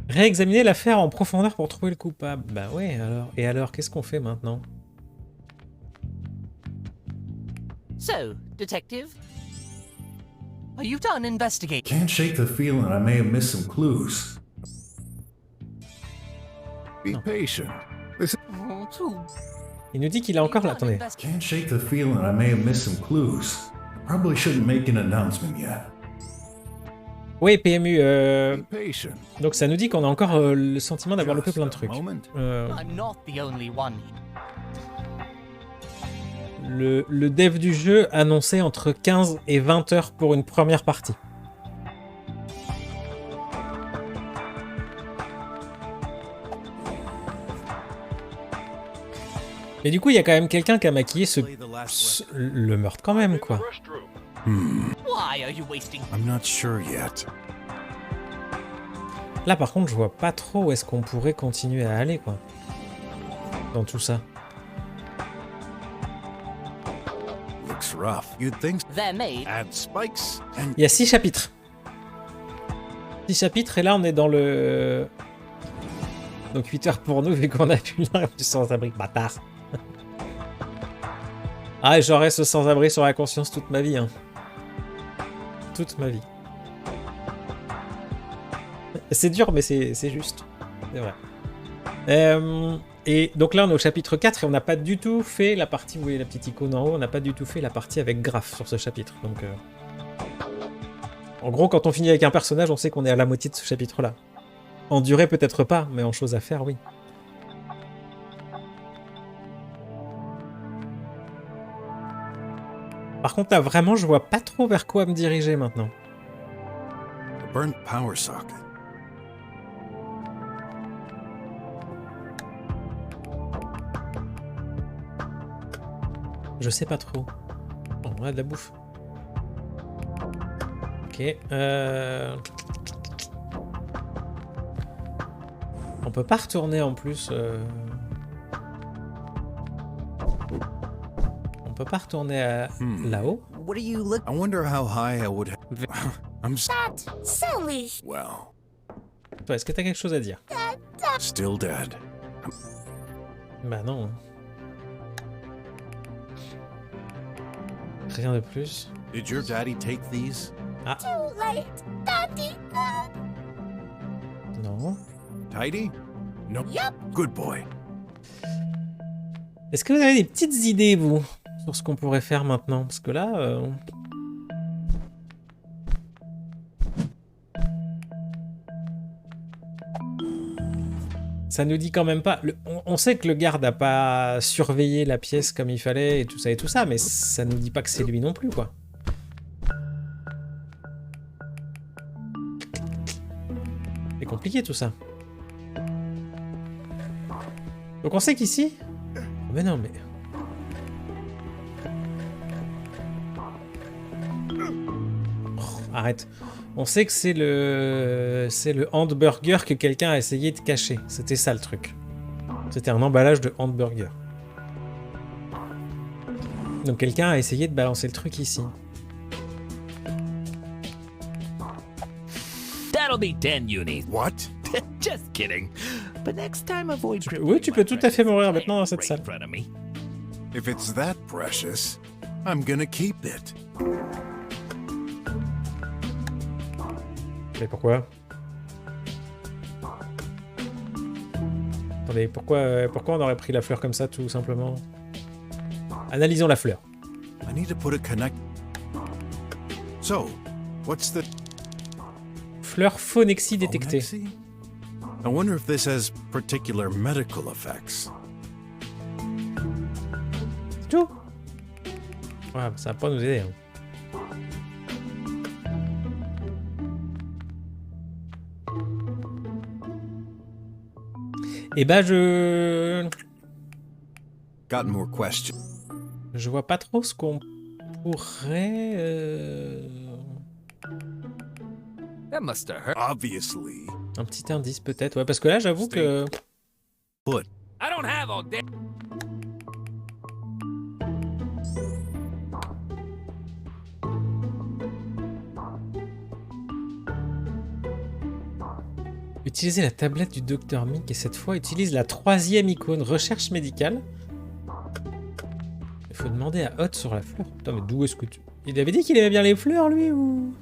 Réexaminer l'affaire en profondeur pour trouver le coupable. Bah ouais, alors. Et alors, qu'est-ce qu'on fait maintenant? So, detective? Are you done investigating? Can't shake the feeling I may have missed some clues. Be patient. Oh, too. Il nous dit qu'il a encore... Là, attendez. Can't shake the feeling I may have missed some clues. Probably shouldn't make an announcement yet. Oui, PMU. Be patient. Donc ça nous dit qu'on a encore le sentiment d'avoir loupé plein de trucs. I'm not the only one. Le dev du jeu annonçait entre 15 et 20 heures pour une première partie. Et du coup, il y a quand même quelqu'un qui a maquillé le meurtre quand même, quoi. Why are you wasting? I'm not sure yet. Là, par contre, je vois pas trop où est-ce qu'on pourrait continuer à aller, quoi. Dans tout ça. Looks rough. You'd think They're made. add spikes and Il y a 6 chapitres. 6 chapitres, et là, on est dans le... Donc 8 heures pour nous, vu qu'on a pu l'arme du sans-abri. Bâtard. Ah, j'aurai ce sans-abri sur la conscience toute ma vie, hein. Toute ma vie. C'est dur, mais c'est juste. C'est vrai. Et donc là, on est au chapitre 4 et on n'a pas du tout fait la partie, vous voyez la petite icône en haut, on n'a pas du tout fait la partie avec graphe sur ce chapitre. Donc, en gros, quand on finit avec un personnage, on sait qu'on est à la moitié de ce chapitre-là. En durée, peut-être pas, mais en choses à faire, oui. Par contre, là, vraiment, je vois pas trop vers quoi me diriger maintenant. a burnt power socket. Je sais pas trop. Bon, on a de la bouffe. Ok. On peut pas retourner en plus. On peut pas retourner à là-haut. What are you looking? I wonder how high I would have. I'm That's silly. well, Toi, est-ce que t'as quelque chose à dire? still dead. Bah non. Rien de plus. Did your daddy take these? Too late. Daddy. Non. Tidy? No. Yep. Good boy. Est-ce que vous avez des petites idées, vous, sur ce qu'on pourrait faire maintenant? Parce que là... Ça nous dit quand même pas... On sait que le garde n'a pas surveillé la pièce comme il fallait et tout ça, mais ça nous dit pas que c'est lui non plus, quoi. C'est compliqué tout ça. Donc on sait qu'ici... Mais non, mais... Oh, arrête. On sait que c'est le hamburger que quelqu'un a essayé de cacher. C'était ça le truc. C'était un emballage de hamburger. Donc quelqu'un a essayé de balancer le truc ici. That'll be 10 unis. What? Just kidding. But next time avoid Oui, tu peux tout à fait mourir maintenant dans cette salle. If it's that precious, I'm gonna keep it. Mais pourquoi? Attendez, pourquoi on aurait pris la fleur comme ça, tout simplement? Analysons la fleur. I need to put a connect. So, what's the Fleur phonexie détectée. Phonexy? I wonder if this has particular medical effects. C'est tout? Ouais, ça va pas nous aider. Hein. Et bah je... Got more questions. Je vois pas trop ce qu'on pourrait... That must have hurt. Obviously. Un petit indice peut-être, ouais, parce que là j'avoue que... But I don't have all day. Utilisez la tablette du docteur Mink et cette fois utilise la 3e icône, recherche médicale. Il faut demander à Hot sur la fleur. Putain, mais d'où est-ce que tu... Il avait dit qu'il aimait bien les fleurs, lui, ou...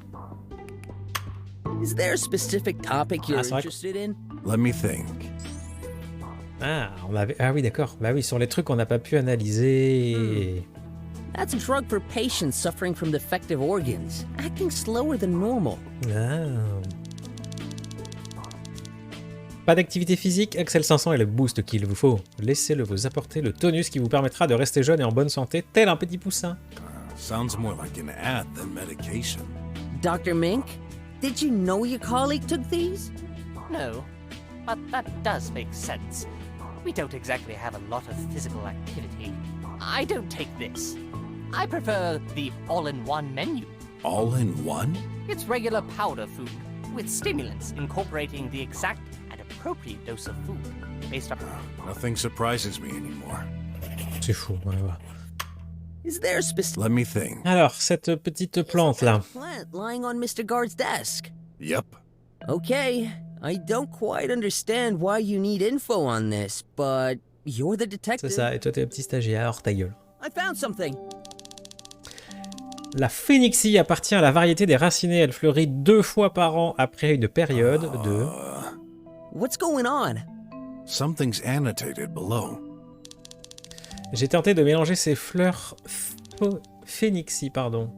Is there a specific topic you're c'est vrai que- interested in? let me think. Ah, on avait... ah oui, d'accord. Bah oui, sur les trucs qu'on n'a pas pu analyser... That's a drug for patients suffering from defective organs, acting slower than normal. Ah. Pas d'activité physique, Axel 500 est le boost qu'il vous faut. Laissez-le vous apporter le tonus qui vous permettra de rester jeune et en bonne santé, tel un petit poussin. Sounds more like an ad than medication. Dr. Mink, did you know your colleague took these? No, but that does make sense. We don't exactly have a lot of physical activity. I don't take this. I prefer the all-in-one menu. All in one? It's regular powder food with stimulants incorporating the exact and appropriate dose of food based on... Nothing surprises me anymore. C'est fou, ouais, ouais. Is there a specific Let me think. Alors, cette petite plante-là. plant lying on Mr. Guard's desk? Yep. Okay, I don't quite understand why you need info on this, but you're the C'est detective. ça, et toi t'es un petit stagiaire, hors ta gueule. I found something. La phénixie appartient à la variété des racinés. Elle fleurit 2 fois par an après une période de... What's going on? Something's annotated below. J'ai tenté de mélanger ces fleurs phénixie, pardon.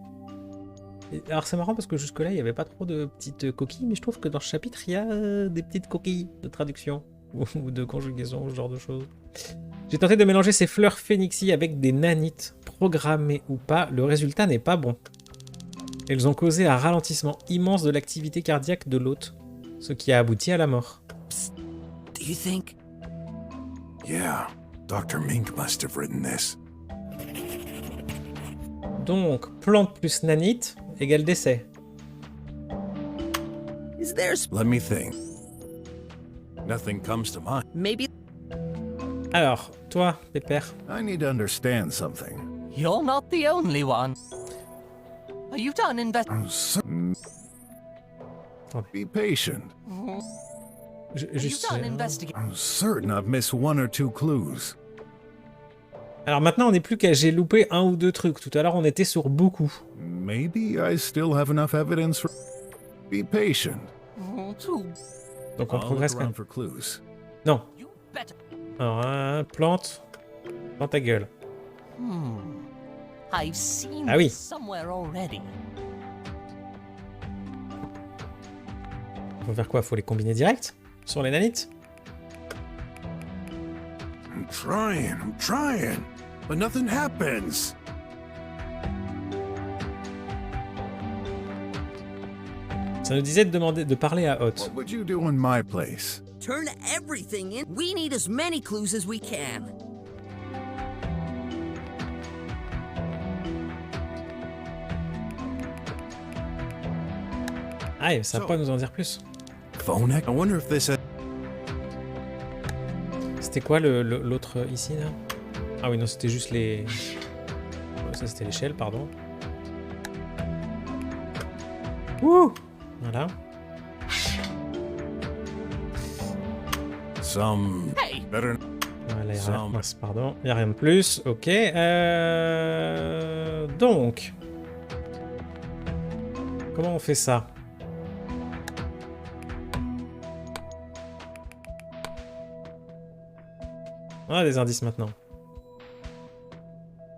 Alors c'est marrant parce que jusque-là, il n'y avait pas trop de petites coquilles, mais je trouve que dans ce chapitre, il y a des petites coquilles de traduction ou de conjugaison, ce genre de choses. J'ai tenté de mélanger ces fleurs phénixie avec des nanites, programmées ou pas, le résultat n'est pas bon. Elles ont causé un ralentissement immense de l'activité cardiaque de l'hôte, ce qui a abouti à la mort. Do you think? Yeah, Dr. Mink must have written this. Donc, plante plus nanite égale décès. Is there Let me think. Nothing comes to mind. maybe Alors, toi, Pépère, I need to understand something. You're not the only one. Are you done Be patient. juste... investigating? I'm certain I've missed one or two clues. Alors maintenant, on n'est plus qu'à j'ai loupé 1 ou 2 trucs. Tout à l'heure, on était sur beaucoup. Maybe I still have enough evidence for... Be patient. Donc on I'll progresse look quand around même. for clues. Non. You better. Alors, plante. Dans ta gueule. I've seen Ah oui. this somewhere already. Faut faire quoi? Faut les combiner direct? Sur les nanites? I'm trying. But nothing happens. Ça nous disait de demander de parler à Hot. What would you do in my place? turn everything in? We need as many clues as we can. Ah, ça va pas nous en dire plus. Phone? I wonder if this... C'était quoi l'autre ici, là? Ah oui, non, c'était juste les... Ça, c'était l'échelle, pardon. Ouh! Voilà. Some... Hey! Better... Voilà, y a rien. Some- Mince, pardon. Il n'y a rien de plus. Ok. Donc. Comment on fait ça? On a des indices maintenant.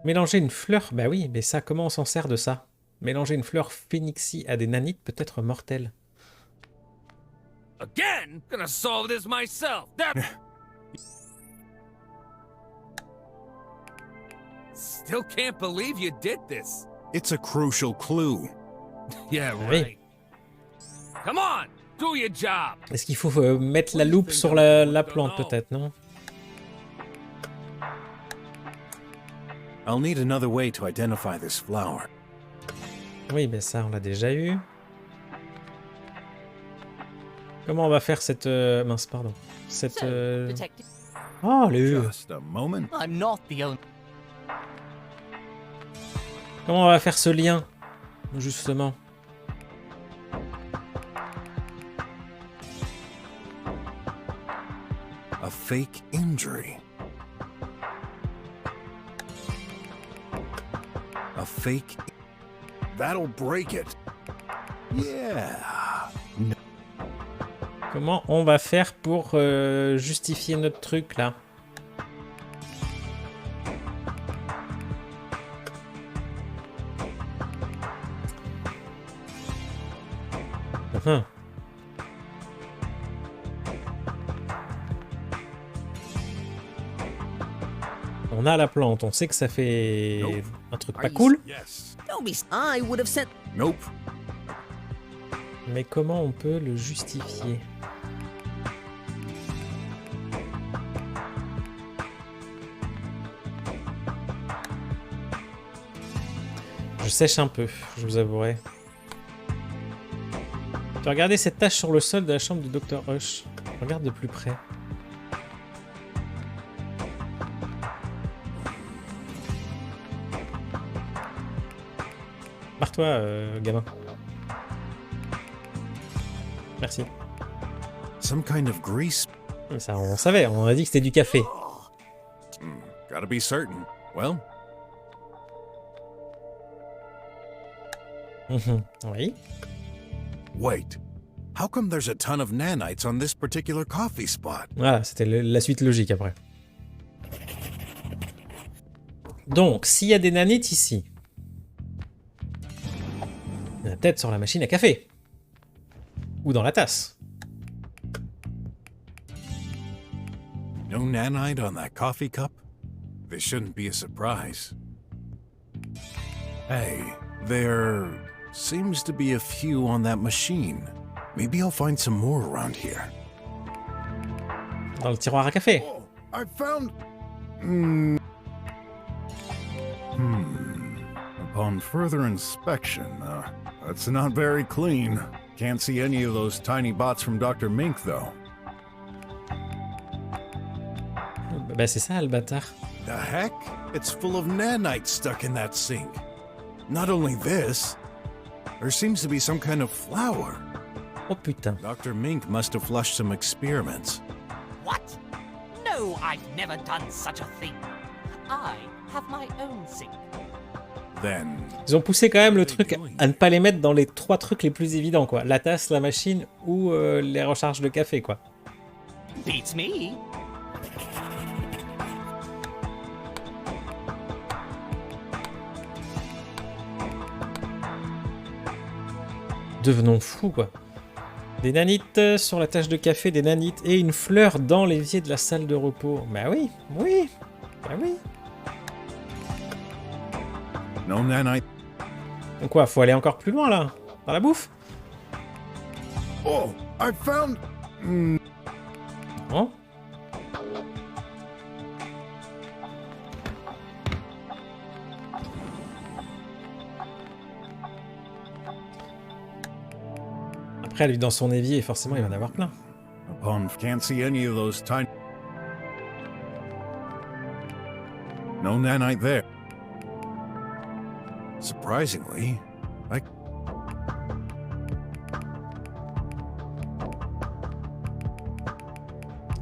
Mélanger une fleur... Bah oui, mais ça, comment on s'en sert de ça? Mélanger une fleur phénixie à des nanites peut être mortel. Again? Gonna solve this myself. That... Still can't believe you did this. It's a crucial clue. Yeah, Oui. right. Come on, do your job. Est-ce qu'il faut mettre la loupe sur la plante, peut-être, non? I'll need another way to identify this flower. Oui, ben ça, on l'a déjà eu. Comment on va faire cette... mince, pardon. Cette... So, detective, Oh, les... Just a moment. I'm not the only... Comment on va faire ce lien, justement? A fake injury. A fake... That'll break it. Yeah. No. Comment on va faire pour justifier notre truc, là? Uhum. On a la plante, on sait que ça fait Nope. un truc pas cool, Yes. Don't be. I would have sent. Nope. mais comment on peut le justifier? Je sèche un peu, je vous avouerai. Tu as regardé cette tache sur le sol de la chambre du Dr Hush. Regarde de plus près. Barre-toi, gamin. Merci. Some kind of grease. Ça, on savait, on a dit que c'était du café. Gotta be certain. Well, Oui. wait. How come there's a ton of nanites on this particular coffee spot? Voilà, c'était la suite logique après. Donc, s'il y a des nanites ici, il y en a peut-être sur la machine à café. Ou dans la tasse. No nanite on that coffee cup? This shouldn't be a surprise. Hey, there seems to be a few on that machine. Maybe I'll find some more around here. Dans le tiroir à café. Oh, I found... Upon further inspection, that's not very clean. Can't see any of those tiny bots from Dr. Mink, though. Bah c'est ça le bâtard. The heck? It's full of nanites stuck in that sink. Not only this, there seems to be some kind of flower. Oh putain. Dr. Mink must have flushed some experiments. What? No, I've never done such a thing. I have my own sink. Then, Ils ont poussé quand même le truc à ne pas les mettre dans les 3 trucs les plus évidents, quoi. La tasse, la machine ou les recharges de café, quoi. Beats me. Devenons fous, quoi. Des nanites sur la tache de café, des nanites et une fleur dans l'évier de la salle de repos. Bah oui, oui, bah oui. no nanite. Donc quoi, faut aller encore plus loin, là? Dans la bouffe? Oh, I found... Non? Après, lui, dans son évier, forcément, il va en avoir plein. Upon can't see any of those tiny... No nanite there. Surprisingly, I...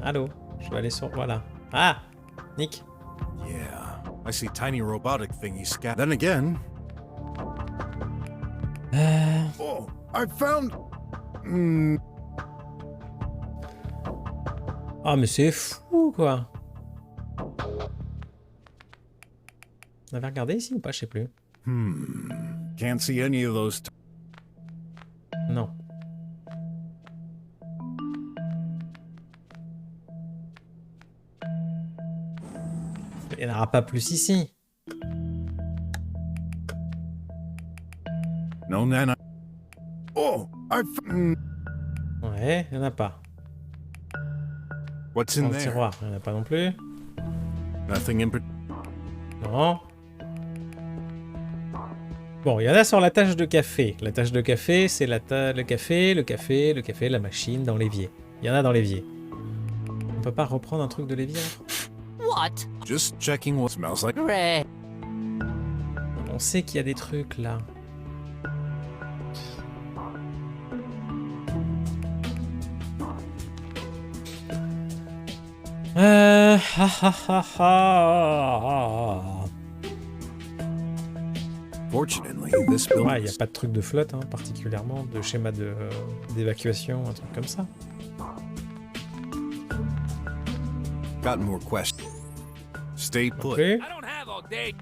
Allô? Je vais aller sur... Voilà. Ah! Nick. Yeah, I see tiny robotic thingies scat. Then again... Oh, I found... Ah, mais c'est fou, quoi. On avait regardé ici ou pas? Je sais plus. Can't see any of those... Non. Il n'y en aura pas plus ici. No nanite. Oh, I found... Ouais, il n'y en a pas. What's Dans in le there? tiroir, il n'y en a pas non plus. Nothing in... Non. Bon, il y en a sur la tâche de café. La tâche de café, c'est le café, la machine dans l'évier. Il y en a dans l'évier. On peut pas reprendre un truc de l'évier? What? Just checking what smells like. Great. On sait qu'il y a des trucs là. Fortunately, this building. Ouais, il n'y a pas de truc de flotte, hein, particulièrement, de schéma d'évacuation, un truc comme ça. Got more questions. Stay put. Ok. I don't have all day.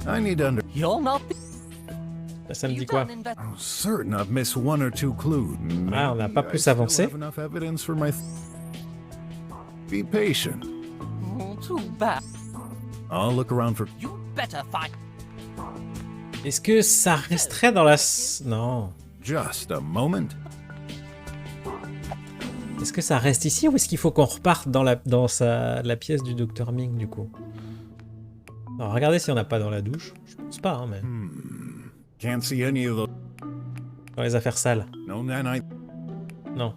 I need to You're not. Là, ça me dit You've quoi? done I'm certain I've missed one or two clues. Ah, on n'a pas Maybe plus I still avancé. have enough evidence for my. Be patient. Oh, too bad. I'll look around for. You better find. Est-ce que ça resterait dans la... Non. Just a moment. Est-ce que ça reste ici ou est-ce qu'il faut qu'on reparte dans la pièce du Dr Ming du coup? Alors, regardez s'il n'y en a pas dans la douche. Je pense pas, hein, mais... Can't see any of those. Dans les affaires sales. No nanite. Non.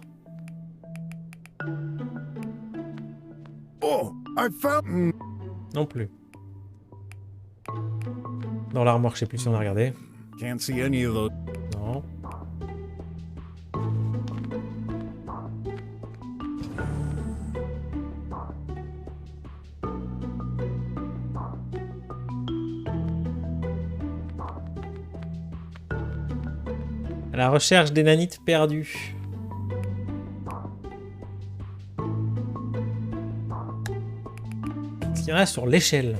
Oh, I found. Non plus. Dans l'armoire, je sais plus si on a regardé. Can't see any of those. Non. À la recherche des nanites perdues. Est-ce qu'il y en a sur l'échelle?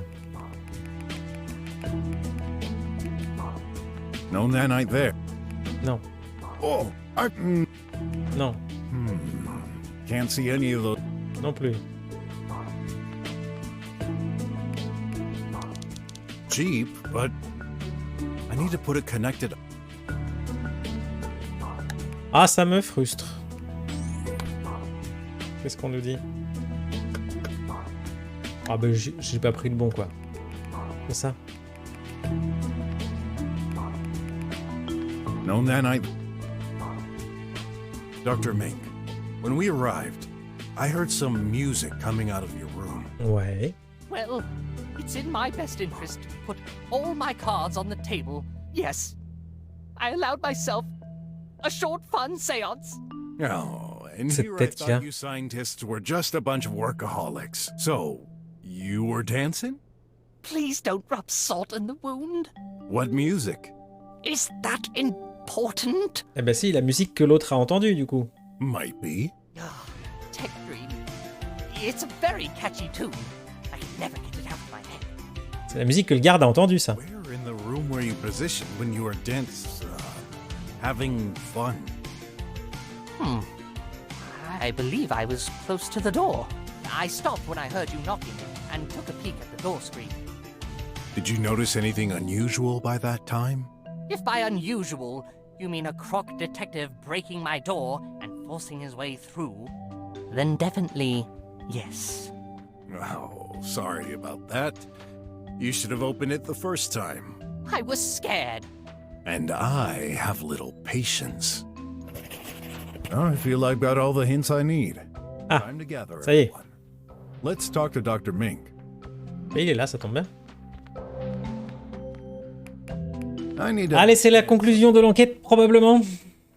No nanite there. Non. Oh, I. Non. Can't see any of those. Non plus. Jeep, but I need to put it connected. Ah, ça me frustre. Qu'est-ce qu'on nous dit? Ah ben j'ai pas pris le bon quoi. C'est ça. No nanite. Dr. Mink, when we arrived, I heard some music coming out of your room. Ouais. Well, it's in my best interest to put all my cards on the table. Yes, I allowed myself a short fun seance. Oh, and C'est here I peut-être thought qu'il y a- you scientists were just a bunch of workaholics. So, you were dancing? Please don't rub salt in the wound. What music? Is that important? Eh ben si, la musique que l'autre a entendue du coup. Might be. Tech Dream. It's a very catchy tune. I can never get it out of my head. C'est la musique que le garde a entendue ça. Where in the room were you positioned when you were having fun? I believe I was close to the door. I stopped when I heard you knocking and took a peek at the door screen. Did you notice anything unusual by that time? If by unusual, you mean a crook detective breaking my door and forcing his way through, then definitely yes. Oh, sorry about that. You should have opened it the first time. I was scared. And I have little patience. Oh, I feel I've got all the hints I need. Ah, Time to gather ça y est. everyone. Let's talk to Dr. Mink. Et il est là, ça tombe bien. I need to... Allez, c'est la conclusion de l'enquête probablement.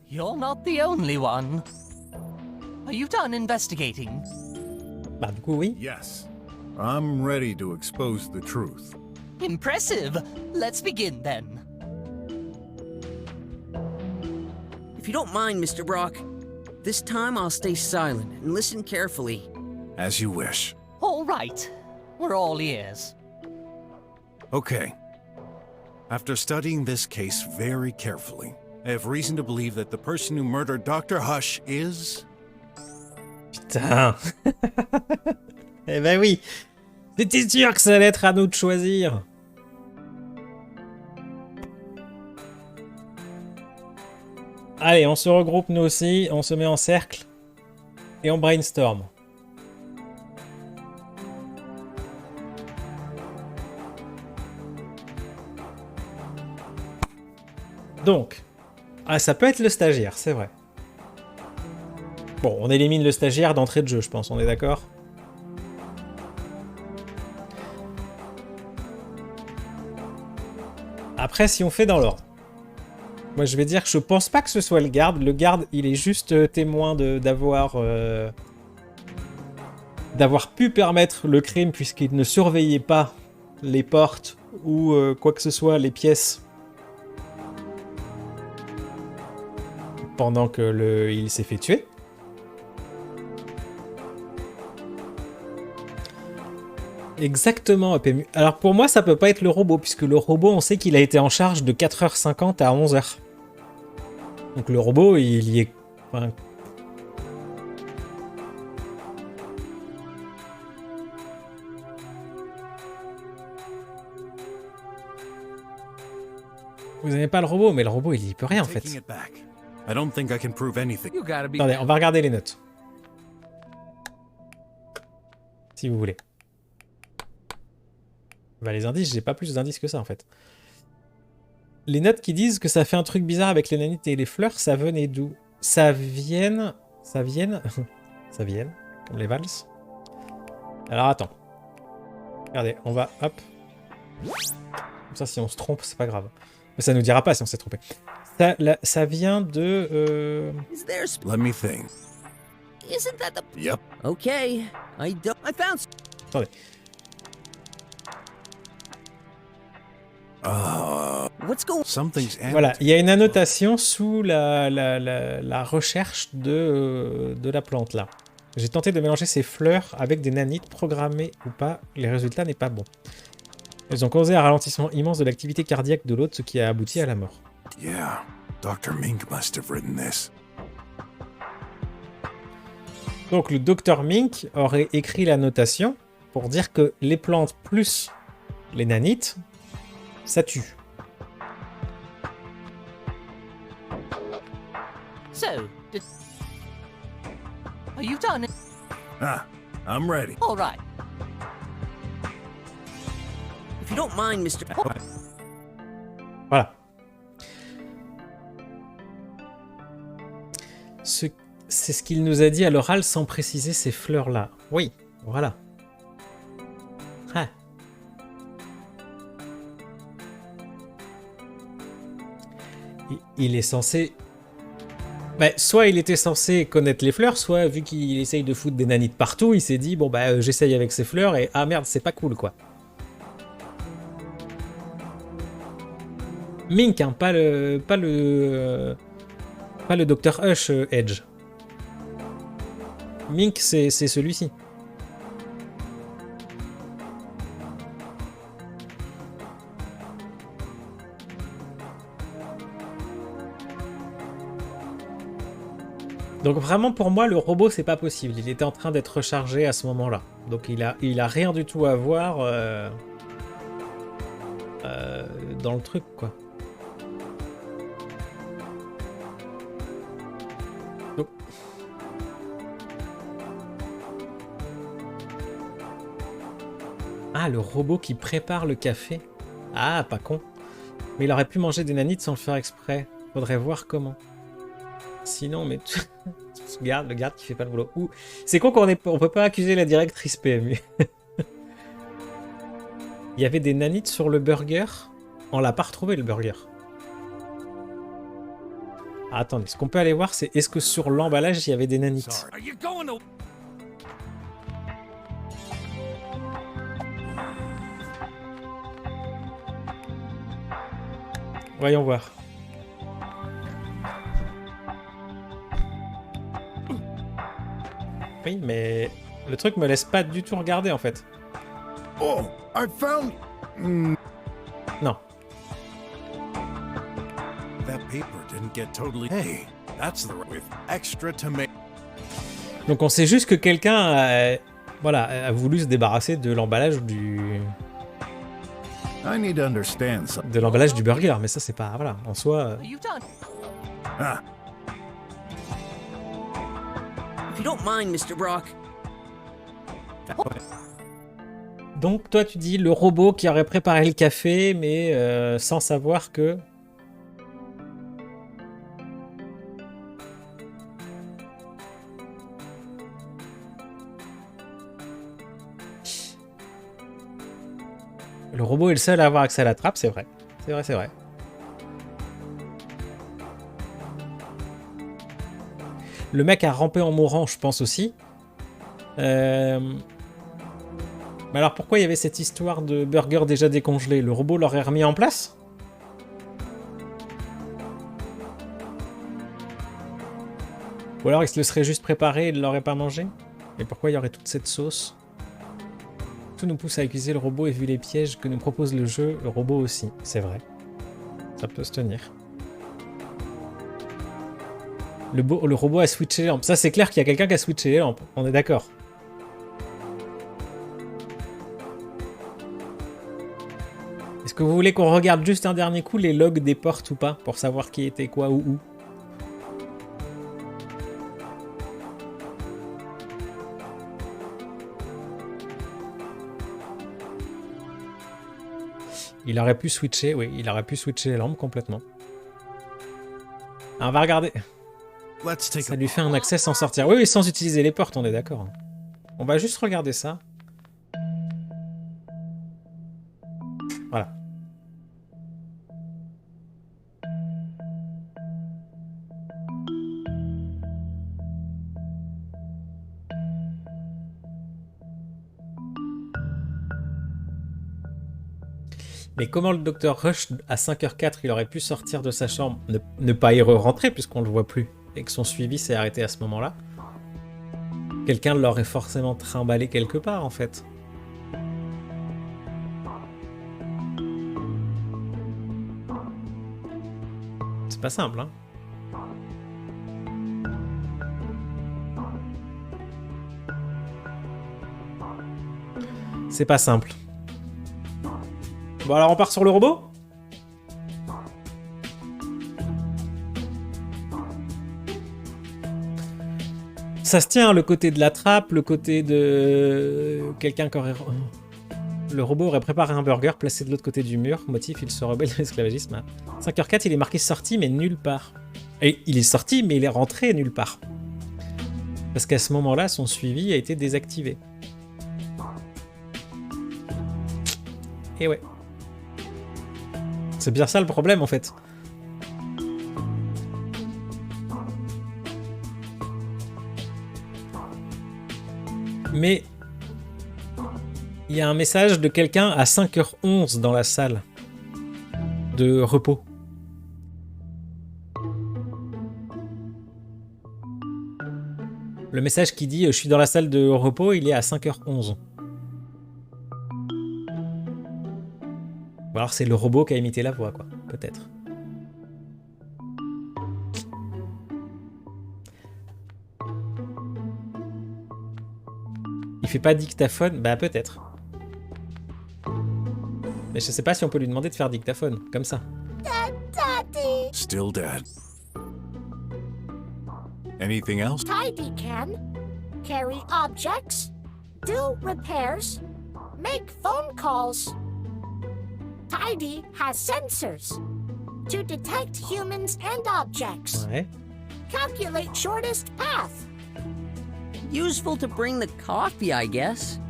You're not the only one. Are you done investigating? Bah du coup oui. Yes. I'm ready to expose the truth. Impressive. Let's begin then. If you don't mind, Mr. Brok, this time I'll stay silent and listen carefully. As you wish. All right. We're all ears. Okay. After studying this case very carefully, I have reason to believe that the person who murdered Dr. Hush is... Putain. Eh ben oui. C'était sûr que ça allait être à nous de choisir. Allez, on se regroupe nous aussi, on se met en cercle et on brainstorm. Donc, ah, ça peut être le stagiaire, c'est vrai. Bon, on élimine le stagiaire d'entrée de jeu, je pense, on est d'accord? Après, si on fait dans l'ordre. Moi, je vais dire que je pense pas que ce soit le garde. Le garde, il est juste témoin d'avoir pu permettre le crime puisqu'il ne surveillait pas les portes ou quoi que ce soit, les pièces pendant que il s'est fait tuer. Exactement, PMU. Alors pour moi, ça peut pas être le robot, puisque le robot, on sait qu'il a été en charge de 4h50 à 11h. Donc le robot, il y est... Enfin... Vous n'aimez pas le robot, mais le robot, il y peut rien en fait. Attendez, on va regarder les notes. Si vous voulez. Bah, les indices, j'ai pas plus d'indices que ça en fait. Les notes qui disent que ça fait un truc bizarre avec les nanites et les fleurs, ça venait d'où? Ça vienne, comme les valses. Alors attends. Regardez, on va, hop. Comme ça, si on se trompe, c'est pas grave. Mais ça nous dira pas si on s'est trompé. Ça vient de... Let me think. Isn't that the... Yep. Okay, I found... Attendez. What's going... Something's Voilà, il y a une annotation sous la recherche de la plante là. J'ai tenté de mélanger ces fleurs avec des nanites, programmées ou pas, les résultats n'est pas bon. Elles ont causé un ralentissement immense de l'activité cardiaque de l'hôte, ce qui a abouti à la mort. Yeah, Dr. Mink must have written this. Donc le Dr Mink aurait écrit la notation pour dire que les plantes plus les nanites, ça tue. So, are you done? Ah, I'm ready. All right. If you don't mind, Mr. Voilà. C'est ce qu'il nous a dit à l'oral sans préciser ces fleurs-là. Oui, voilà. Ah. Il est censé... Bah, soit il était censé connaître les fleurs, soit vu qu'il essaye de foutre des nanites partout, il s'est dit, bon bah j'essaye avec ces fleurs et ah merde, c'est pas cool quoi. Mink, hein, pas le Dr Hush Edge. Mink, c'est celui-ci. Donc vraiment pour moi le robot c'est pas possible, il était en train d'être rechargé à ce moment-là. Donc il a rien du tout à voir dans le truc quoi. Donc... Ah, le robot qui prépare le café. Ah, pas con. Mais il aurait pu manger des nanites sans le faire exprès. Faudrait voir comment. Sinon, mais... le garde qui fait pas le boulot. C'est con on peut pas accuser la directrice PMU. Il y avait des nanites sur le burger. On l'a pas retrouvé, le burger. Ah, attendez, ce qu'on peut aller voir, c'est est-ce que sur l'emballage, il y avait des nanites? Voyons voir. Oui, mais le truc me laisse pas du tout regarder en fait. Oh, I found... Non. That paper didn't get totally... Hey, that's the... with extra tomato... Donc on sait juste que quelqu'un a voulu se débarrasser de l'emballage I need to understand something. de l'emballage du burger, mais ça c'est pas... Voilà, en soi... Are you done? Ah, If you don't mind, Mr. Brok. Donc toi tu dis le robot qui aurait préparé le café, mais sans savoir que... Le robot est le seul à avoir accès à la trappe, c'est vrai. C'est vrai, c'est vrai. Le mec a rampé en mourant, je pense aussi. Mais alors pourquoi il y avait cette histoire de burger déjà décongelé? Le robot l'aurait remis en place? Ou alors il se le serait juste préparé et il ne l'aurait pas mangé? Et pourquoi il y aurait toute cette sauce? Tout nous pousse à accuser le robot et vu les pièges que nous propose le jeu, le robot aussi. C'est vrai. Ça peut se tenir. Le robot a switché les lampes. Ça c'est clair qu'il y a quelqu'un qui a switché les lampes. On est d'accord. Est-ce que vous voulez qu'on regarde juste un dernier coup les logs des portes ou pas? Pour savoir qui était quoi ou où? Il aurait pu switcher, oui, il aurait pu switcher les lampes complètement. Ah, on va regarder. Ça lui fait un accès sans sortir. Oui, oui, sans utiliser les portes, on est d'accord. On va juste regarder ça. Voilà. Mais comment le docteur Rush, à 5h04, il aurait pu sortir de sa chambre, ne pas y rentrer puisqu'on le voit plus, et que son suivi s'est arrêté à ce moment-là? Quelqu'un l'aurait forcément trimballé quelque part, en fait. C'est pas simple, hein. C'est pas simple. Bon alors on part sur le robot? Ça se tient, le côté de la trappe, le côté de... quelqu'un qui aurait... Le robot aurait préparé un burger placé de l'autre côté du mur. Motif, il se rebelle de l'esclavagisme. 5h04, il est marqué sorti mais nulle part. Et il est sorti mais il est rentré nulle part. Parce qu'à ce moment-là, son suivi a été désactivé. Et ouais. C'est bien ça le problème en fait. Mais il y a un message de quelqu'un à 5h11 dans la salle de repos. Le message qui dit « Je suis dans la salle de repos », il est à 5h11. Ou alors c'est le robot qui a imité la voix, quoi. Peut-être. Il fait pas dictaphone? Bah peut-être. Mais je sais pas si on peut lui demander de faire dictaphone, comme ça. Daddy. Still dead. Anything else? Tidy can carry objects, do repairs, make phone calls. Tidy has sensors to detect humans and objects. Ouais. Calculate shortest path. Useful to bring the coffee, I guess.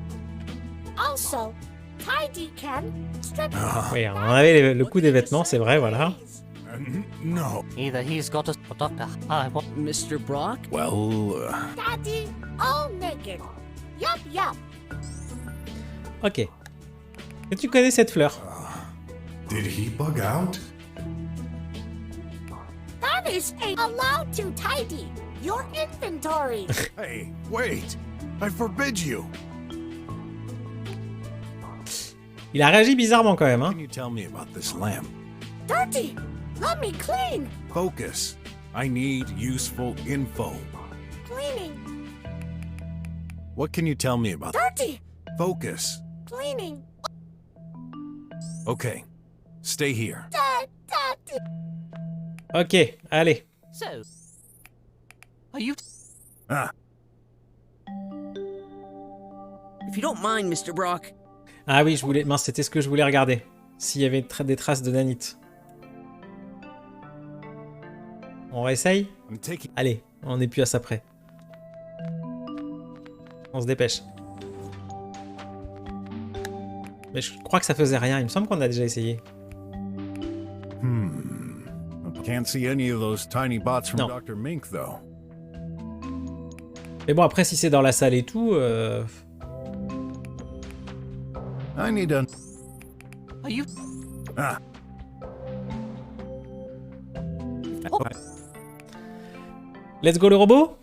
Also, Tidy can strip. Oui, on avait le coup des vêtements, c'est vrai, voilà. No. Either he's got a doctor. I want. Mr. Brok? Well, Daddy, all naked. Yup, yup. Ok. Et tu connais cette fleur? Did he bug out? That is allowed to tidy your inventory. hey, wait! I forbid you! Il a réagi bizarrement quand même, hein. Can you tell me about this lamp? Dirty. Let me clean. Focus. I need useful info. Cleaning. What can you tell me about? Dirty. Focus. Cleaning. Okay. Stay here. Daddy. Ok, allez. So, are you? Ah, If you don't mind, Mr. Brok. Ah oui, je voulais... Mince, c'était ce que je voulais regarder. S'il y avait des traces de nanite. On réessaye? I'm taking... Allez, on n'est plus à ça près. On se dépêche. Mais je crois que ça faisait rien. Il me semble qu'on a déjà essayé. Can't see any of those tiny bots from Non. Dr. Mink, though. Mais bon, après, si c'est dans la salle et tout... I need a... Are you... Ah, Let's go le robot.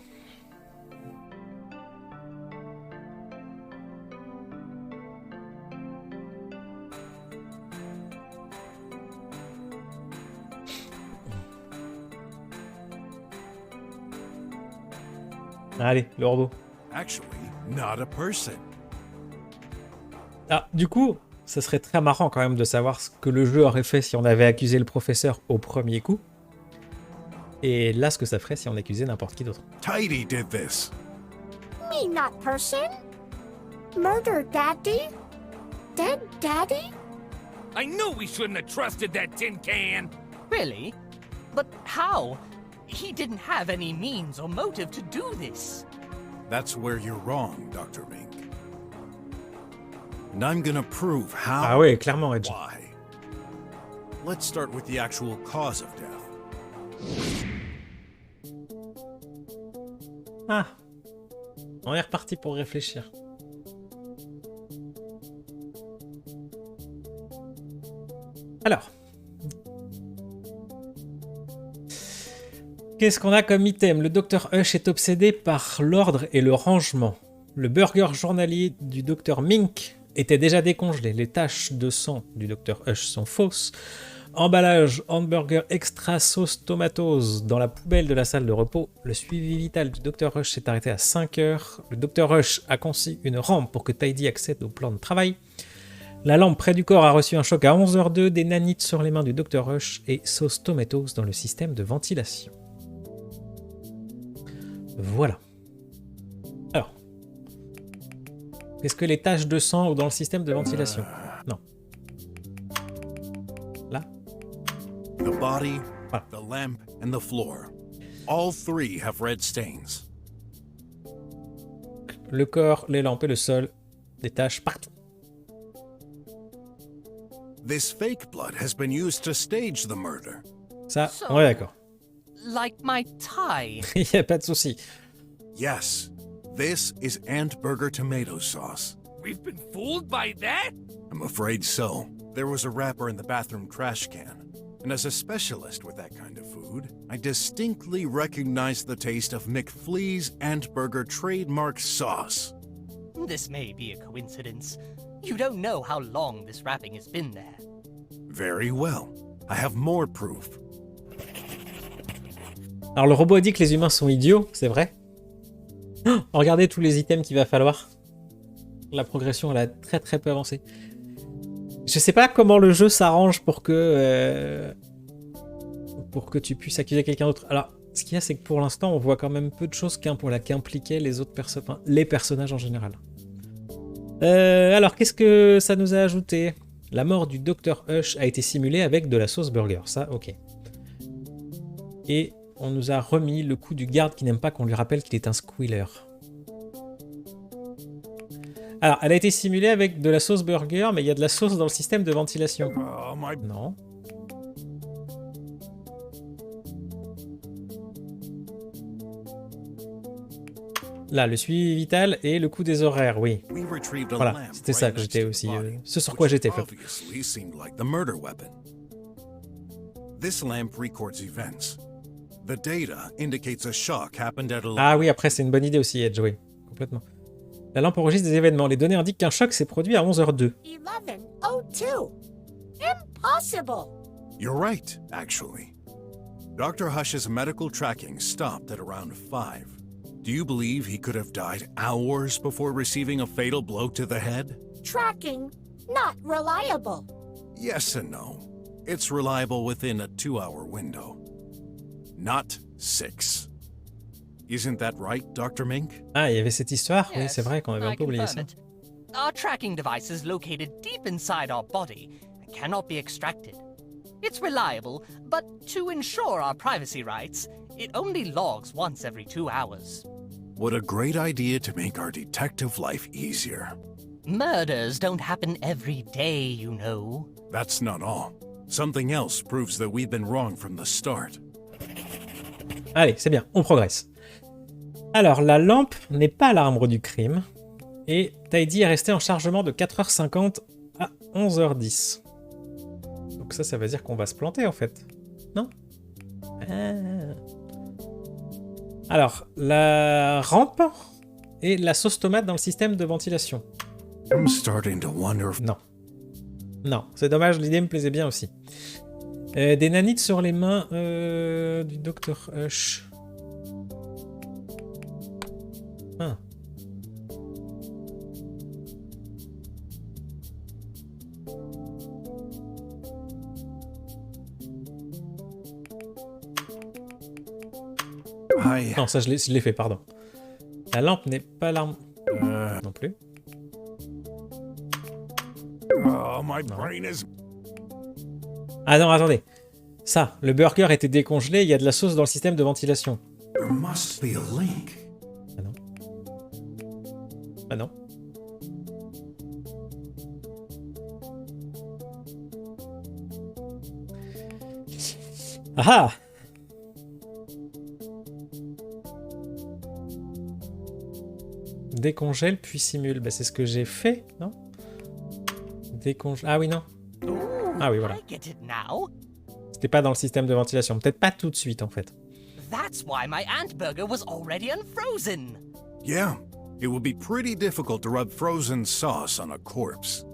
Allez, le robot. actually, not a person. Ah, du coup, ça serait très marrant quand même de savoir ce que le jeu aurait fait si on avait accusé le professeur au premier coup. Et là, ce que ça ferait si on accusait n'importe qui d'autre. Tidy did this. Me not person. Murder daddy. Dead daddy. I knew we shouldn't have trusted that tin can! Really? But how? He didn't have any means or motive to do this. That's where you're wrong, Dr. Mink. And I'm gonna prove how Ah ouais, clairement, Edge. why. Let's start with the actual cause of death. Ah, on est reparti pour réfléchir. Alors, qu'est-ce qu'on a comme item? Le docteur Hush est obsédé par l'ordre et le rangement. Le burger journalier du docteur Mink était déjà décongelé. Les taches de sang du docteur Hush sont fausses. Emballage, hamburger extra sauce tomatose dans la poubelle de la salle de repos. Le suivi vital du Dr Rush s'est arrêté à 5 heures. Le Dr Rush a conçu une rampe pour que Tidy accède au plan de travail. La lampe près du corps a reçu un choc à 11h02, des nanites sur les mains du Dr Rush et sauce tomatose dans le système de ventilation. Voilà. Alors. Est-ce que les taches de sang ou dans le système de ventilation? Non. Là. The body, Ah. the lamp, and the floor. All three have red stains. Le corps, les lampes et le sol. Des taches partout. This fake blood has been used to stage the murder. Ça, So- on est d'accord. Like my tie. Il n'y a pas de souci. Yes, this is Ant Burger tomato sauce. We've been fooled by that? I'm afraid so. There was a wrapper in the bathroom trash can. And as a specialist with that kind of food, I distinctly recognize the taste of McFlea's Ant Burger trademark sauce. This may be a coincidence. You don't know how long this wrapping has been there. Very well. I have more proof. Alors le robot a dit que les humains sont idiots, c'est vrai. Oh, regardez tous les items qu'il va falloir. La progression, elle a très très peu avancé. Je sais pas comment le jeu s'arrange pour que tu puisses accuser quelqu'un d'autre. Alors, ce qu'il y a, c'est que pour l'instant, on voit quand même peu de choses qu'impliquaient les autres personnes, enfin, les personnages en général. Alors, qu'est-ce que ça nous a ajouté? La mort du Dr Hush a été simulée avec de la sauce burger, ça, ok. Et on nous a remis le coup du garde qui n'aime pas qu'on lui rappelle qu'il est un squealer. Alors, elle a été simulée avec de la sauce burger, mais il y a de la sauce dans le système de ventilation. Oh, my... Non. Là, le suivi vital et le coup des horaires, oui. We retrieved a Voilà, lamp c'était right ça que next j'étais to the aussi, body, ce sur quoi which j'étais. obviously seemed like the murder weapon. This lamp records events. The data indicates a shock happened at a... Ah oui, après, c'est une bonne idée aussi, Edge, oui. Complètement. La lampe enregistre des événements. Les données indiquent qu'un choc s'est produit à 11h02. 11:02. Impossible. You're right, actually. Dr. Hush's medical tracking stopped at around 5. Do you believe he could have died hours before receiving a fatal blow to the head? Tracking not reliable. Yes and no. It's reliable within a 2-hour window. Not 6. Isn't that right, Dr. Mink? Ah, il y avait cette histoire? Oui, Yes, c'est vrai qu'on avait un I peu oublié confirm ça. it. Our tracking device is located deep inside our body and cannot be extracted. It's reliable, but to ensure our privacy rights, it only logs once every 2 hours. What a great idea to make our detective life easier. Murders don't happen every day, you know. That's not all. Something else proves that we've been wrong from the start. Allez, c'est bien, on progresse. Alors, la lampe n'est pas l'arbre du crime. Et Tidy est resté en chargement de 4h50 à 11h10. Donc ça veut dire qu'on va se planter, en fait. Non ? Alors, la rampe et la sauce tomate dans le système de ventilation. I'm starting to wonder if... Non. Non, c'est dommage, l'idée me plaisait bien aussi. Des nanites sur les mains du Dr Hush. Ah. Non, ça je l'ai fait, pardon. La lampe n'est pas l'arme... Non plus. Oh, my brain is... Ah non, attendez. Ça, le burger était décongelé, il y a de la sauce dans le système de ventilation. There must be a link. Ah non. Ah non. Ah ah! Décongèle puis simule. Bah, c'est ce que j'ai fait, non? Décongèle. Ah oui, non. Ah oui, voilà. I get it now. C'était pas dans le système de ventilation. Peut-être pas tout de suite, en fait. That's why my ant burger was already unfrozen. Yeah, it would be pretty difficult to rub frozen sauce on a corpse.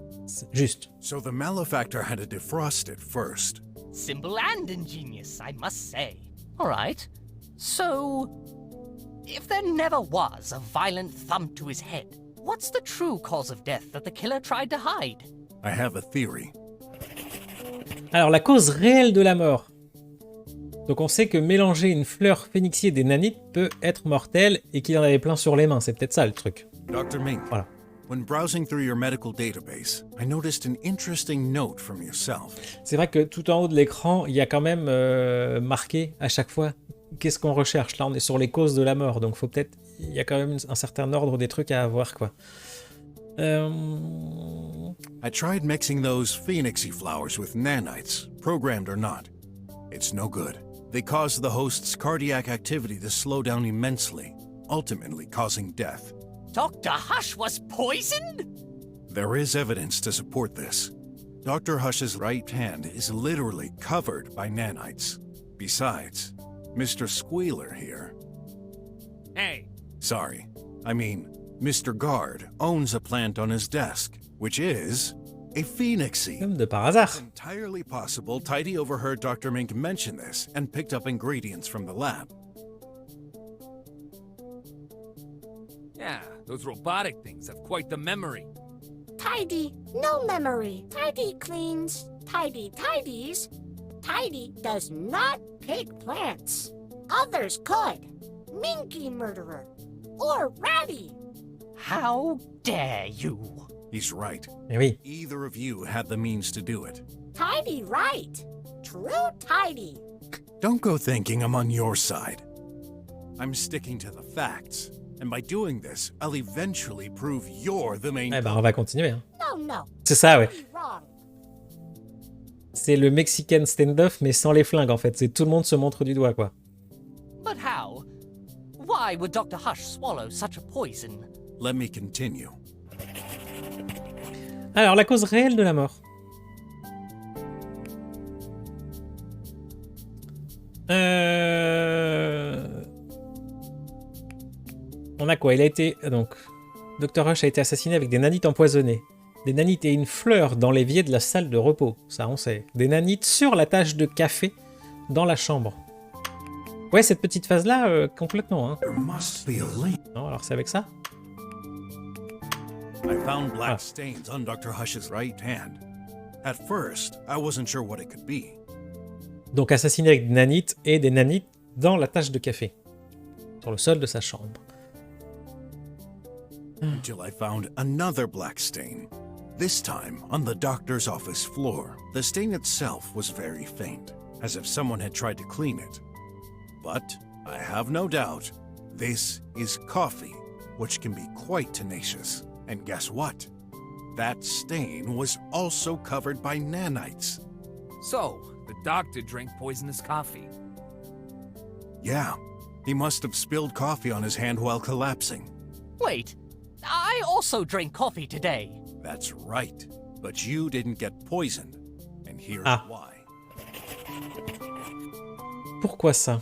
Juste. So the malefactor had to defrost it first. Simple and ingenious, I must say. All right. So, if there never was a violent thump to his head, what's the true cause of death that the killer tried to hide? I have a theory. Alors, la cause réelle de la mort. Donc, on sait que mélanger une fleur phénixie et des nanites peut être mortel et qu'il en avait plein sur les mains. C'est peut-être ça, le truc. Dr. Mink, Voilà. when browsing through your medical database, I noticed an interesting note from yourself. C'est vrai que tout en haut de l'écran, il y a quand même marqué à chaque fois qu'est-ce qu'on recherche. Là, on est sur les causes de la mort. Donc, faut peut-être... Il y a quand même un certain ordre des trucs à avoir, quoi. I tried mixing those phoenixy flowers with nanites, programmed or not. It's no good. They cause the host's cardiac activity to slow down immensely, ultimately causing death. Dr. Hush was poisoned? There is evidence to support this. Dr. Hush's right hand is literally covered by nanites. Besides, Mr. Squealer here... Hey, Sorry, I mean, Mr. Guard owns a plant on his desk, which is a phoenixy. Comme de par hasard. It's entirely possible Tidy overheard Dr. Mink mention this and picked up ingredients from the lab. yeah, those robotic things have quite the memory. Tidy, no memory. Tidy cleans. Tidy tidies. Tidy does not pick plants. Others could. Minky murderer. Or Ratty. How dare you? He's right. Eh oui. Either of you had the means to do it. Tidy right. True tidy. Don't go thinking I'm on your side. I'm sticking to the facts. And by doing this, I'll eventually prove you're the main... Eh ben, on va continuer. Hein. No, no. C'est ça, ouais. Tidy wrong. C'est le Mexican stand-off, mais sans les flingues, en fait. C'est tout le monde se montre du doigt, quoi. But how? Why would Dr. Hush swallow such a poison? Let me continue. Alors, la cause réelle de la mort. On a quoi? Il a été... Donc, Dr. Hush a été assassiné avec des nanites empoisonnées. Des nanites et une fleur dans l'évier de la salle de repos. Ça, on sait. Des nanites sur la tache de café dans la chambre. Ouais, cette petite phase-là, complètement. Hein. There must be a link. Non, alors c'est avec ça? I found black stains on Dr. Hush's right hand. At first, I wasn't sure what it could be. Donc assassiné avec des nanites et des nanites dans la tache de café. Sur le sol de sa chambre. Until I found another black stain. This time on the doctor's office floor. The stain itself was very faint, as if someone had tried to clean it. But I have no doubt, this is coffee, which can be quite tenacious. And guess what? that stain was also covered by nanites. So, the doctor drank poisonous coffee. Yeah, he must have spilled coffee on his hand while collapsing. Wait, I also drank coffee today. That's right, but you didn't get poisoned, and here's why. Pourquoi ça?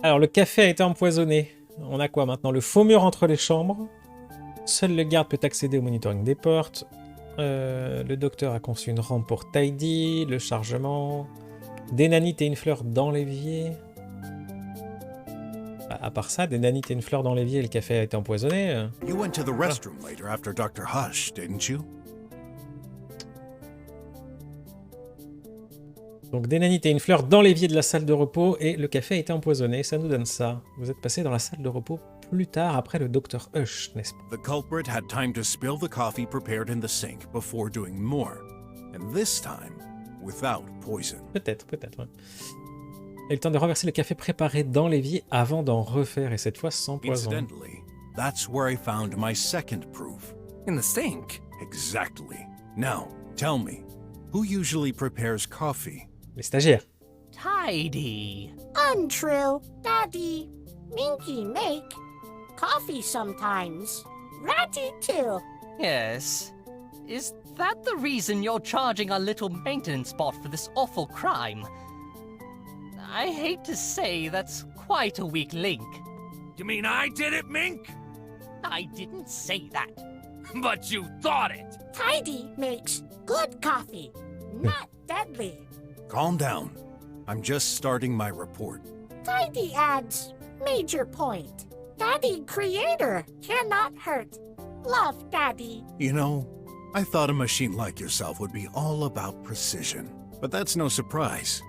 Alors, le café a été empoisonné. On a quoi maintenant? Le faux mur entre les chambres. Seul le garde peut accéder au monitoring des portes. Le docteur a conçu une rampe pour Tidy. Le chargement. Des nanites et une fleur dans l'évier. Bah, à part ça, des nanites et une fleur dans l'évier et le café a été empoisonné. You went to the restroom later after Dr. Hush, didn't you? Donc des nanites et une fleur dans l'évier de la salle de repos et le café a été empoisonné. Ça nous donne ça. Vous êtes passé dans la salle de repos plus tard après le Dr. Hush, n'est-ce pas? The culprit had time to spill the coffee prepared in the sink before doing more. And this time, without poison. Peut-être, ouais. Et le temps de renverser le café préparé dans l'évier avant d'en refaire, et cette fois sans poison. Incidentally, that's where I found my second proof. In the sink? Exactly. Now, tell me, who usually prepares coffee? Les stagiaires. Tidy. Untrue. Daddy. Minky make coffee sometimes. Ratty too. Yes. Is that the reason you're charging our little maintenance bot for this awful crime? I hate to say that's quite a weak link. You mean I did it, Mink? I didn't say that. But you thought it! Tidy makes good coffee, not deadly. Calm down. I'm just starting my report. Tidy adds major point. Daddy creator cannot hurt. Love, Daddy. You know, I thought a machine like yourself would be all about precision. But that's no surprise.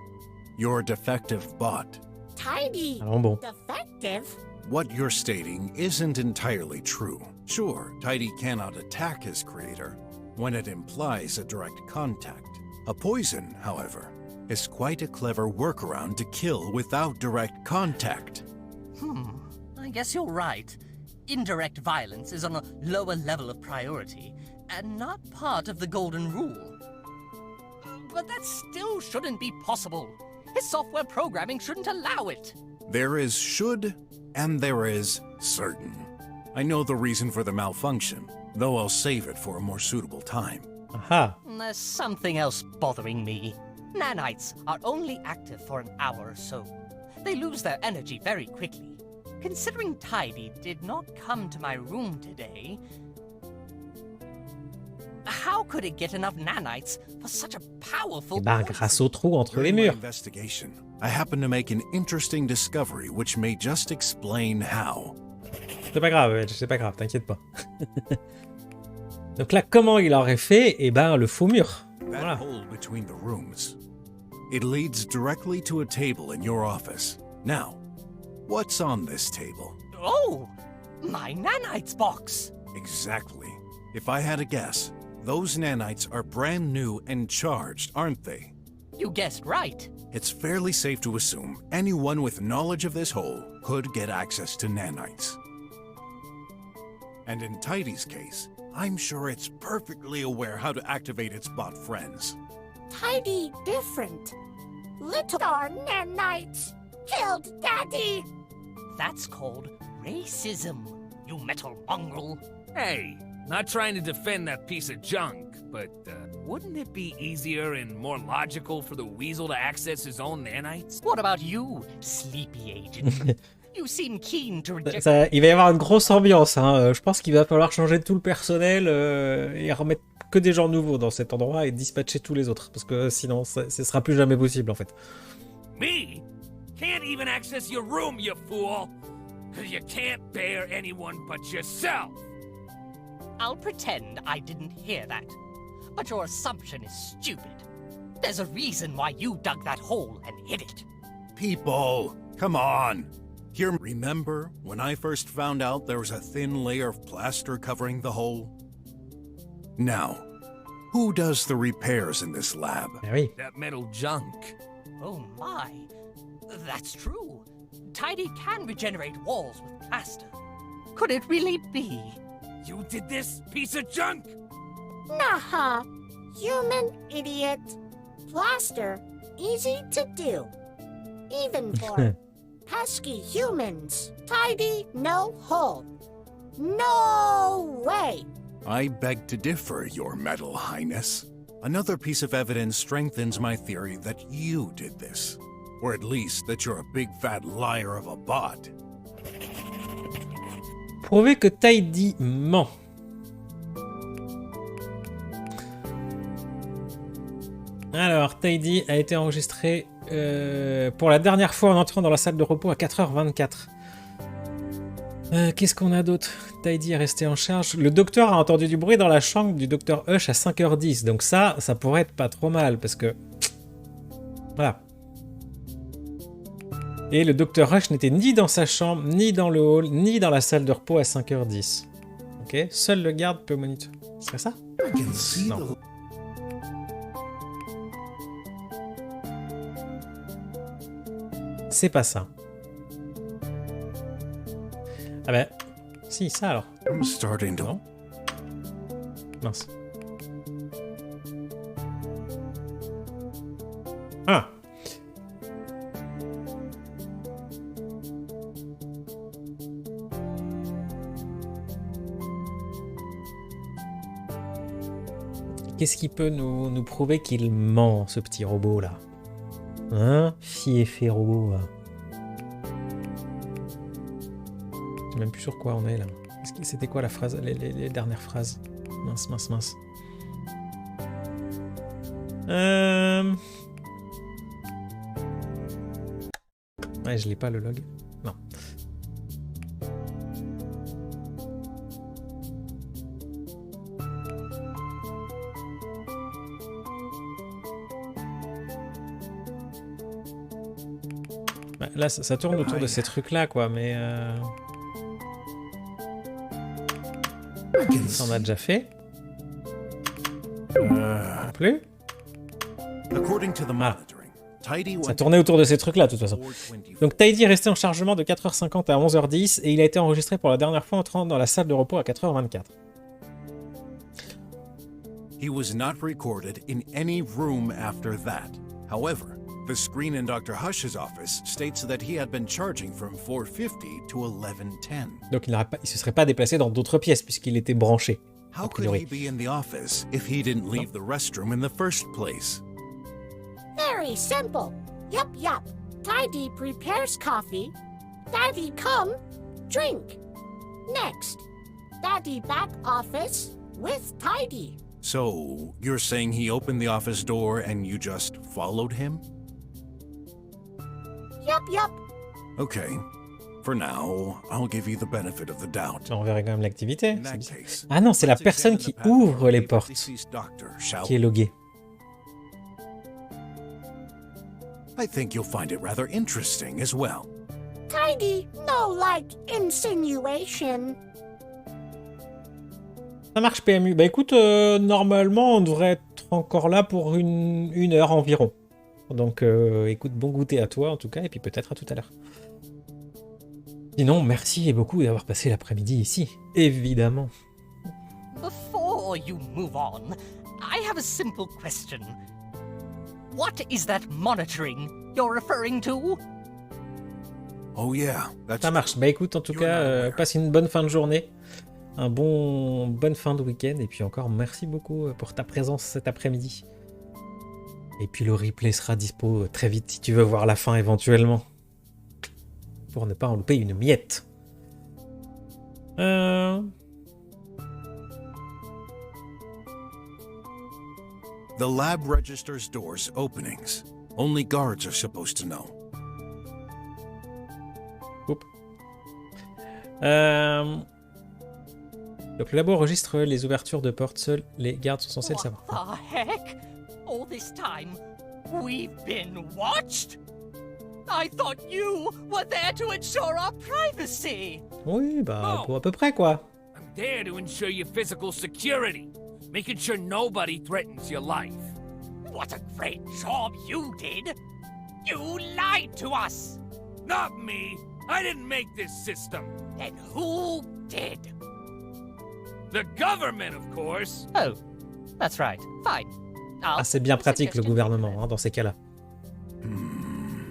You're a defective bot. Tidy. Alors bon. Defective? What you're stating isn't entirely true. Sure, Tidy cannot attack his creator when it implies a direct contact. A poison, however, is quite a clever workaround to kill without direct contact. I guess you're right. Indirect violence is on a lower level of priority and not part of the golden rule. But that still shouldn't be possible. His software programming shouldn't allow it. There is should and there is certain. I know the reason for the malfunction, though I'll save it for a more suitable time. Aha. There's something else bothering me. Nanites are only active for an hour or so. They lose their energy very quickly. Considering Tidy did not come to my room today, how could it get enough nanites for such a powerful Bah, grâce au trou entre les During my murs. investigation, I happened to make an interesting discovery which may just explain how. C'est pas grave, Edge, c'est pas grave, t'inquiète pas. Donc là, comment il aurait fait? Eh ben, le faux mur. That Voilà. hole between the rooms. It leads directly to a table in your office. Now, what's on this table? Oh, my nanites box. Exactly. If I had a guess, those nanites are brand new and charged, aren't they? You guessed right. It's fairly safe to assume anyone with knowledge of this hole could get access to nanites. And in Tidy's case, I'm sure it's perfectly aware how to activate its bot friends. Tidy different. Little nanites killed Daddy. That's called racism, you metal mongrel. Hey, not trying to defend that piece of junk, but wouldn't it be easier and more logical for the weasel to access his own nanites? What about you, sleepy agent? You seem keen to reject... Il va y avoir une grosse ambiance. Hein. Je pense qu'il va falloir changer tout le personnel et remettre que des gens nouveaux dans cet endroit et dispatcher tous les autres. Parce que sinon, ce sera plus jamais possible en fait. Me? Can't even access your room, you fool! 'Cause you can't bear anyone but yourself! I'll pretend I didn't hear that. But your assumption is stupid. There's a reason why you dug that hole and hid it. People, come on! Remember when I first found out there was a thin layer of plaster covering the hole? Now, who does the repairs in this lab? Ah oui. That metal junk. Oh my. That's true. Tidy can regenerate walls with plaster. Could it really be? You did this, piece of junk? Nah, human idiot. Plaster, easy to do. Even for pesky humans. Tidy, no hole. No way! I beg to differ, Your Metal Highness. Another piece of evidence strengthens my theory that you did this. Or at least that you're a big fat liar of a bot. Prouver que Tidy ment. Alors, Tidy a été enregistré pour la dernière fois en entrant dans la salle de repos à 4h24. Qu'est-ce qu'on a d'autre? Tidy est resté en charge. Le docteur a entendu du bruit dans la chambre du docteur Hush à 5h10. Donc ça pourrait être pas trop mal parce que... Voilà. Et le docteur Hush n'était ni dans sa chambre, ni dans le hall, ni dans la salle de repos à 5h10. Ok? Seul le garde peut monitorer. Ce serait ça? Non. C'est pas ça. Ah ben... Si, ça alors. I'm starting to... Non. Mince. Ah! Qu'est-ce qui peut nous prouver qu'il ment, ce petit robot là? Hein? Fi et fait robot là. Je sais même plus sur quoi on est là. C'était quoi la phrase, les dernières phrases? Mince. Ouais, je l'ai pas le log. Non. Bah, là, ça tourne autour de ces trucs-là, quoi, mais... Ça, on a déjà fait. Non plus. Ça tournait autour de ces trucs-là, de toute façon. Donc, Tidy est resté en chargement de 4h50 à 11h10 et il a été enregistré pour la dernière fois en entrant dans la salle de repos à 4h24. He was not recorded in any room after that. However, the screen in Dr. Hush's office states that he had been charging from 4:50 to 11:10. Donc il se serait pas déplacé dans d'autres pièces puisqu'il était branché. How could he be in the office if he didn't leave the restroom in the first place? Very simple. Yup. Tidy prepares coffee. Daddy come, drink. Next, Daddy back office with Tidy. So, you're saying he opened the office door and you just followed him? Yup. Okay. For now, I'll give you the benefit of the doubt. On verrait quand même l'activité. Ah non, c'est la personne qui ouvre les portes qui est loguée. I think you'll find it rather interesting as well. Tidy, no like insinuation. Ça marche PMU. Bah écoute, normalement on devrait être encore là pour une heure environ. Donc écoute, bon goûter à toi en tout cas, et puis peut-être à tout à l'heure. Sinon, merci beaucoup d'avoir passé l'après-midi ici, évidemment. Before you move on, I have a simple question. What is that monitoring you're referring to? Oh yeah, that's... Ça marche. Bah écoute, en tout cas, passe une bonne fin de journée, bonne fin de week-end, et puis encore merci beaucoup pour ta présence cet après-midi. Et puis le replay sera dispo très vite si tu veux voir la fin éventuellement. Pour ne pas en louper une miette. The lab registers doors openings. Only guards are supposed to know. Oups. Donc le labo enregistre les ouvertures de portes. Seuls les gardes sont censés le savoir. What the heck? All this time, we've been watched? I thought you were there to ensure our privacy. Oui, bah pour à peu près quoi. I'm there to ensure your physical security, making sure nobody threatens your life. What a great job you did! You lied to us! Not me! I didn't make this system! Then who did? The government, of course. Oh, that's right. Fine. Ah, c'est bien pratique le gouvernement hein, dans ces cas-là.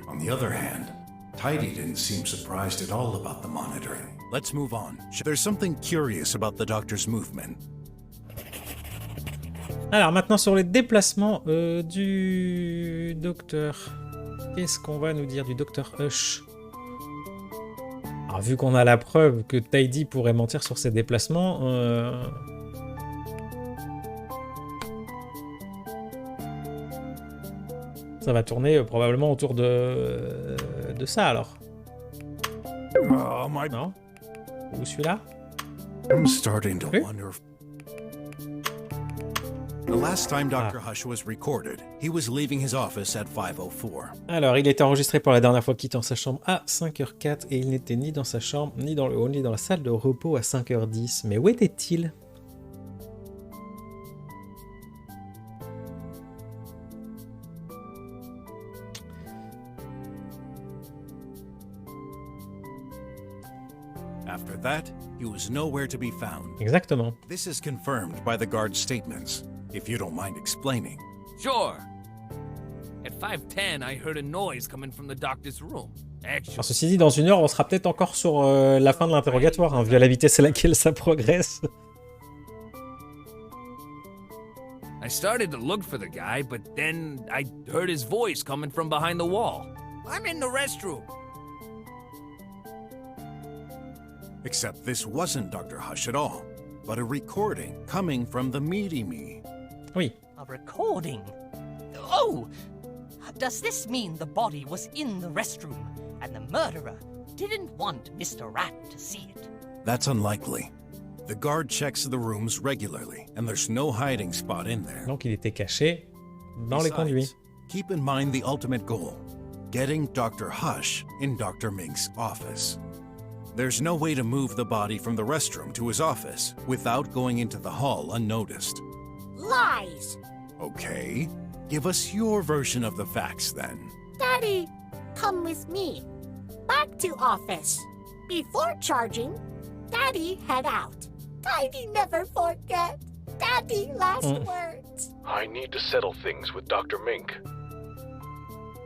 On the other hand, Tidy didn't seem surprised at all about the monitoring. Let's move on. There's something curious about the doctor's movement. Alors maintenant sur les déplacements du docteur. Qu'est-ce qu'on va nous dire du docteur Hush? Alors vu qu'on a la preuve que Tidy pourrait mentir sur ses déplacements, ça va tourner probablement autour de ça alors. Oh my... Non? Ou celui-là? I'm starting to Oui? wonder if The last time Dr. Hush was recorded, he was leaving his office at 5:04. Alors, il était enregistré pour la dernière fois quittant sa chambre à 5h04 et il n'était ni dans sa chambre, ni dans le hall, ni dans la salle de repos à 5h10. Mais où était-il? After that, he was nowhere to be found. Exactement. This is confirmed by the guard's statements, if you don't mind explaining. Sure. At 5:10, I heard a noise coming from the doctor's room. Actually, Alors, ceci dit, dans une heure, on sera peut-être encore sur la fin de l'interrogatoire, hein, vu à la vitesse à laquelle ça progresse. I started to look for the guy, but then I heard his voice coming from behind the wall. I'm in the restroom. Except this wasn't Dr. Hush at all, but a recording coming from the meaty me. Oui. A recording? Oh! Does this mean the body was in the restroom and the murderer didn't want Mr. Rat to see it? That's unlikely. The guard checks the rooms regularly, and there's no hiding spot in there. Donc, il était caché dans les conduits. Keep in mind the ultimate goal, getting Dr. Hush in Dr. Mink's office. There's no way to move the body from the restroom to his office without going into the hall unnoticed. Lies! Okay, give us your version of the facts then. Daddy, come with me. Back to office. Before charging, Daddy head out. Daddy never forget. Daddy last words. I need to settle things with Dr. Mink.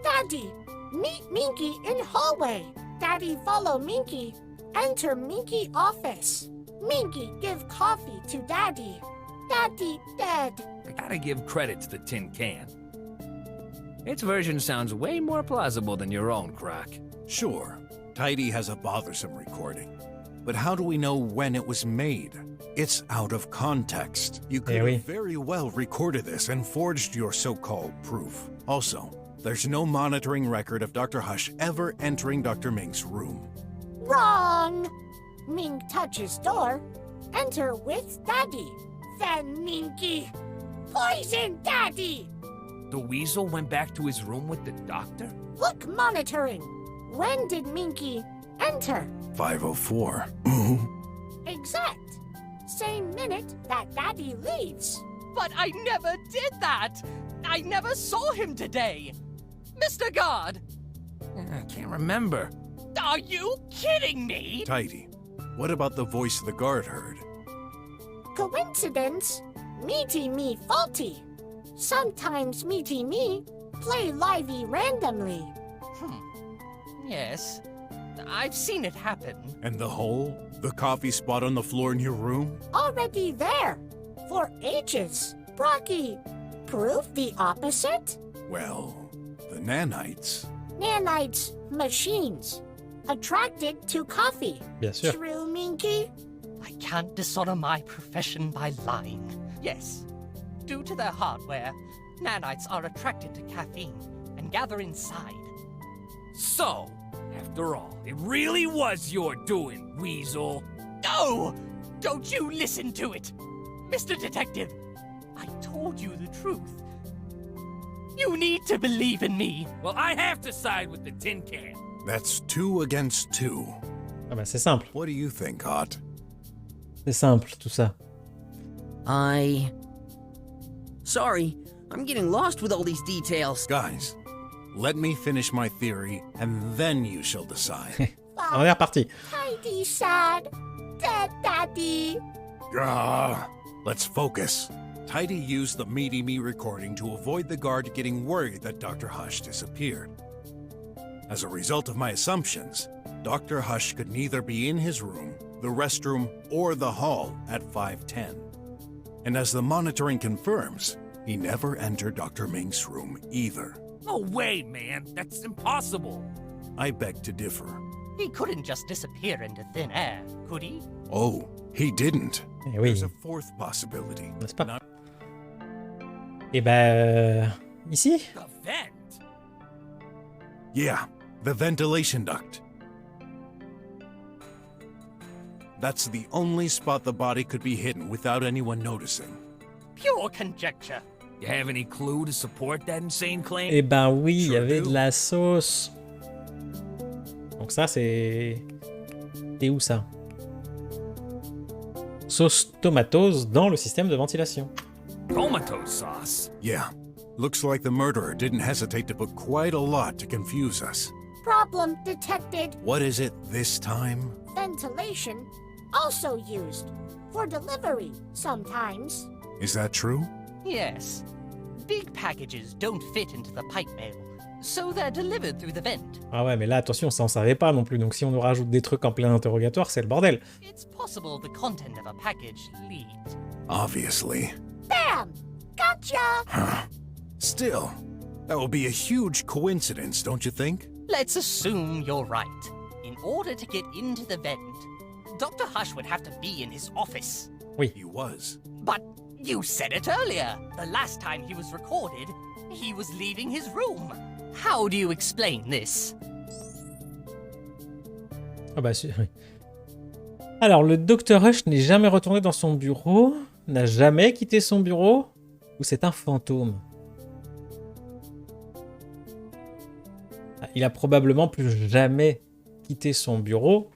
Daddy, meet Minky in hallway. Daddy follow Minky. Enter Minky office. Minky give coffee to Daddy. Daddy dead. I gotta give credit to the tin can. Its version sounds way more plausible than your own, Croc. Sure, Tidy has a bothersome recording. But how do we know when it was made? It's out of context. You could have very well recorded this and forged your so-called proof. Also, there's no monitoring record of Dr. Hush ever entering Dr. Mink's room. Wrong. Mink touches door. Enter with Daddy. Then Minky. Poison Daddy. The weasel went back to his room with the doctor? Look monitoring. When did Minky enter? 5:04. Exact. Same minute that Daddy leaves. But I never did that! I never saw him today! Mr. Guard! I can't remember. Are you kidding me? Tidy, what about the voice the guard heard? Coincidence? Meaty me faulty. Sometimes Meaty me play livey randomly. Yes. I've seen it happen. And the hole? The coffee spot on the floor in your room? Already there. For ages. Brocky, prove the opposite? Well, the nanites. Nanites, machines. Attracted to coffee. Bien sûr. True, Minky? I can't dishonor my profession by lying. Yes. Due to their hardware, nanites are attracted to caffeine and gather inside. So, after all, it really was your doing, Weasel. No! Don't you listen to it! Mr. Detective, I told you the truth. You need to believe in me. Well, I have to side with the tin can. That's 2 against 2. Ah bah c'est simple. What do you think, Hot? C'est simple tout ça. Sorry, I'm getting lost with all these details. Guys, let me finish my theory, and then you shall decide. On est reparti. Tidy sad. Dead Daddy. Let's focus. Tidy used the Meaty Me recording to avoid the guard getting worried that Dr. Hush disappeared. As a result of my assumptions, Dr. Hush could neither be in his room, the restroom, or the hall at 5:10. And as the monitoring confirms, he never entered Dr. Mink's room either. No way, man. That's impossible. I beg to differ. He couldn't just disappear into thin air, could he? Oh, he didn't. Eh oui, There's a fourth possibility. n'est-ce pas? Not- Et bah... ici? The vent? Yeah, the ventilation duct. That's the only spot the body could be hidden without anyone noticing. Pure conjecture. You have any clue to support that insane claim? Eh ben oui, il y Sure avait do. de la sauce. Donc ça, c'est... C'est où ça? Sauce tomatose dans le système de ventilation. Tomato sauce. Yeah, looks like the murderer didn't hesitate to put quite a lot to confuse us. Problem detected. What is it this time? Ventilation also used for delivery sometimes. Is that true? Yes. Big packages don't fit into the pipe mail, so they're delivered through the vent. Ah ouais, mais là, attention, ça on savait pas non plus. Donc si on nous rajoute des trucs en plein interrogatoire, c'est le bordel. It's possible the content of a package leaked. Obviously. Bam! Gotcha! Still, that would be a huge coincidence, don't you think? Let's assume you're right. In order to get into the vent, Dr. Hush would have to be in his office. He was. But you said it earlier. The last time he was recorded, he was leaving his room. How do you explain this? Ah bah oui. Alors, le Dr Hush n'est jamais retourné dans son bureau, n'a jamais quitté son bureau, ou c'est un fantôme? Ah, il a probablement plus jamais quitté son bureau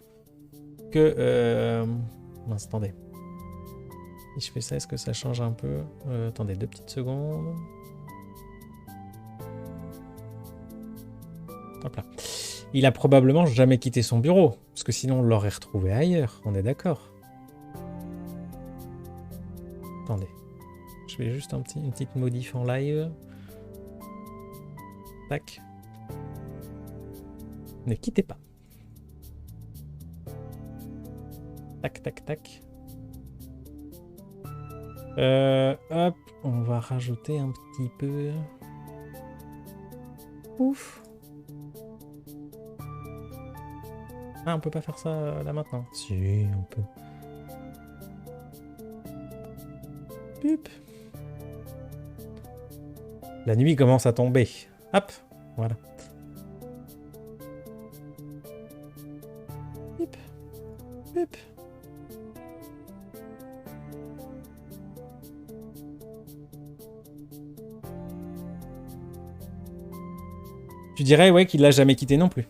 que... Mince, attendez. Si je fais ça, est-ce que ça change un peu? Attendez, 2 petites secondes. Hop là. Il a probablement jamais quitté son bureau, parce que sinon on l'aurait retrouvé ailleurs, on est d'accord. Attendez. Je fais juste une petite modif en live. Tac. Ne quittez pas. Tac, tac, tac. Hop, on va rajouter un petit peu. Ouf. Ah, on peut pas faire ça là maintenant. Si, on peut. Pup. La nuit commence à tomber. Hop, voilà. Pup. Pup. Tu dirais, ouais, qu'il l'a jamais quitté non plus.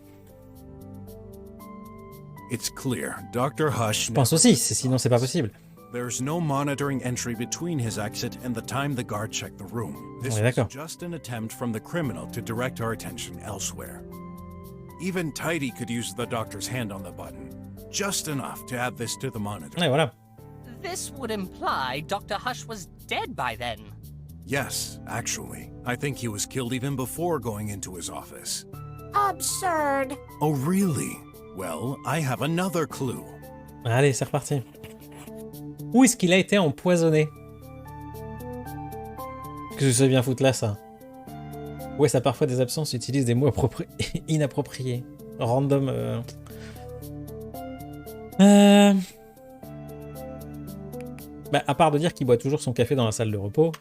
It's clear Dr. Hush. Je pense aussi, sinon c'est pas possible. There's no monitoring entry between his exit and the time the guard checked the room. This Ouais, was d'accord. just an attempt from the criminal to direct our attention elsewhere. Even Tidy could use the doctor's hand on the button, just enough to add this to the monitor. Ouais, voilà. This would imply Dr. Hush was dead by then. Yes, actually. I think he was killed even before going into his office. Absurd. Oh, really? Well, I have another clue. Allez, c'est reparti. Où est-ce qu'il a été empoisonné? Que ça vient foutre là, ça? Ouais, ça parfois des absences utilise des mots inappropriés. Random. Bah, à part de dire qu'il boit toujours son café dans la salle de repos.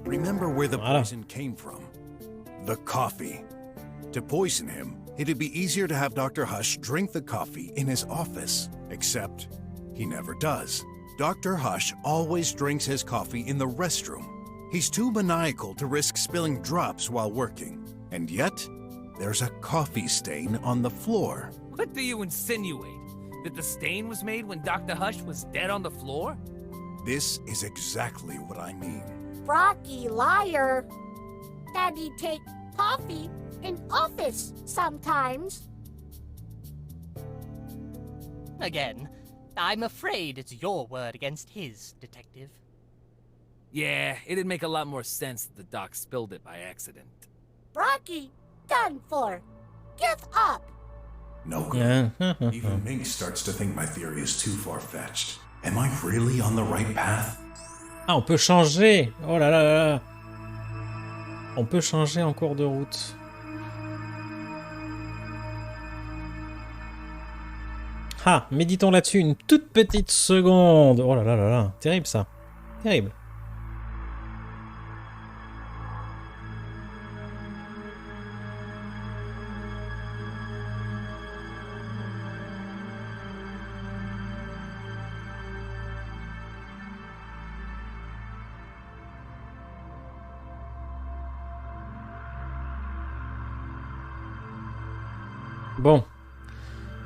Remember where the Voilà. poison came from? The coffee. To poison him, it'd be easier to have Dr. Hush drink the coffee in his office. Except, he never does. Dr. Hush always drinks his coffee in the restroom. He's too maniacal to risk spilling drops while working. And yet, there's a coffee stain on the floor. What do you insinuate? That the stain was made when Dr. Hush was dead on the floor? This is exactly what I mean. Rocky liar. Daddy take coffee in office sometimes. Again, I'm afraid it's your word against his, Detective. Yeah, it'd make a lot more sense if the doc spilled it by accident. Brocky, done for. Give up. No good. Yeah. Even Mink starts to think my theory is too far-fetched. Am I really on the right path? Ah, on peut changer. Oh là là là là. On peut changer en cours de route. Ah, méditons là-dessus une toute petite seconde. Oh là là là là. Terrible ça. Terrible. Bon.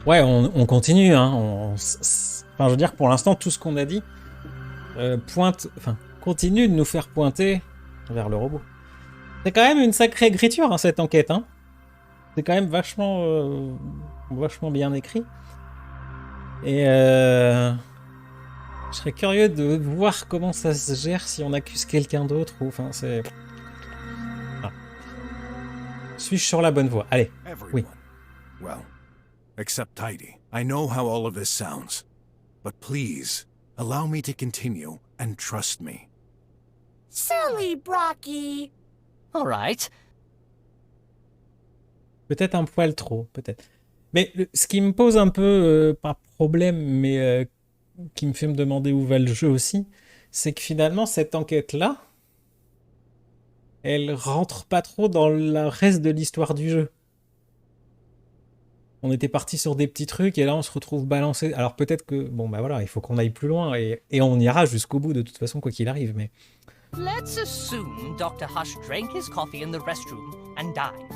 Ouais, on continue, hein. Enfin, je veux dire, pour l'instant, tout ce qu'on a dit continue de nous faire pointer vers le robot. C'est quand même une sacrée écriture, hein, cette enquête, hein. C'est quand même vachement bien écrit. Et je serais curieux de voir comment ça se gère si on accuse quelqu'un d'autre ou, enfin, c'est... Ah. Suis-je sur la bonne voie? Allez, oui. Well, except Tidy. I know how all of this sounds. But please, allow me to continue and trust me. Silly Brocky. All right. Peut-être un poil trop, peut-être. Mais ce qui me pose un peu, pas problème, mais qui me fait me demander où va le jeu aussi, c'est que finalement, cette enquête-là, elle rentre pas trop dans le reste de l'histoire du jeu. On était parti sur des petits trucs et là on se retrouve balancé. Alors peut-être que, bon bah voilà, il faut qu'on aille plus loin et on ira jusqu'au bout de toute façon quoi qu'il arrive, mais... Let's assume Dr. Hush drank his coffee in the restroom and died.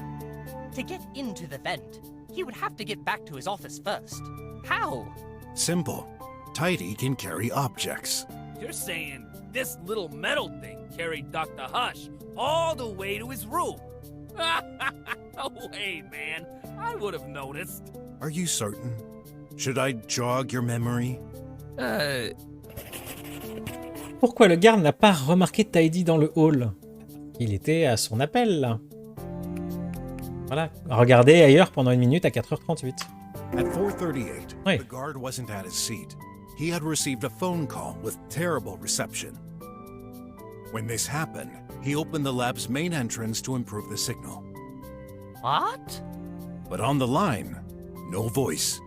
To get into the vent, he would have to get back to his office first. How? Simple. Tidy can carry objects. You're saying this little metal thing carried Dr. Hush all the way to his room? No way, man. I would have noticed. Are you certain? Should I jog your memory? Pourquoi le garde n'a pas remarqué Tidy dans le hall? Il était à son appel, là. Voilà. Regardez ailleurs pendant 1 minute à 4h38. At 4:38, Oui. the guard wasn't at his seat. He had received a phone call with terrible reception. When this happened, he opened the lab's main entrance to improve the signal. What? But on the line, no voice,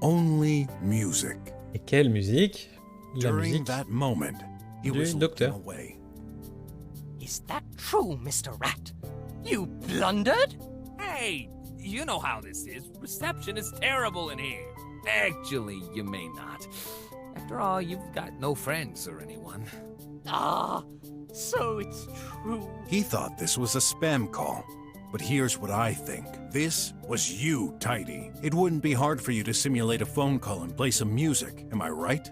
only music. Et quelle musique? La During musique that moment, he du was looking docteur. away. Is that true, Mr. Rat? You blundered? Hey, you know how this is. Reception is terrible in here. Actually, you may not. After all, you've got no friends or anyone. Ah, so it's true. He thought this was a spam call. But here's what I think. This was you, Tidy. It wouldn't be hard for you to simulate a phone call and play some music, am I right?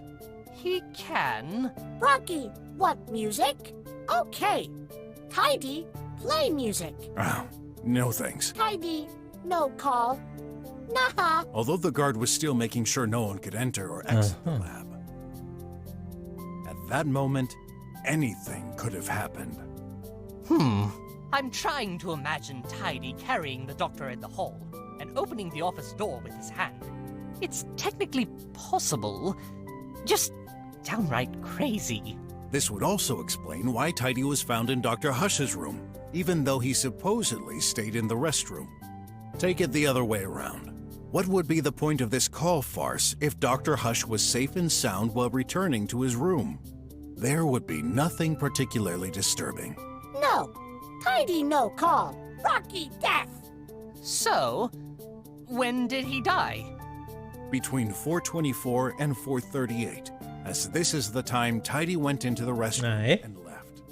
He can. Brocky, what music? Okay. Tidy, play music. Oh, no thanks. Tidy, no call. Nah. Although the guard was still making sure no one could enter or exit the lab. At that moment, anything could have happened. I'm trying to imagine Tidy carrying the doctor in the hall and opening the office door with his hand. It's technically possible, just downright crazy. This would also explain why Tidy was found in Dr. Hush's room, even though he supposedly stayed in the restroom. Take it the other way around. What would be the point of this call farce if Dr. Hush was safe and sound while returning to his room? There would be nothing particularly disturbing. No. Tidy, no call. Brocky, death. So, when did he die? Between 4:24 and 4:38, as this is the time Tidy went into the restroom Ouais. and left.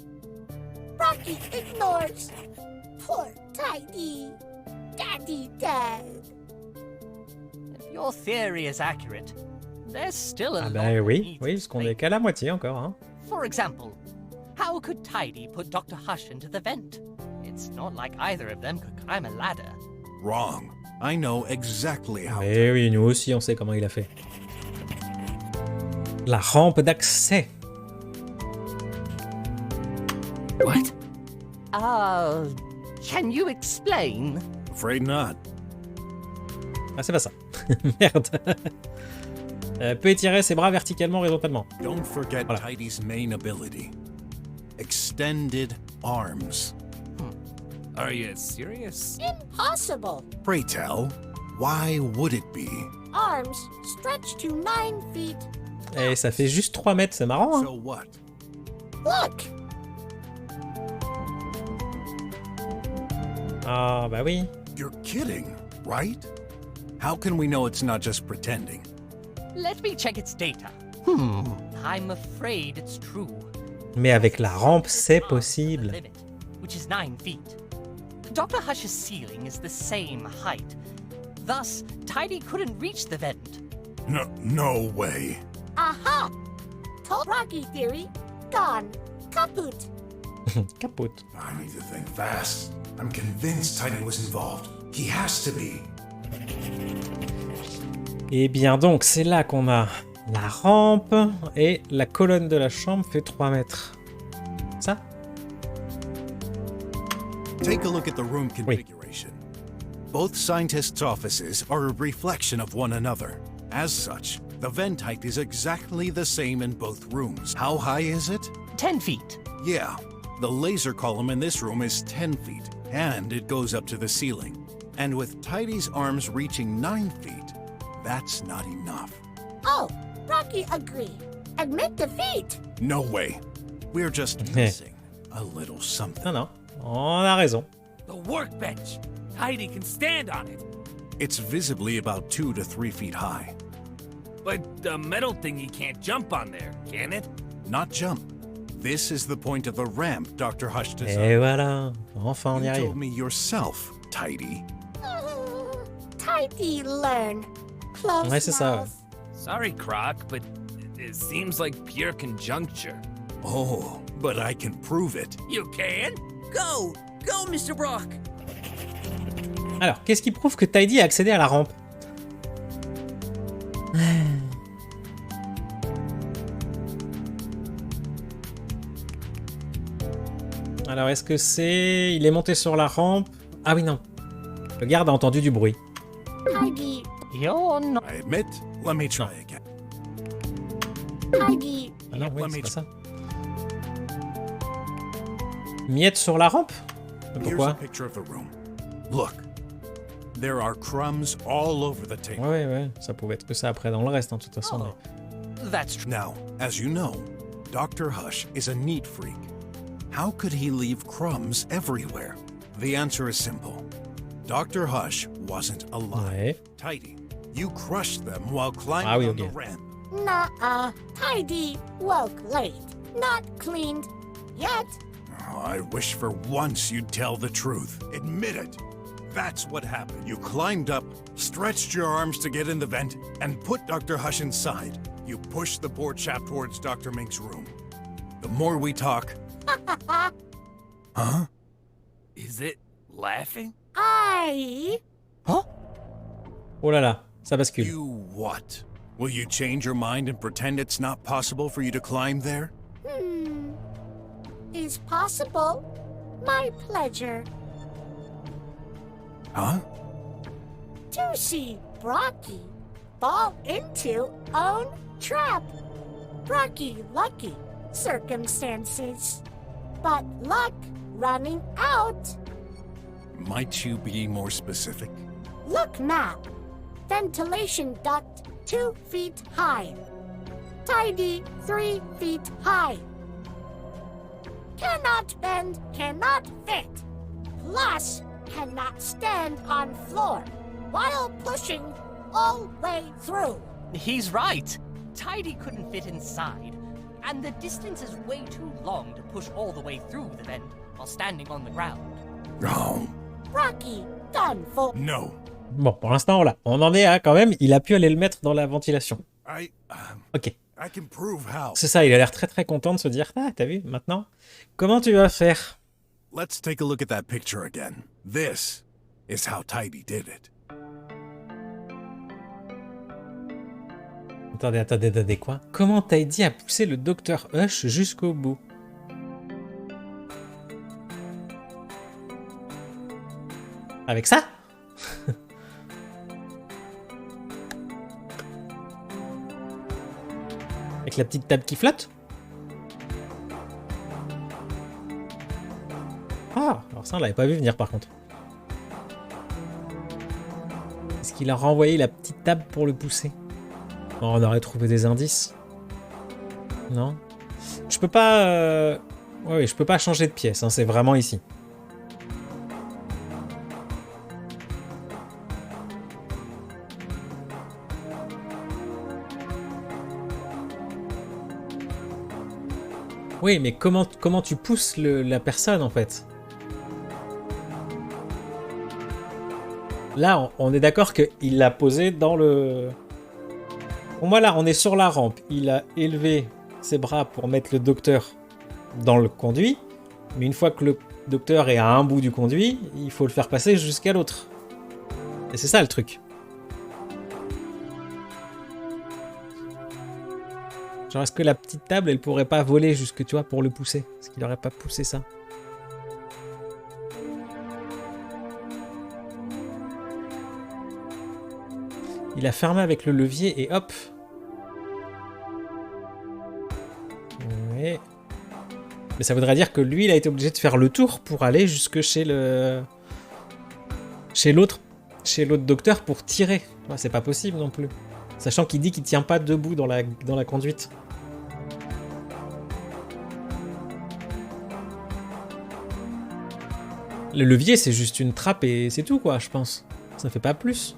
Brocky ignores. Poor Tidy. Daddy dead. If your theory is accurate, there's still a Ah lot bah that oui, needs oui, parce qu'on est explaining. qu'à la moitié encore, hein. For example, how could Tidy put Dr. Hush into the vent? It's not like either of them could climb a ladder. Wrong. I know exactly how. Mais oui, nous aussi on sait comment il a fait. La rampe d'accès. What? Can you explain? Afraid not. Ah, c'est pas ça. Merde. Peut étirer ses bras verticalement, horizontalement. Don't forget Voilà. Tidy's main ability. Extended arms. Are you serious? Impossible. Pray tell, why would it be? Arms stretched to 9 feet. Et ça fait juste 3 mètres, c'est marrant, hein. So what? Look, Ah, bah oui. You're kidding, right? How can we know it's not just pretending? Let me check its data. I'm afraid it's true. Mais avec la rampe, c'est The possible. limit, which is 9 feet. Dr. Hush's ceiling is the same height. Thus, Tidy couldn't reach the vent. No way. aha! Told Rocky theory, gone. Kaput. Capote. I need to think fast. I'm convinced Tidy was involved. He has to be. Et bien donc, c'est là qu'on a la rampe et la colonne de la chambre fait 3 mètres. Ça? Take a look at the room configuration. Both scientists' offices are a reflection of one another. As such, the vent height is exactly the same in both rooms. How high is it? 10 feet. Yeah, the laser column in this room is 10 feet, and it goes up to the ceiling. And with Tidy's arms reaching 9 feet, that's not enough. Oh, Rocky agree. Admit defeat. No way. We're just missing a little something. Non, non. On a raison. The workbench. Tidy can stand on it. It's visibly about 2 to 3 feet high. But the metal thingy can't jump on there, can it? Not jump. This is the point of the ramp Dr. Hush Et designed. voilà. Enfin, on y You arrive. told me yourself, Tidy. Tidy learn. Close Ouais, c'est ça, ouais. mouth. Sorry, Croc, but it seems like pure conjuncture. Oh, but I can prove it. You can? Go! Go, Mr. Brock! Alors, qu'est-ce qui prouve que Tidy a accédé à la rampe? Alors, est-ce que c'est... Il est monté sur la rampe? Ah oui, non. Le garde a entendu du bruit. Tidy, You're not. I admit, let me try again. Tidy, Ah non, oui, Let c'est me- pas ça. Miette sur la rampe? Here's a Pourquoi? picture of the room. Look, there are crumbs all over the table. Ouais, ouais, ça pouvait être que ça après dans le reste, hein, de toute façon. Oh, that's true. Now, as you know, Dr. Hush is a neat freak. How could he leave crumbs everywhere? The answer is simple. Dr. Hush wasn't alive. Ouais. Tidy, you crushed them while climbing Ah oui, on ok. the ramp. nuh-uh. Tidy woke late. Not cleaned yet. Oh, I wish for once you'd tell the truth. Admit it. That's what happened. You climbed up, stretched your arms to get in the vent, and put Dr. Hush inside. You pushed the poor chap towards Dr. Mink's room. The more we talk... Huh? Is it laughing? Oh là là, ça bascule. You what? Will you change your mind and pretend it's not possible for you to climb there? Is possible. My pleasure. Huh? To see Brocky fall into own trap. Brocky lucky circumstances. But luck running out. Might you be more specific? Look map. Ventilation duct 2 feet high. Tidy 3 feet high. Cannot bend, cannot fit. Plus, cannot stand on floor while pushing all way through. He's right. Tidy couldn't fit inside, and the distance is way too long to push all the way through the vent while standing on the ground. Oh, Rocky done for. no. Bon, pour l'instant, là, on en est à quand même, il a pu aller le mettre dans la ventilation. Ok. I can prove how. C'est ça, il a l'air très très content de se dire, ah, t'as vu, maintenant, comment tu vas faire? Let's take a look at that picture again. This is how Tidy did it. Attendez, quoi? Comment Tidy a poussé le docteur Hush jusqu'au bout? Avec ça? Avec la petite table qui flotte? Ah, alors ça on l'avait pas vu venir par contre. Est-ce qu'il a renvoyé la petite table pour le pousser? Bon, on aurait trouvé des indices. Non? Je peux pas... Oui, je peux pas changer de pièce, hein, c'est vraiment ici. Oui, mais comment tu pousses la personne en fait? Là, on est d'accord qu'il l'a posé dans le... Pour moi, là, on est sur la rampe. Il a élevé ses bras pour mettre le docteur dans le conduit. Mais une fois que le docteur est à un bout du conduit, il faut le faire passer jusqu'à l'autre. Et c'est ça le truc. Genre, est-ce que la petite table, elle pourrait pas voler jusque, tu vois, pour le pousser? Est-ce qu'il aurait pas poussé ça? Il a fermé avec le levier et hop. Ouais. Mais ça voudrait dire que lui, il a été obligé de faire le tour pour aller jusque chez le... Chez l'autre docteur pour tirer. Ouais, c'est pas possible non plus. Sachant qu'il dit qu'il tient pas debout dans la conduite. Le levier, c'est juste une trappe et c'est tout, quoi, je pense. Ça fait pas plus.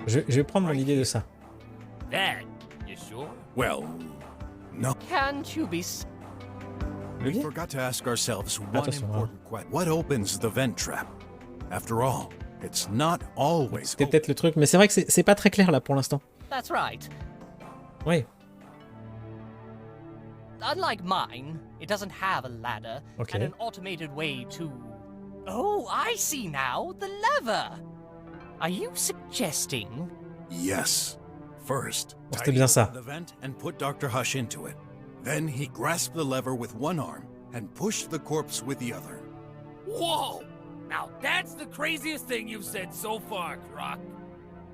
Je vais prendre mon idée de ça. That, you sure? Well, no. Can't you be... We forgot to ask ourselves one Attention, important question. What opens the vent trap? After all, it's not always C'était peut-être le truc, mais c'est vrai que c'est pas très clair là pour l'instant. That's right. Oui. Unlike mine, it doesn't have a ladder Okay. and an automated way to... Oh, I see now, the lever! Are you suggesting... Yes. First, Oh, c'était bien ça. the vent and put Dr. Hush into it. Then he grasped the lever with one arm and pushed the corpse with the other. Whoa! Now that's the craziest thing you've said so far, Croc.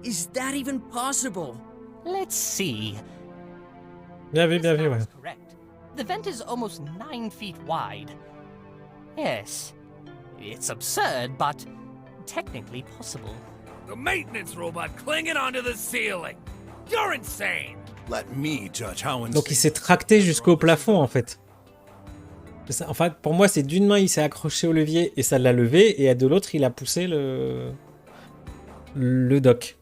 Is that even possible? Let's see. Bien vu, This now ouais. is correct. The vent is almost 9 feet wide. Yes. It's absurd, but technically possible. The maintenance robot clinging onto the ceiling. You're insane. Let me judge how insane. Donc il s'est tracté jusqu'au plafond en fait. En fait, pour moi, c'est d'une main, il s'est accroché au levier et ça l'a levé, et de l'autre, il a poussé le dock.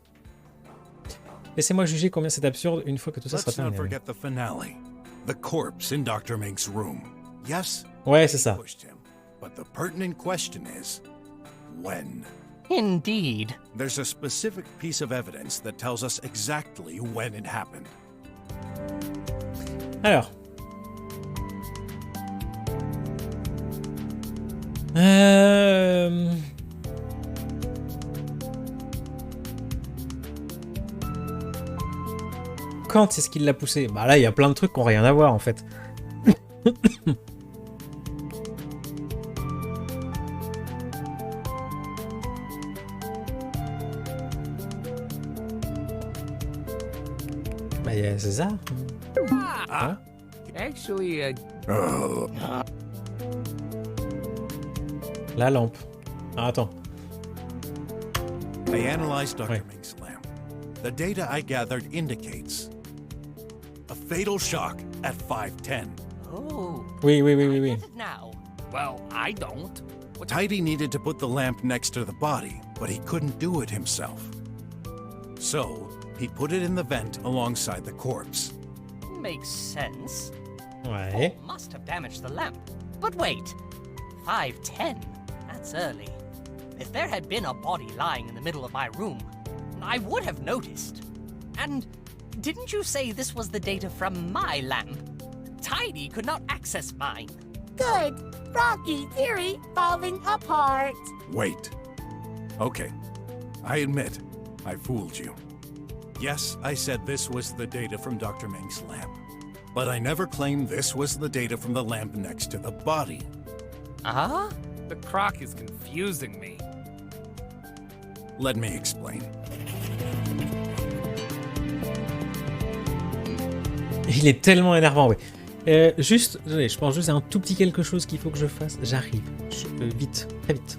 Laissez-moi juger combien c'est absurde une fois que tout ça sera Let's not terminé. forget the finale. The corpse in Dr. Mink's room. Yes, Ouais, c'est ça. he pushed him. But the pertinent question is, when? Indeed. There's a specific piece of evidence that tells us exactly when it happened. Alors. Quand est-ce qu'il l'a poussé? Bah là, il y a plein de trucs qui n'ont rien à voir en fait. Bah c'est ça. Ah. Actually, La lampe. Ah, attends. I analyzed Dr. Ouais. Mink's lamp. The data I gathered indicates a fatal shock at 5:10. Oh. Oui. I get it now. well, I don't. Tidy needed to put the lamp next to the body, but he couldn't do it himself. So, he put it in the vent alongside the corpse. Makes sense. Ouais. Paul must have damaged the lamp. But wait. 5:10? That's early. If there had been a body lying in the middle of my room, I would have noticed. And didn't you say this was the data from my lamp? Tidy could not access mine. Good. Rocky theory falling apart. Wait. Okay. I admit, I fooled you. Yes, I said this was the data from Dr. Mink's lamp. But I never claimed this was the data from the lamp next to the body. Uh-huh? The crock is confusing me. Let me explain. Il est tellement énervant, oui. Juste, je pense juste à un tout petit quelque chose qu'il faut que je fasse. J'arrive. Vite, très vite.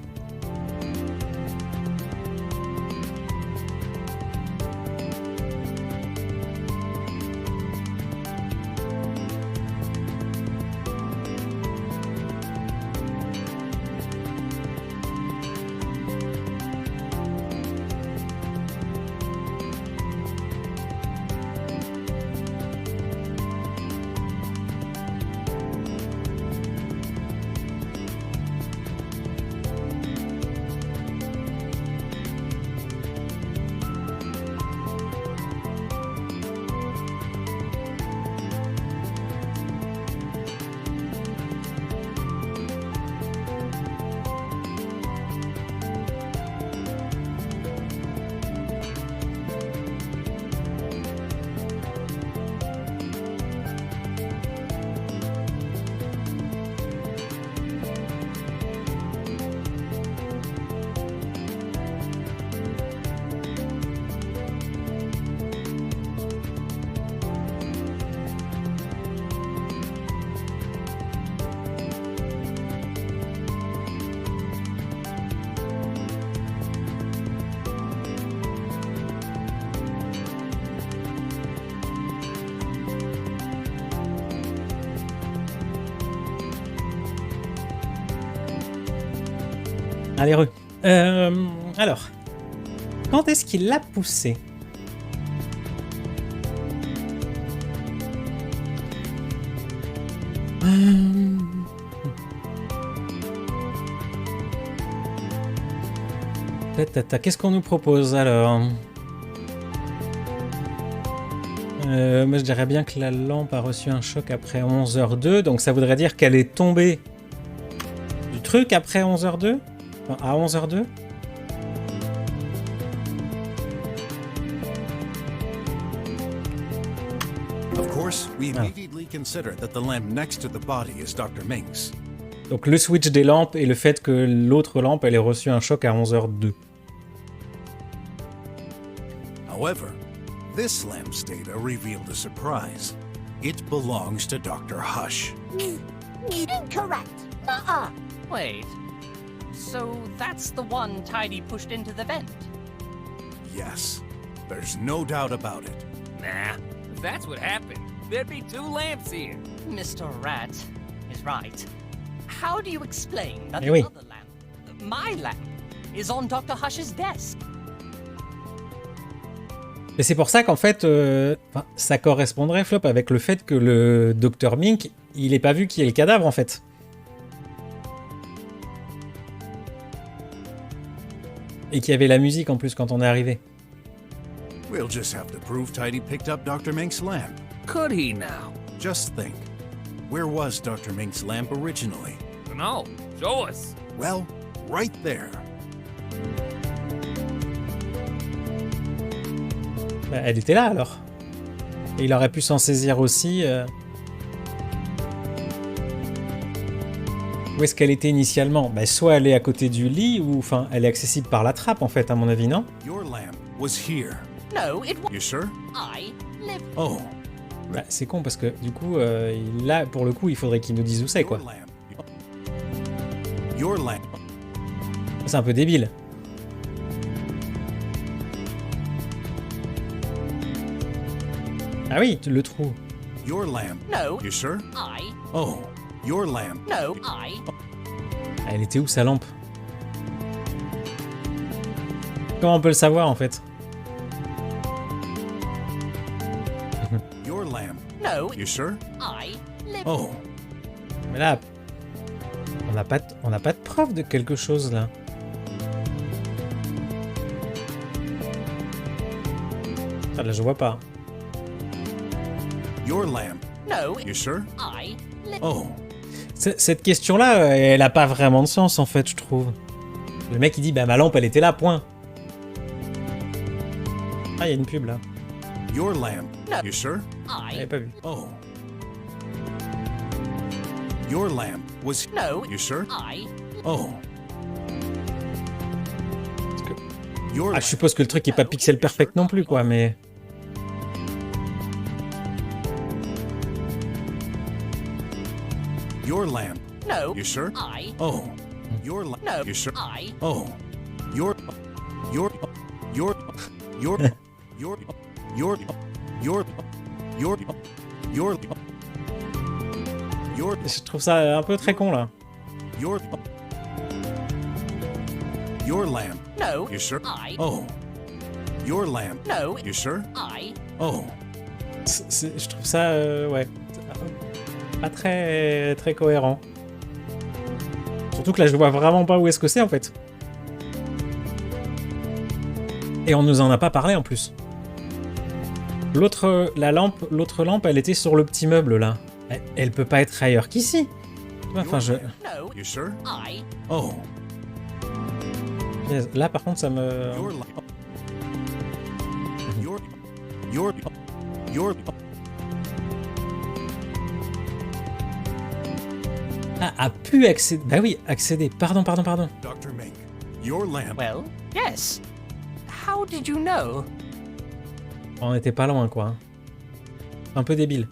Allez, alors, quand est-ce qu'il l'a poussé? Qu'est-ce qu'on nous propose alors? Moi je dirais bien que la lampe a reçu un choc après 11h02, donc ça voudrait dire qu'elle est tombée du truc après 11h02? Enfin, à 11h02? Of course, we immediately consider that the lamp next to the body is Dr. Mink's. Donc le switch des lampes et le fait que l'autre lampe elle ait reçu un choc à 11h02. However, this lamp's data revealed a surprise. It belongs to Dr. Hush. Incorrect. Nuh-uh. Wait. So that's the one Tidy pushed into the vent? Yes, there's no doubt about it. Nah, if that's what happened, there'd be 2 lamps here. Mr. Rat is right. How do you explain that Eh the oui. other lamp, my lamp, is on Dr. Hush's desk? Et c'est pour ça qu'en fait, ça correspondrait, Flop, avec le fait que le Dr. Mink, il ait pas vu qui est le cadavre en fait. Et qu'il y avait la musique en plus quand on est arrivé. We'll just have to prove Tidy picked up Dr. Mink's lamp. Could he now? Just think. Where was Dr. Mink's lamp originally? No, show us. Well, right there. Bah, elle était là alors. Et il aurait pu s'en saisir aussi. Où est-ce qu'elle était initialement? Bah, soit elle est à côté du lit, ou enfin elle est accessible par la trappe en fait, à mon avis, non? Your lamp was here. No, it was You sure? I live. Oh, Bah, c'est con parce que du coup, là pour le coup, il faudrait qu'il nous dise où c'est quoi. Your lamp. C'est un peu débile. Ah oui, le trou. Your lamp. No, You sure? I. Oh, your lamp. No, I. Ah, elle était où sa lampe? Comment on peut le savoir en fait? Your lamp. No, You sure? I live. Oh, Mais là, on n'a pas de preuve de quelque chose là. Ah, là, je vois pas. Your lamp. No, You sure? I lit. Oh, Cette question-là, elle a pas vraiment de sens, en fait, je trouve. Le mec, il dit, bah, ma lampe, elle était là, point. Ah, il y a une pub, là. your lamp. No. You sure? J'avais pas vu. Oh. Your lamp was... No, You sure? I. Oh. Your Ah, je suppose que le truc est pas pixel perfect non plus, quoi, mais... Your lamp. No, You sure? I. Oh. Your lamp. No, You sure? I. Oh. Your... Your... Your... Your... Your... Your... Your... Your... Your... Your... Je trouve ça un peu très con, là. Your... Your lamp. No, You sure? I. Oh. Your lamp. No, You sure? I. Oh. Je trouve ça, ouais, pas très, très cohérent. Surtout que là, je vois vraiment pas où est-ce que c'est, en fait. Et on nous en a pas parlé, en plus. L'autre lampe, elle était sur le petit meuble, là. Elle peut pas être ailleurs qu'ici. Enfin, je... No, You sure? I. Oh. Là, par contre, ça me... Your lamp. Your... Your... Your... Ah, a pu accéder... Bah oui, accéder. Pardon. Dr. Mink. Your lamp. Well, yes. How did you know? On était pas loin, quoi. Un peu débile.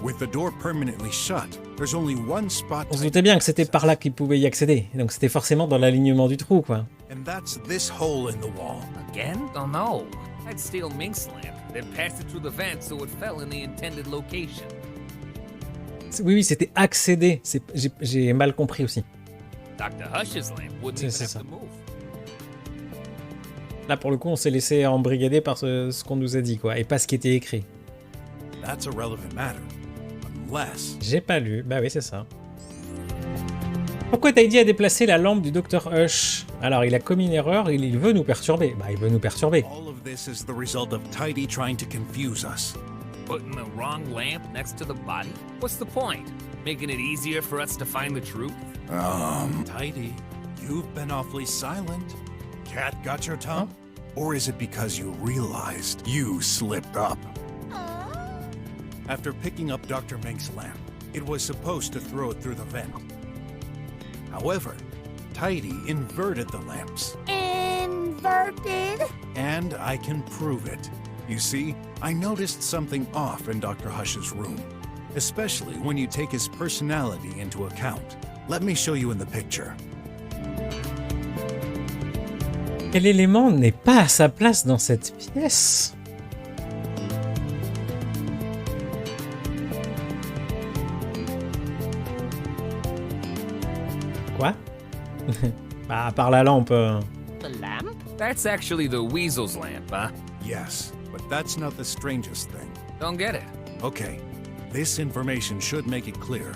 With the door permanently shut, there's only one spot. On se doutait bien que c'était par là qu'il pouvait y accéder. Donc c'était forcément dans l'alignement du trou, quoi. And that's this hole in the wall. Again? Oh no. I'd steal Mink's lamp, then pass it through the vent so it fell in the intended location. Oui, c'était accéder. J'ai mal compris aussi. Dr. Hush's lamp wouldn't even C'est have ça. to move. Là, pour le coup, on s'est laissé embrigader par ce qu'on nous a dit, quoi. Et pas ce qui était écrit. That's a relevant matter. Unless... J'ai pas lu. Bah oui, c'est ça. Pourquoi Tidy a déplacé la lampe du Dr. Hush? Alors, il a commis une erreur, il veut nous perturber. Bah, il veut nous perturber. All of this is the result of Tidy trying to confuse us. Putting the wrong lamp next to the body? What's the point? Making it easier for us to find the truth? Tidy, you've been awfully silent. Cat got your tongue? Or is it because you realized you slipped up? After picking up Dr. Mink's lamp, it was supposed to throw it through the vent. However, Tidy inverted the lamps. Inverted? And I can prove it. You see, I noticed something off in Dr. Hush's room, especially when you take his personality into account. Let me show you in the picture. Quel élément n'est pas à sa place dans cette pièce? Quoi? Bah, à part la lampe. The lamp? That's actually the weasel's lamp, huh? Yes, but that's not the strangest thing. Don't get it. Okay, this information should make it clear.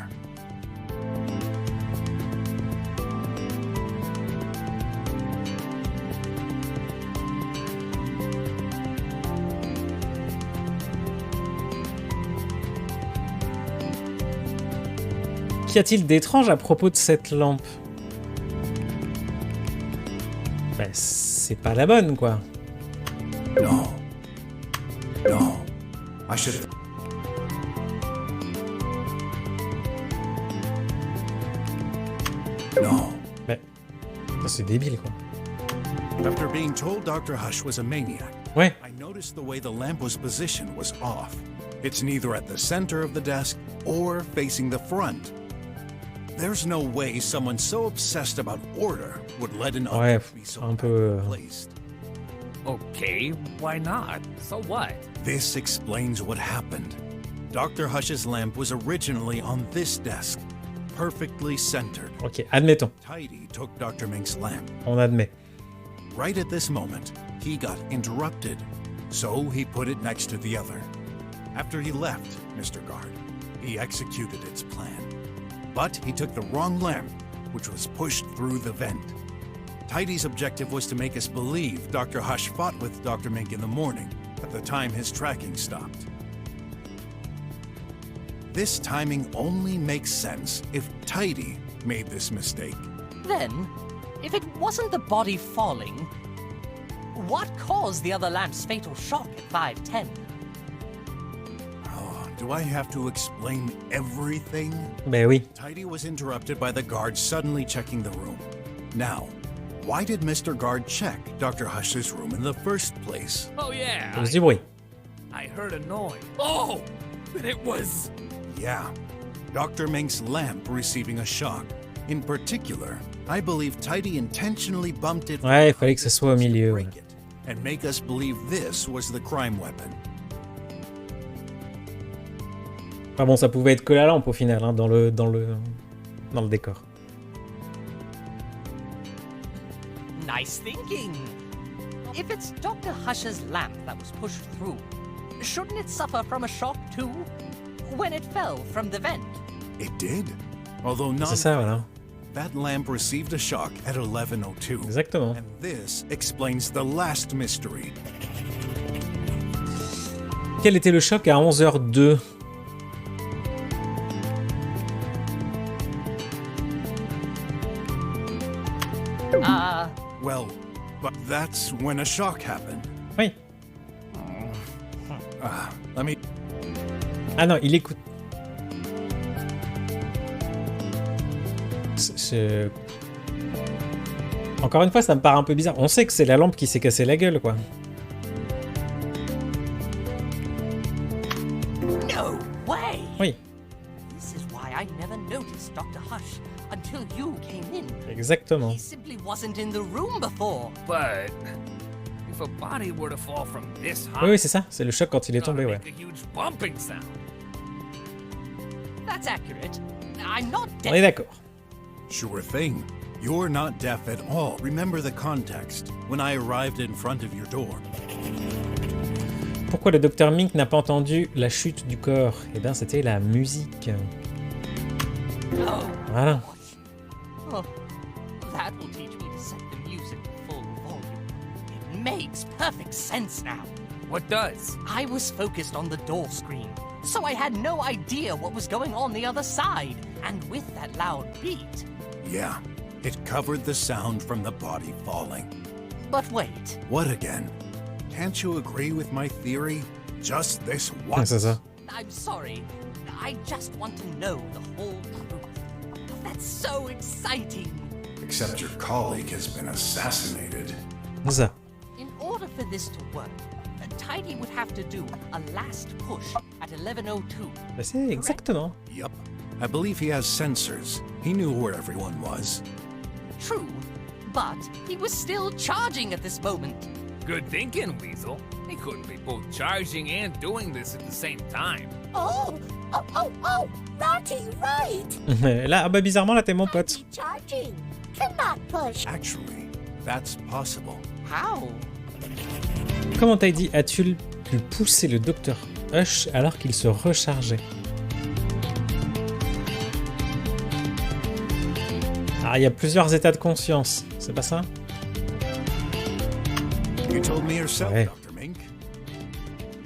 Qu'y a-t-il d'étrange à propos de cette lampe? Bah, c'est pas la bonne, quoi. No. No. I should... No. Bah, ça, c'est débile, quoi. After being told Dr. Hush was a maniac, Ouais. I noticed the way the lamp was positioned was off. It's neither at the center of the desk or facing the front. There's no way someone so obsessed about order would let an Ouais, object be so un peu... badly placed. Okay, why not? So what? This explains what happened. Dr. Hush's lamp was originally on this desk, perfectly centered. Ok, admettons. Tidy took Dr. Mink's lamp. On admet. Right at this moment, he got interrupted, so he put it next to the other. After he left, Mr. Guard, he executed its plan. But he took the wrong lamp, which was pushed through the vent. Tidy's objective was to make us believe Dr. Hush fought with Dr. Mink in the morning, at the time his tracking stopped. This timing only makes sense if Tidy made this mistake. Then, if it wasn't the body falling, what caused the other lamp's fatal shock at 5:10? Oh, do I have to explain everything? Ben oui. Tidy was interrupted by the guard suddenly checking the room. Now, why did Mr. Guard check Dr. Hush's room in the first place? Oh yeah, Cause du bruit. I heard a noise. Oh, then it was... Yeah, Dr. Mink's lamp receiving a shock. In particular, I believe Tidy intentionally bumped it Ouais, il fallait que ça soit au milieu. Ouais. break it and make us believe this was the crime weapon. Enfin bon, ça pouvait être que la lampe au final, hein, dans le décor. Nice thinking. If it's Dr. Hush's lamp that was pushed through, shouldn't it suffer from a shock too? When it fell from the vent? It did. Although not C'est ça, voilà. that lamp received a shock at 11:02. Exactement. And this explains the last mystery. Quel était le choc à 11h02? Well, but that's when a shock happened. Oui. Let me... Ah non, il écoute. Encore une fois, ça me paraît un peu bizarre. On sait que c'est la lampe qui s'est cassée la gueule, quoi. No way! Oui, This is why I never noticed Dr. Hush until you came in. exactement. He simply wasn't in the room before. But if a body were to fall from this high, Oui, oui, c'est ça. C'est le choc quand il est it's gonna tombé, ouais. make a huge bumping sound. That's accurate. I'm not On est dead. d'accord. Sure thing. You're not deaf at all. Remember the context. When I arrived in front of your door. Pourquoi le docteur Mink n'a pas entendu la chute du corps? Eh bien, c'était la musique. Oh, Voilà. oh, that will teach me to set the music to full volume. It makes perfect sense now. What does? I was focused on the door screen, so I had no idea what was going on the other side. And with that loud beat... Yeah, it covered the sound from the body falling. But wait, What again? Can't you agree with my theory? Just this Ah, once. c'est ça. I'm sorry. I just want to know the whole truth. That's so exciting. Except your colleague has been assassinated. C'est ça. In order for this to work, Tidy would have to do a last push at 11:02. Bah, c'est exactement. Yup. I believe he has sensors. He knew where everyone was. True, but he was still charging at this moment. Good thinking, Weasel. He couldn't be both charging and doing this at the same time. Oh, Naughty, right. Là, ah bah bizarrement, là, t'es mon pote. Naughty charging. Cannot push. Actually, that's possible. How? Comment t'as dit, as-tu pu pousser le docteur Hush alors qu'il se rechargeait? Ah, il y a plusieurs états de conscience, c'est pas ça? You told me yourself, Ouais. Dr. Mink.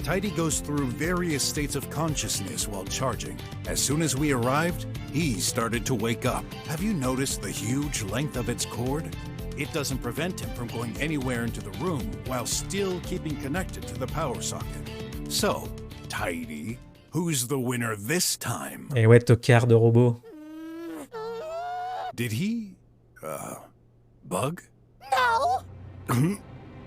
Tidy goes through various states of consciousness while charging. As soon as we arrived, he started to wake up. Have you noticed the huge length of its cord? It doesn't prevent him from going anywhere into the room while still keeping connected to the power socket. So, Tidy, who's the winner this time? Et ouais, tocard de robot. Did he, bug? No.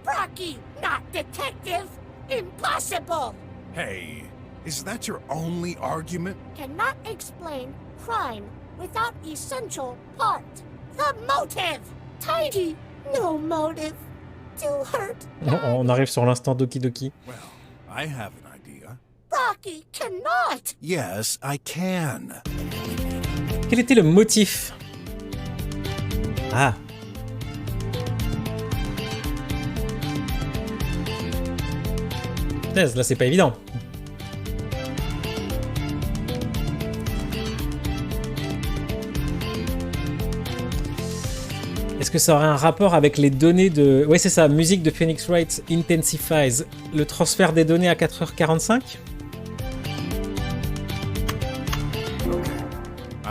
Brocky, not detective. Impossible. Hey, is that your only argument? Cannot explain crime without essential part. The motive. Tidy, no motive. To hurt. On arrive sur l'instant Doki Doki. Well, I have an idea. Brocky cannot. Yes, I can. Quel était le motif? Ah. Putain, là, c'est pas évident. Est-ce que ça aurait un rapport avec les données de... Ouais, c'est ça, musique de Phoenix Wright intensifies. Le transfert des données à 4h45?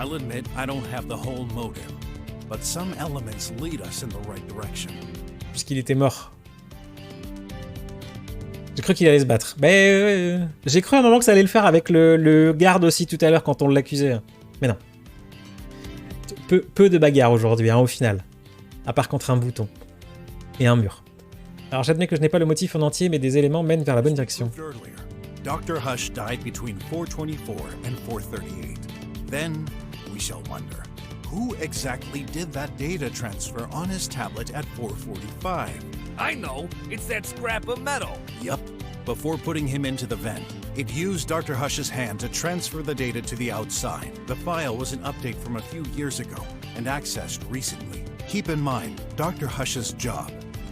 I'll admit I don't have the whole motive, but some elements lead us in the right direction. Puisqu'il était mort. J'ai cru qu'il allait se battre. Mais j'ai cru à un moment que ça allait le faire avec le garde aussi tout à l'heure quand on l'accusait. Mais non. Peu de bagarres aujourd'hui, hein, au final. À part contre un bouton. Et un mur. Alors j'admets que je n'ai pas le motif en entier, mais des éléments mènent vers la bonne direction. Dr. Hush died between 424 and 438. Then, we shall wonder, who exactly did that data transfer on his tablet at 445? I know, it's that scrap of metal. Yup. Before putting him into the vent, it used Dr. Hush's hand to transfer the data to the outside. The file was an update from a few years ago and accessed recently. Keep in mind, Dr. Hush's job,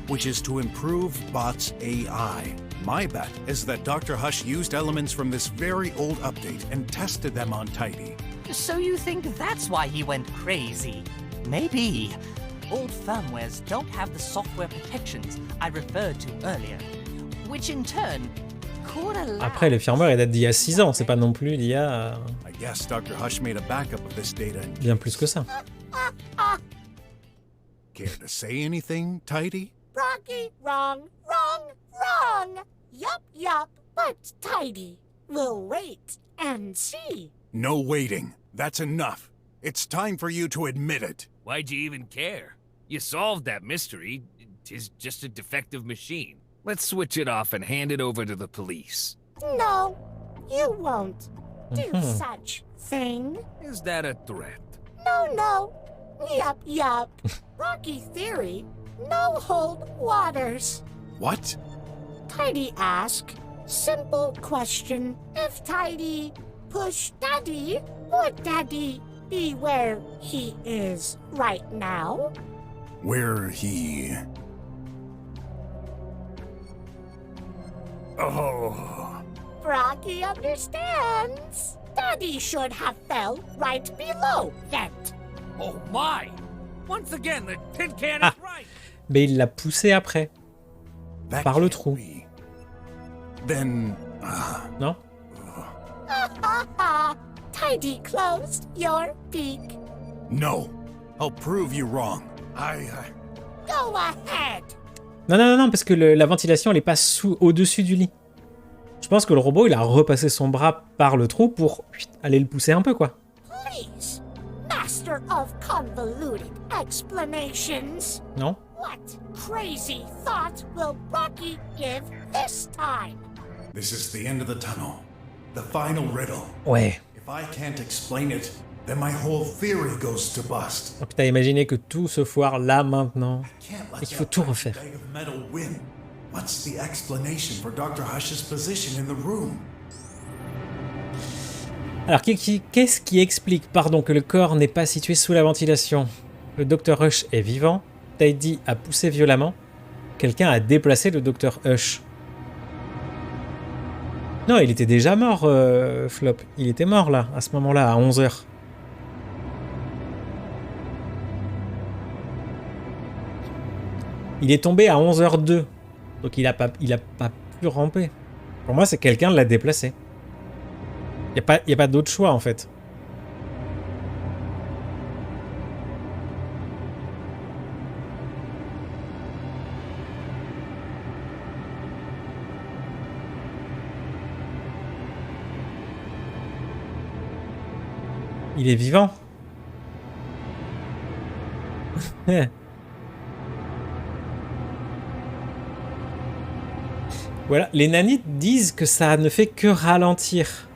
which is to improve bots' AI. My bet is that Dr. Hush used elements from this very old update and tested them on Tidy. So you think that's why he went crazy? Maybe. Old firmwares don't have the software protections I referred to earlier, which in turn could allow... Après, le firmware, il date d'il y a 6 ans, c'est pas non plus d'il y a... I guess Dr. Hush made a backup of this data. Bien plus que ça. Care to say anything, Tidy? Brocky, wrong, wrong, wrong. Yup, but Tidy. We'll wait and see. No waiting. That's enough. It's time for you to admit it. Why'd you even care? You solved that mystery. 'Tis just a defective machine. Let's switch it off and hand it over to the police. No, you won't do such thing. Is that a threat? No. Yup. Rocky theory, no hold waters. What? Tidy ask, simple question. If Tidy push Daddy, would Daddy be where he is right now? Where he... Oh... Rocky understands. Daddy should have fell right below that. Oh my! Once again, the tin can is right! Mais il l'a poussé après. That Par le can't trou. be. Then... Non? Tidy closed your beak. No. I'll prove you wrong. Go ahead. Non, parce que la ventilation, elle est pas au-dessus du lit. Je pense que le robot, il a repassé son bras par le trou pour aller le pousser un peu, quoi. Please, master of convoluted explanations. Non? What crazy thought will Rocky give this time? This is the end of the tunnel. The final riddle. Ouais. If I can't explain it, then my whole theory goes to bust. Donc t'as imaginé que tout se foire là, maintenant, Can't let et qu'il faut that tout tiny refaire. bag of metal win. What's the explanation for Dr. Hush's position in the room? Alors, qu'est-ce qui explique, pardon, que le corps n'est pas situé sous la ventilation? Le Dr. Hush est vivant, Tidy a poussé violemment, quelqu'un a déplacé le Dr. Hush. Non, il était déjà mort, Flop. Il était mort, là, à ce moment-là, à 11h. Il est tombé à 11h02. Donc il a pas pu ramper. Pour moi, c'est quelqu'un l'a déplacé. Il n'y a pas d'autre choix, en fait. Il est vivant. Voilà, les nanites disent que ça ne fait que ralentir.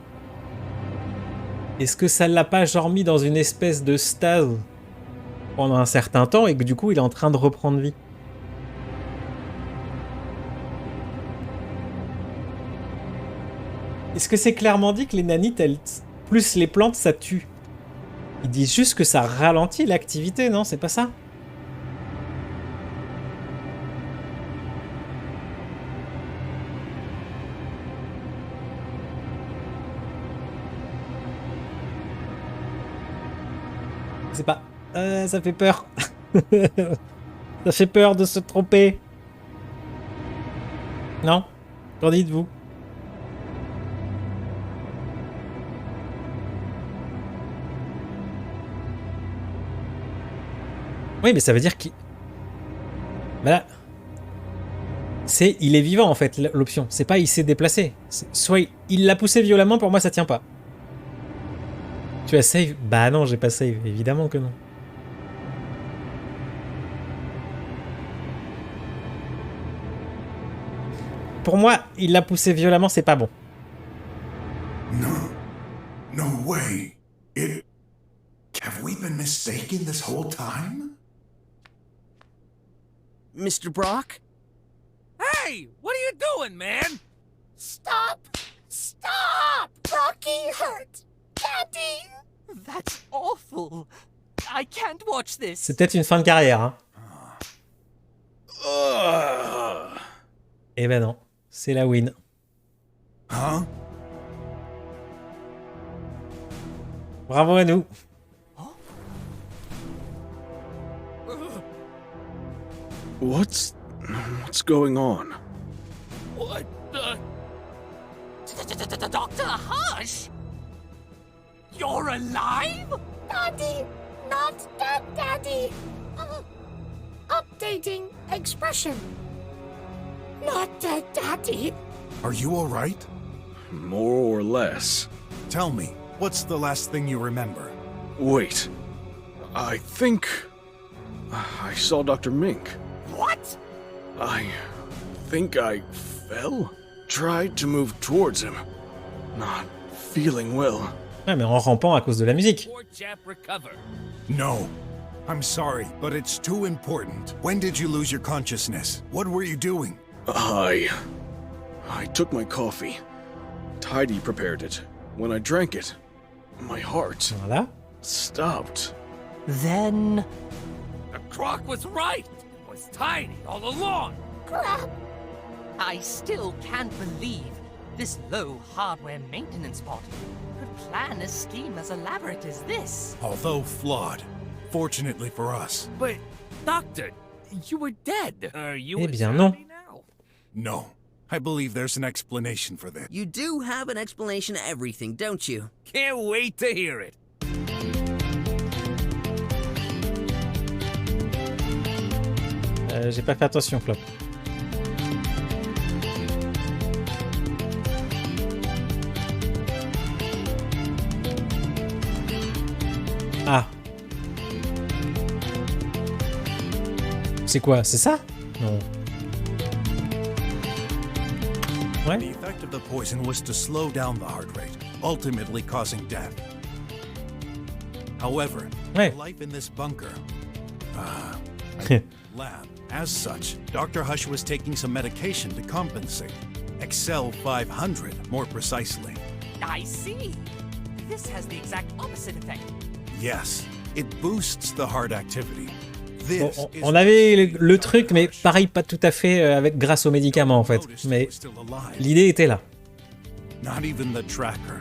Est-ce que ça l'a pas genre mis dans une espèce de stase pendant un certain temps et que du coup il est en train de reprendre vie? Est-ce que c'est clairement dit que les nanites, plus les plantes, ça tue? Ils disent juste que ça ralentit l'activité, non? C'est pas ça? C'est pas... ça fait peur. Ça fait peur de se tromper. Non? Qu'en dites-vous? Oui, mais ça veut dire qu'il... Bah là... il est vivant en fait, l'option. C'est pas il s'est déplacé. Soit il l'a poussé violemment, pour moi ça tient pas. Tu as save? Bah non, j'ai pas save, évidemment que non. Pour moi, il l'a poussé violemment, c'est pas bon. No way. Have we been mistaken this whole time? Mr. Brok? Hey, what are you doing, man? Stop! Stop! Rocky hurt! Daddy! That's awful. I can't watch this. C'est peut-être une fin de carrière, hein. Eh ben non, c'est la win. Huh? Bravo à nous. What's going on? What the... Dr. Hush? You're alive? Daddy! Not dead, Daddy! Updating expression. Not dead, Daddy. Are you all right? More or less. Tell me, what's the last thing you remember? Wait. I think... I saw Dr. Mink. What? I think I fell? Tried to move towards him. Not feeling well. Ouais, mais en rampant à cause de la musique. Poor chap recover. No. I'm sorry, but it's too important. When did you lose your consciousness? What were you doing? I took my coffee. Tidy prepared it. When I drank it, my heart Voilà. stopped. Then... The croc was right. It was tiny all along. Crap! I still can't believe this low hardware maintenance bot could plan a scheme as elaborate as this. Although flawed. Fortunately for us. But, Doctor, you were dead. Are you Eh a bien, non. zombie now? No. I believe there's an explanation for this. You do have an explanation to everything, don't you? Can't wait to hear it. J'ai pas fait attention, Flop. Ah. C'est quoi? C'est ça? Non. Ouais. The effect of the poison was to slow down the heart rate, ultimately causing death. However, Ouais. life in this bunker, lab, as such, Dr. Hush was taking some medication to compensate. Excel 500, more precisely. I see. This has the exact opposite effect. Yes, it boosts the heart activity. This Bon, is on avait le truc, mais pareil, pas tout à fait avec grâce aux médicaments en fait. Mais still alive. l'idée était là. Not even the tracker.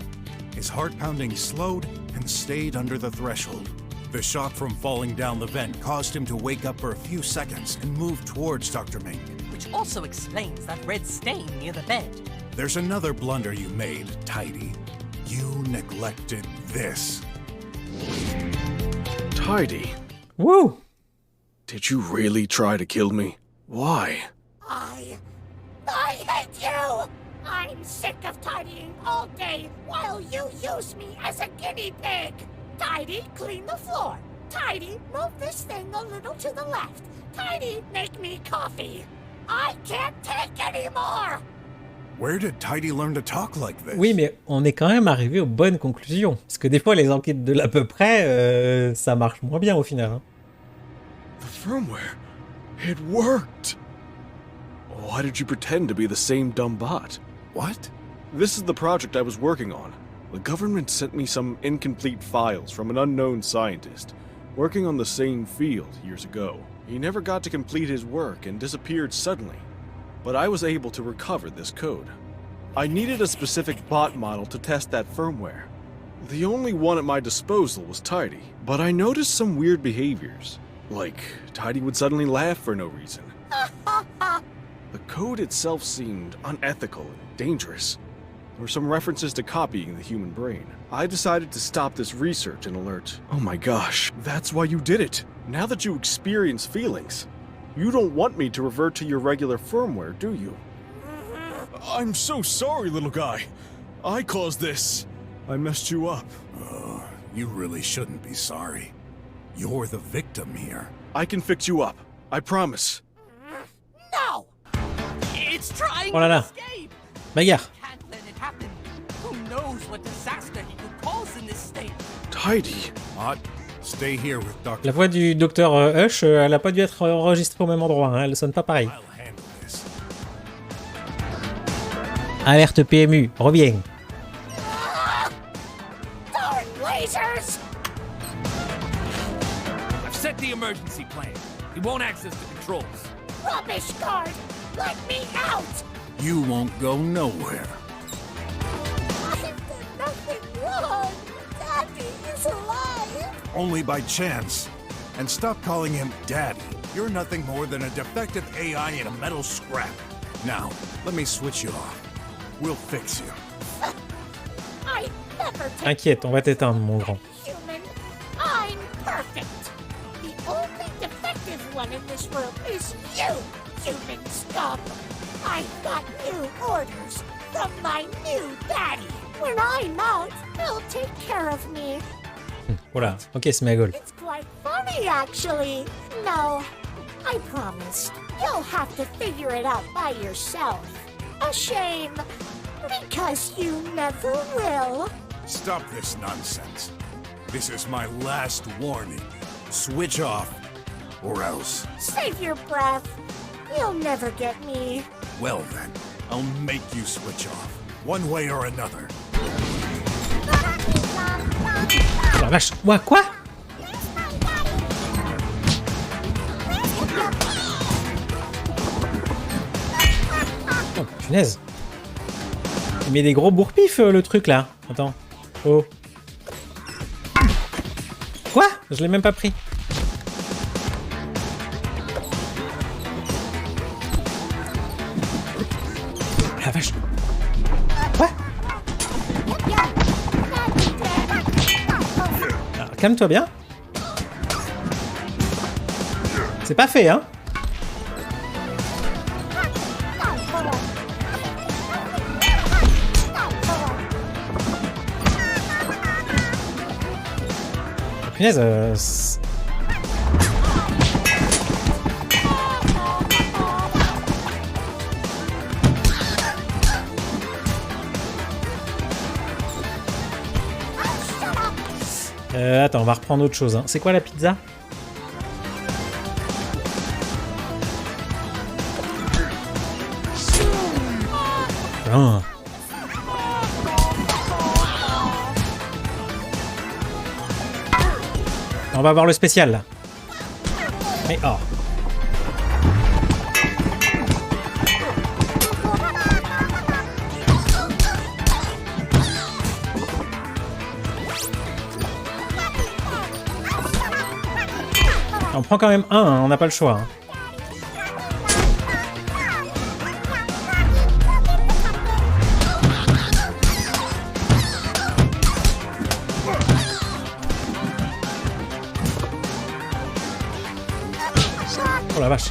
His heart pounding slowed and stayed under the threshold. The shock from falling down the vent caused him to wake up for a few seconds and move towards Dr. Mink. Which also explains that red stain near the bed. There's another blunder you made, Tidy. You neglected this. Tidy, Wouh! did you really try to kill me? Why? I hate you! I'm sick of tidying all day while you use me as a guinea pig! Tidy, clean the floor. Tidy, move this thing a little to the left. Tidy, make me coffee. I can't take any more! Where did Tidy learn to talk like this? Oui, mais on est quand même arrivé aux bonnes conclusions. Parce que des fois, les enquêtes de l'à peu près, ça marche moins bien au final. Hein. The firmware. It worked. Why did you pretend to be the same dumb bot? What? This is the project I was working on. The government sent me some incomplete files from an unknown scientist working on the same field years ago. He never got to complete his work and disappeared suddenly. But I was able to recover this code. I needed a specific bot model to test that firmware. The only one at my disposal was Tidy, but I noticed some weird behaviors. Like, Tidy would suddenly laugh for no reason. The code itself seemed unethical and dangerous. or some references to copying the human brain. I decided to stop this research and alert. Oh my gosh, that's why you did it. Now that you experience feelings, you don't want me to revert to your regular firmware, do you? I'm so sorry, little guy. I caused this. I messed you up. You really shouldn't be sorry. You're the victim here. I can fix you up. I promise. No! It's trying Oh là to là. escape. Bagarre. Can't let it happen. Who knows what disaster he could cause in this state? Tidy. Ott, stay here with Dr. La voix du docteur Hush, elle a pas dû être enregistrée au même endroit, hein. Elle sonne pas pareil. I'll handle this. Alerte PMU, reviens. Darn lasers! I've set the emergency plan. He won't access the controls. Rubbish guard! Let me out! You won't go nowhere. I've done nothing wrong! Daddy is alive! Only by chance. And stop calling him Daddy. You're nothing more than a defective AI in a metal scrap. Now, let me switch you off. We'll fix you. I never take T'inquiète, on va t'éteindre, mon grand. human. I'm perfect. The only defective one in this room is you, human scum. I've got new orders from my new daddy. When I'm out, he'll take care of me. Voilà, ok, c'est ma gueule. It's quite funny, actually. No, I promised. You'll have to figure it out by yourself. A shame, because you never will. Stop this nonsense. This is my last warning. Switch off, or else. Save your breath. You'll never get me. Well then, I'll make you switch off. One way or another. Oh la vache, quoi? Oh, punaise. Il met des gros bourre-pif, le truc, là. Attends. Oh. Quoi? Je l'ai même pas pris. Oh la vache. Quoi? Alors, calme-toi bien. C'est pas fait, hein? Punaise, attends, on va reprendre autre chose, hein. C'est quoi la pizza? Ah. On va voir le spécial là. Mais oh. On prend quand même un, hein, on n'a pas le choix. Hein. Oh la vache.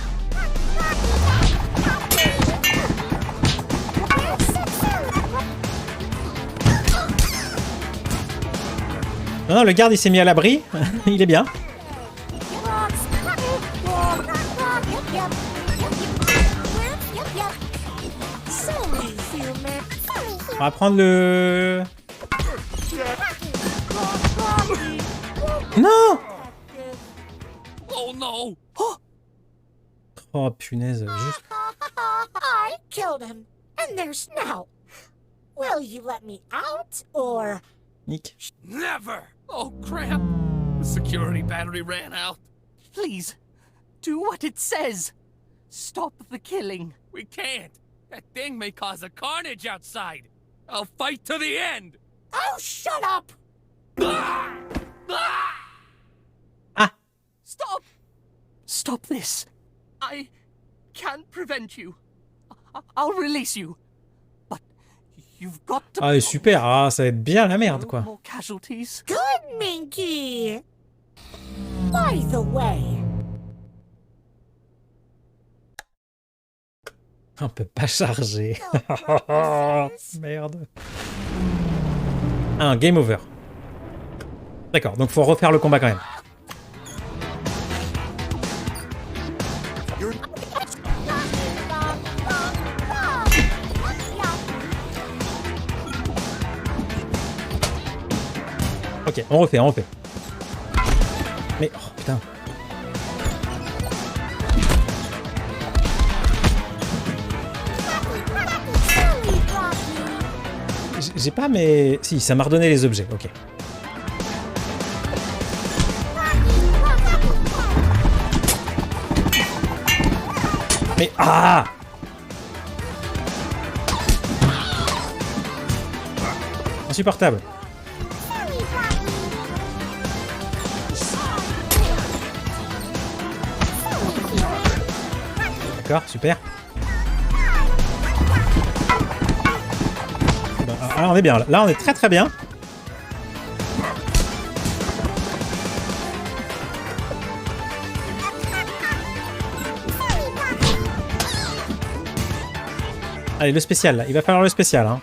Non, non, le garde il s'est mis à l'abri. Il est bien. On va prendre le... Non! Oh no! Oh punaise, juste... I killed him, and there's now. Will you let me out, or... Nick. Never! Oh crap! The security battery ran out. Please, do what it says. Stop the killing. We can't. That thing may cause a carnage outside. I'll fight to the end. Oh, shut up! Ah! Ah! Ah! Stop! Stop this. I can't prevent you. I'll release you. But You've got to Ah, super, ah, ça va être bien la merde, quoi. more casualties. Good, Minky. By the way, On peut pas charger. Merde. Ah, game over. D'accord, donc faut refaire le combat quand même. Ok, on refait, on refait. Mais, oh putain. J'ai pas mais... Si, ça m'a redonné les objets, ok. Mais... Ah! Insupportable. D'accord, super. Ah, on est bien, là on est très très bien. Allez, le spécial, là. Il va falloir le spécial, hein.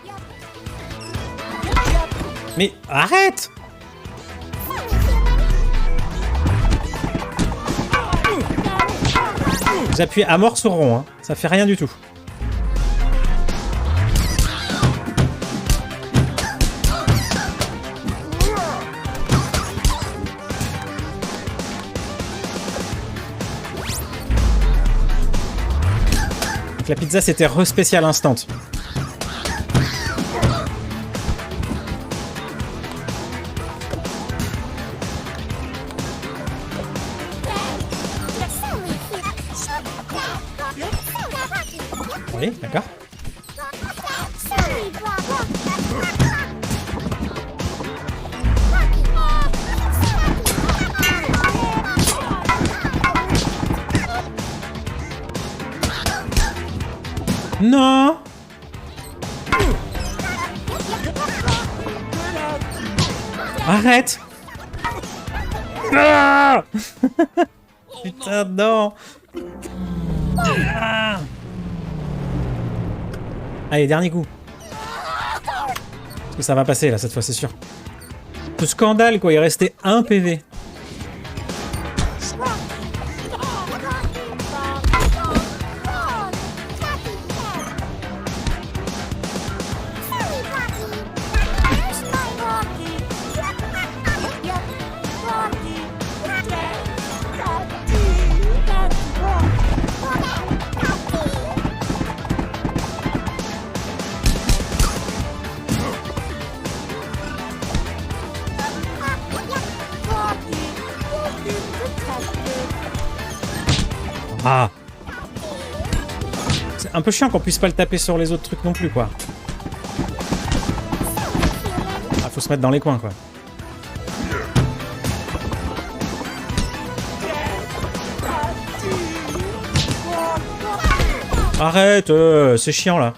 Mais arrête! J'appuie à mort sur rond, hein. Ça fait rien du tout. Donc la pizza c'était re-spécial instant. Oui, d'accord. Non. Arrête. Ah. Putain, non. Ah. Allez, dernier coup. Parce que ça va passer là cette fois, c'est sûr. Ce scandale quoi, il restait un PV. Ah. C'est un peu chiant qu'on puisse pas le taper sur les autres trucs non plus quoi. Ah, faut se mettre dans les coins quoi. Arrête, c'est chiant là.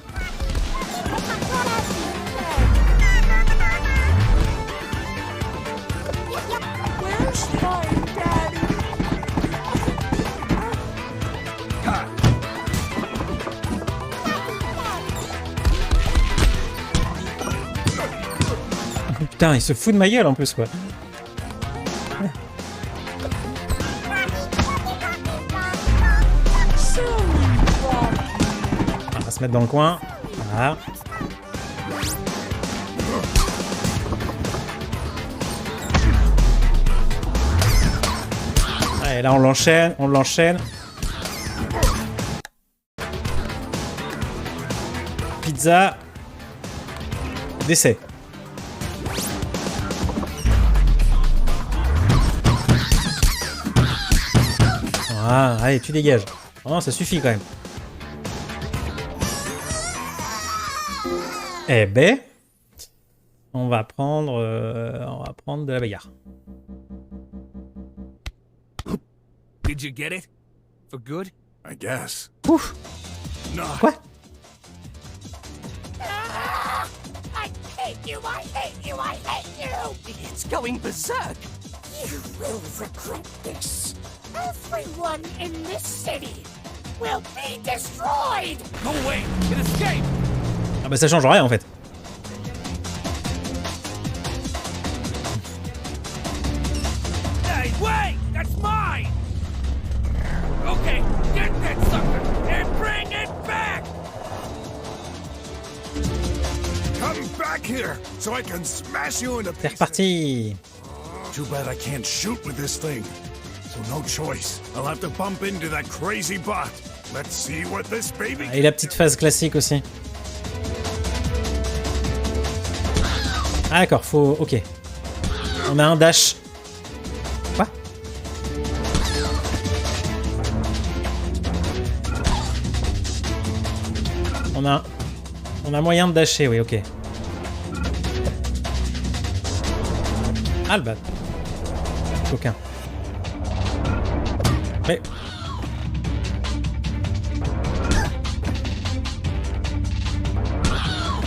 Putain, il se fout de ma gueule en plus quoi. On va se mettre dans le coin. Voilà. Allez, là on l'enchaîne, on l'enchaîne. Pizza. Décès. Ah, allez, tu dégages. Oh, ça suffit quand même. Eh ben, on va prendre de la bagarre. Did you get it? For good? I guess. Ouf. Quoi? you! I hate you! I hate you! It's going berserk. You will regret this. Everyone in this city will be destroyed! No way! It escaped! Ah bah ça change rien en fait. Hey, wait! That's mine! Okay, get that sucker and bring it back! Come back here so I can smash you into C'est pieces. reparti. Too bad I can't shoot with this thing. So no choice. I'll have to bump into that crazy bot. Let's see what this baby... Et la petite phase classique aussi. Ah d'accord, faut... Ok. On a un dash. Quoi? On a moyen de dasher, oui, ok. Ah le bat. Aucun. Mais...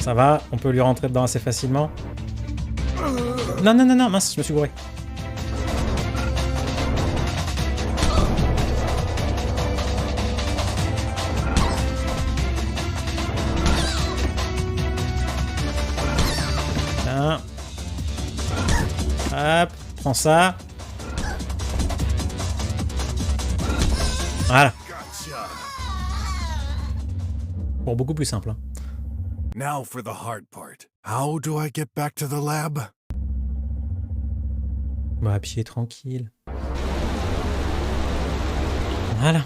Ça va, on peut lui rentrer dedans assez facilement. Non, non, non, non, mince, je me suis gouré. Tiens. Hop, prends ça. Voilà. Gotcha. Bon, beaucoup plus simple. Hein. Now for the hard part. How do I get back to the lab? Bah, pied tranquille. Voilà.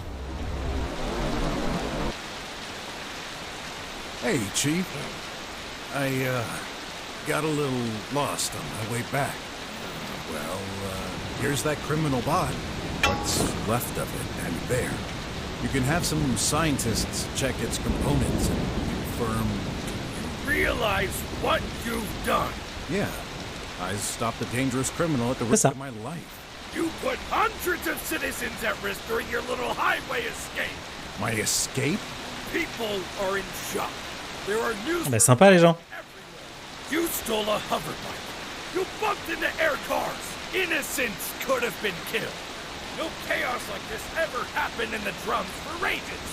Hey, Chief. I, got a little lost on my way back. Well, here's that criminal bot. What's left of it, and there. You can have some scientists check its components and confirm... Realize what you've done. Yeah, I stopped a dangerous criminal at the risk of my life. You put hundreds of citizens at risk during your little highway escape. My escape? People are in shock. There are news Ah bah, sympa les gens. everywhere. You stole a hoverbike. You bumped into air cars. Innocents could have been killed. No chaos like this ever happened in the drums for ages.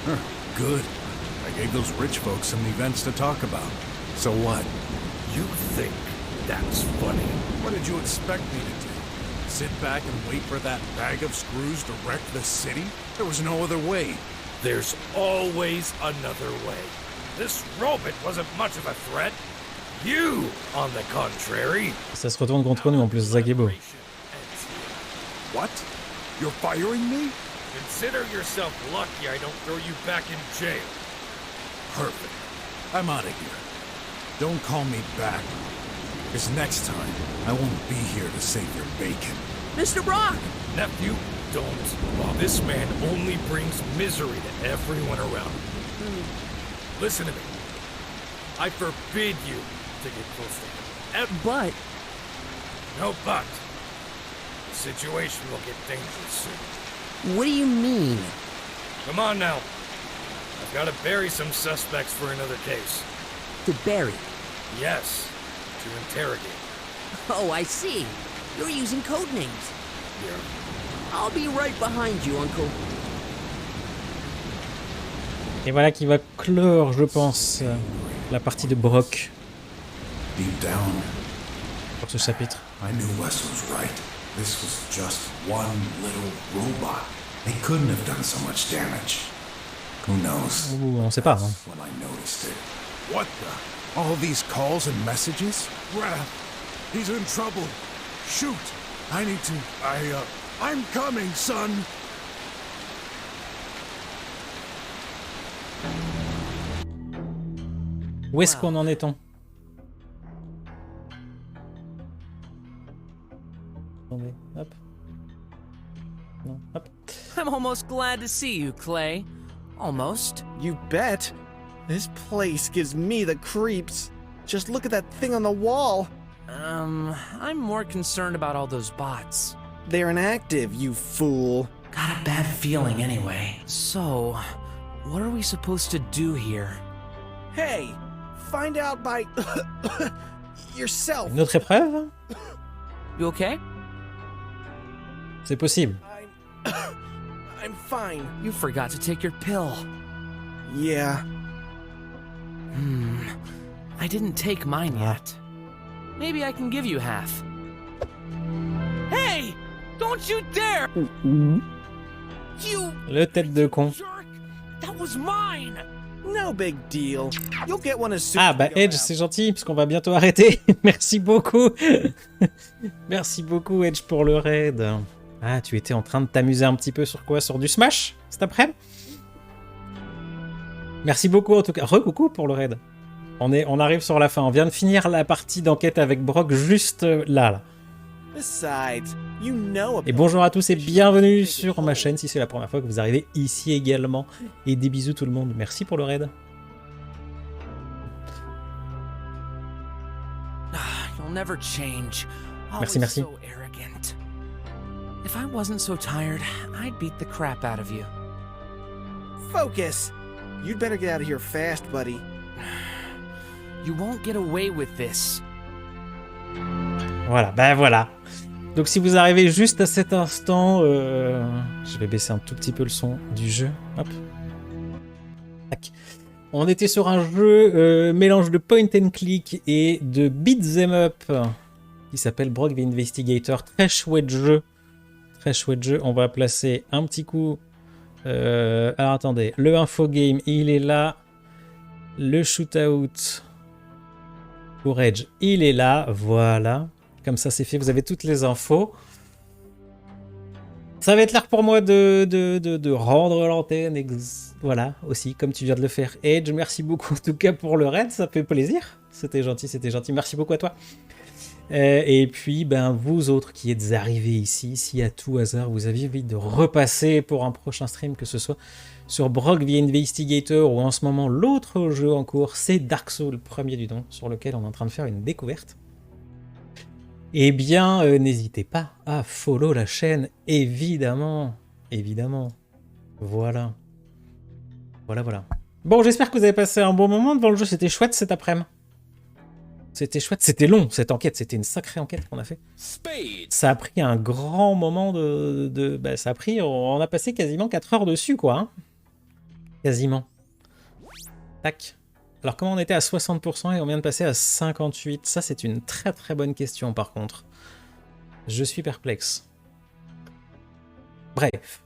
Huh, good. I gave those rich folks some events to talk about. So what? You think that's funny? What did you expect me to do? Sit back and wait for that bag of screws to wreck the city? There was no other way. There's always another way. This robot wasn't much of a threat. You, on the contrary. Ça se retourne contre nous en plus, ça qui est beau. What? You're firing me? Consider yourself lucky I don't throw you back in jail. Perfect. I'm out of here. Don't call me back. Because next time, I won't be here to save your bacon. Mr. Brok! Nephew, don't. Well, this man only brings misery to everyone around him. Listen to me. I forbid you to get close to him. But... No but. The situation will get dangerous soon. What do you mean? Come on now. I've got to bury some suspects for another case. To bury? Yes, to interrogate. Oh, I see. You're using code names. Yeah. I'll be right behind you, Uncle. Et voilà qui va clore, je pense, la partie de Brok Deep down, pour ce chapitre. I knew Wes was right. This was just one little robot. They couldn't have done so much damage. Who knows? Ouh, on sait pas. Hein. When I noticed it. What the? All these calls and messages? Raph, he's in trouble. Shoot! I need to... I'm coming, son! Où est-ce qu'on en est-on? Attendez, hop. Non, hop. I'm almost glad to see you, Clay. Almost. You bet. This place gives me the creeps. Just look at that thing on the wall. I'm more concerned about all those bots. They're inactive, you fool. Got a bad feeling anyway. So, what are we supposed to do here? Hey, find out by yourself. Une autre épreuve? You okay? C'est possible. I'm fine. You forgot to take your pill. Yeah. I didn't take mine yet. Maybe I can give you half. Hey! Don't you dare! You Le tête de con. jerk! That was mine! No big deal. You'll get one as soon Ah as bah we go Edge, out. c'est gentil, parce qu'on va bientôt arrêter. Merci beaucoup. Merci beaucoup Edge pour le raid. Ah, tu étais en train de t'amuser un petit peu sur quoi? Sur du Smash cet après-midi? Merci beaucoup en tout cas. Re-coucou pour le raid. On arrive sur la fin. On vient de finir la partie d'enquête avec Brok juste là. Besides, you know Et bonjour à tous et bienvenue sur ma chaîne si c'est la première fois que vous arrivez ici également. Et des bisous tout le monde. Merci pour le raid. You'll never change. Merci, Always merci. so arrogant. If I wasn't so tired, I'd beat the crap out of you. Focus. You'd better get out of here fast, buddy. You won't get away with this. Voilà, ben voilà. Donc si vous arrivez juste à cet instant, je vais baisser un tout petit peu le son du jeu. Hop. Tac. On était sur un jeu mélange de point and click et de beat'em up qui s'appelle Brok The InvestiGator. Très chouette jeu. Très chouette jeu. On va placer un petit coup. Alors attendez, le info game, il est là. Le shootout pour Edge, il est là. Voilà. Comme ça, c'est fait. Vous avez toutes les infos. Ça va être l'heure pour moi de rendre l'antenne. Voilà, aussi, comme tu viens de le faire. Edge, merci beaucoup en tout cas pour le raid. Ça fait plaisir. C'était gentil, c'était gentil. Merci beaucoup à toi. Et puis, ben, vous autres qui êtes arrivés ici, si à tout hasard vous aviez envie de repasser pour un prochain stream, que ce soit sur Brok The InvestiGator ou en ce moment l'autre jeu en cours, c'est Dark Souls, le premier du nom, sur lequel on est en train de faire une découverte. Eh bien, n'hésitez pas à follow la chaîne, évidemment. Évidemment. Voilà. Voilà, voilà. Bon, j'espère que vous avez passé un bon moment devant le jeu. C'était chouette cet après-midi. C'était chouette. C'était long, cette enquête. C'était une sacrée enquête qu'on a fait. Ça a pris un grand moment bah, ça a pris... On a passé quasiment 4 heures dessus, quoi. Hein. Quasiment. Tac. Alors, comment on était à 60% et on vient de passer à 58%? Ça, c'est une très très bonne question, par contre. Je suis perplexe. Bref.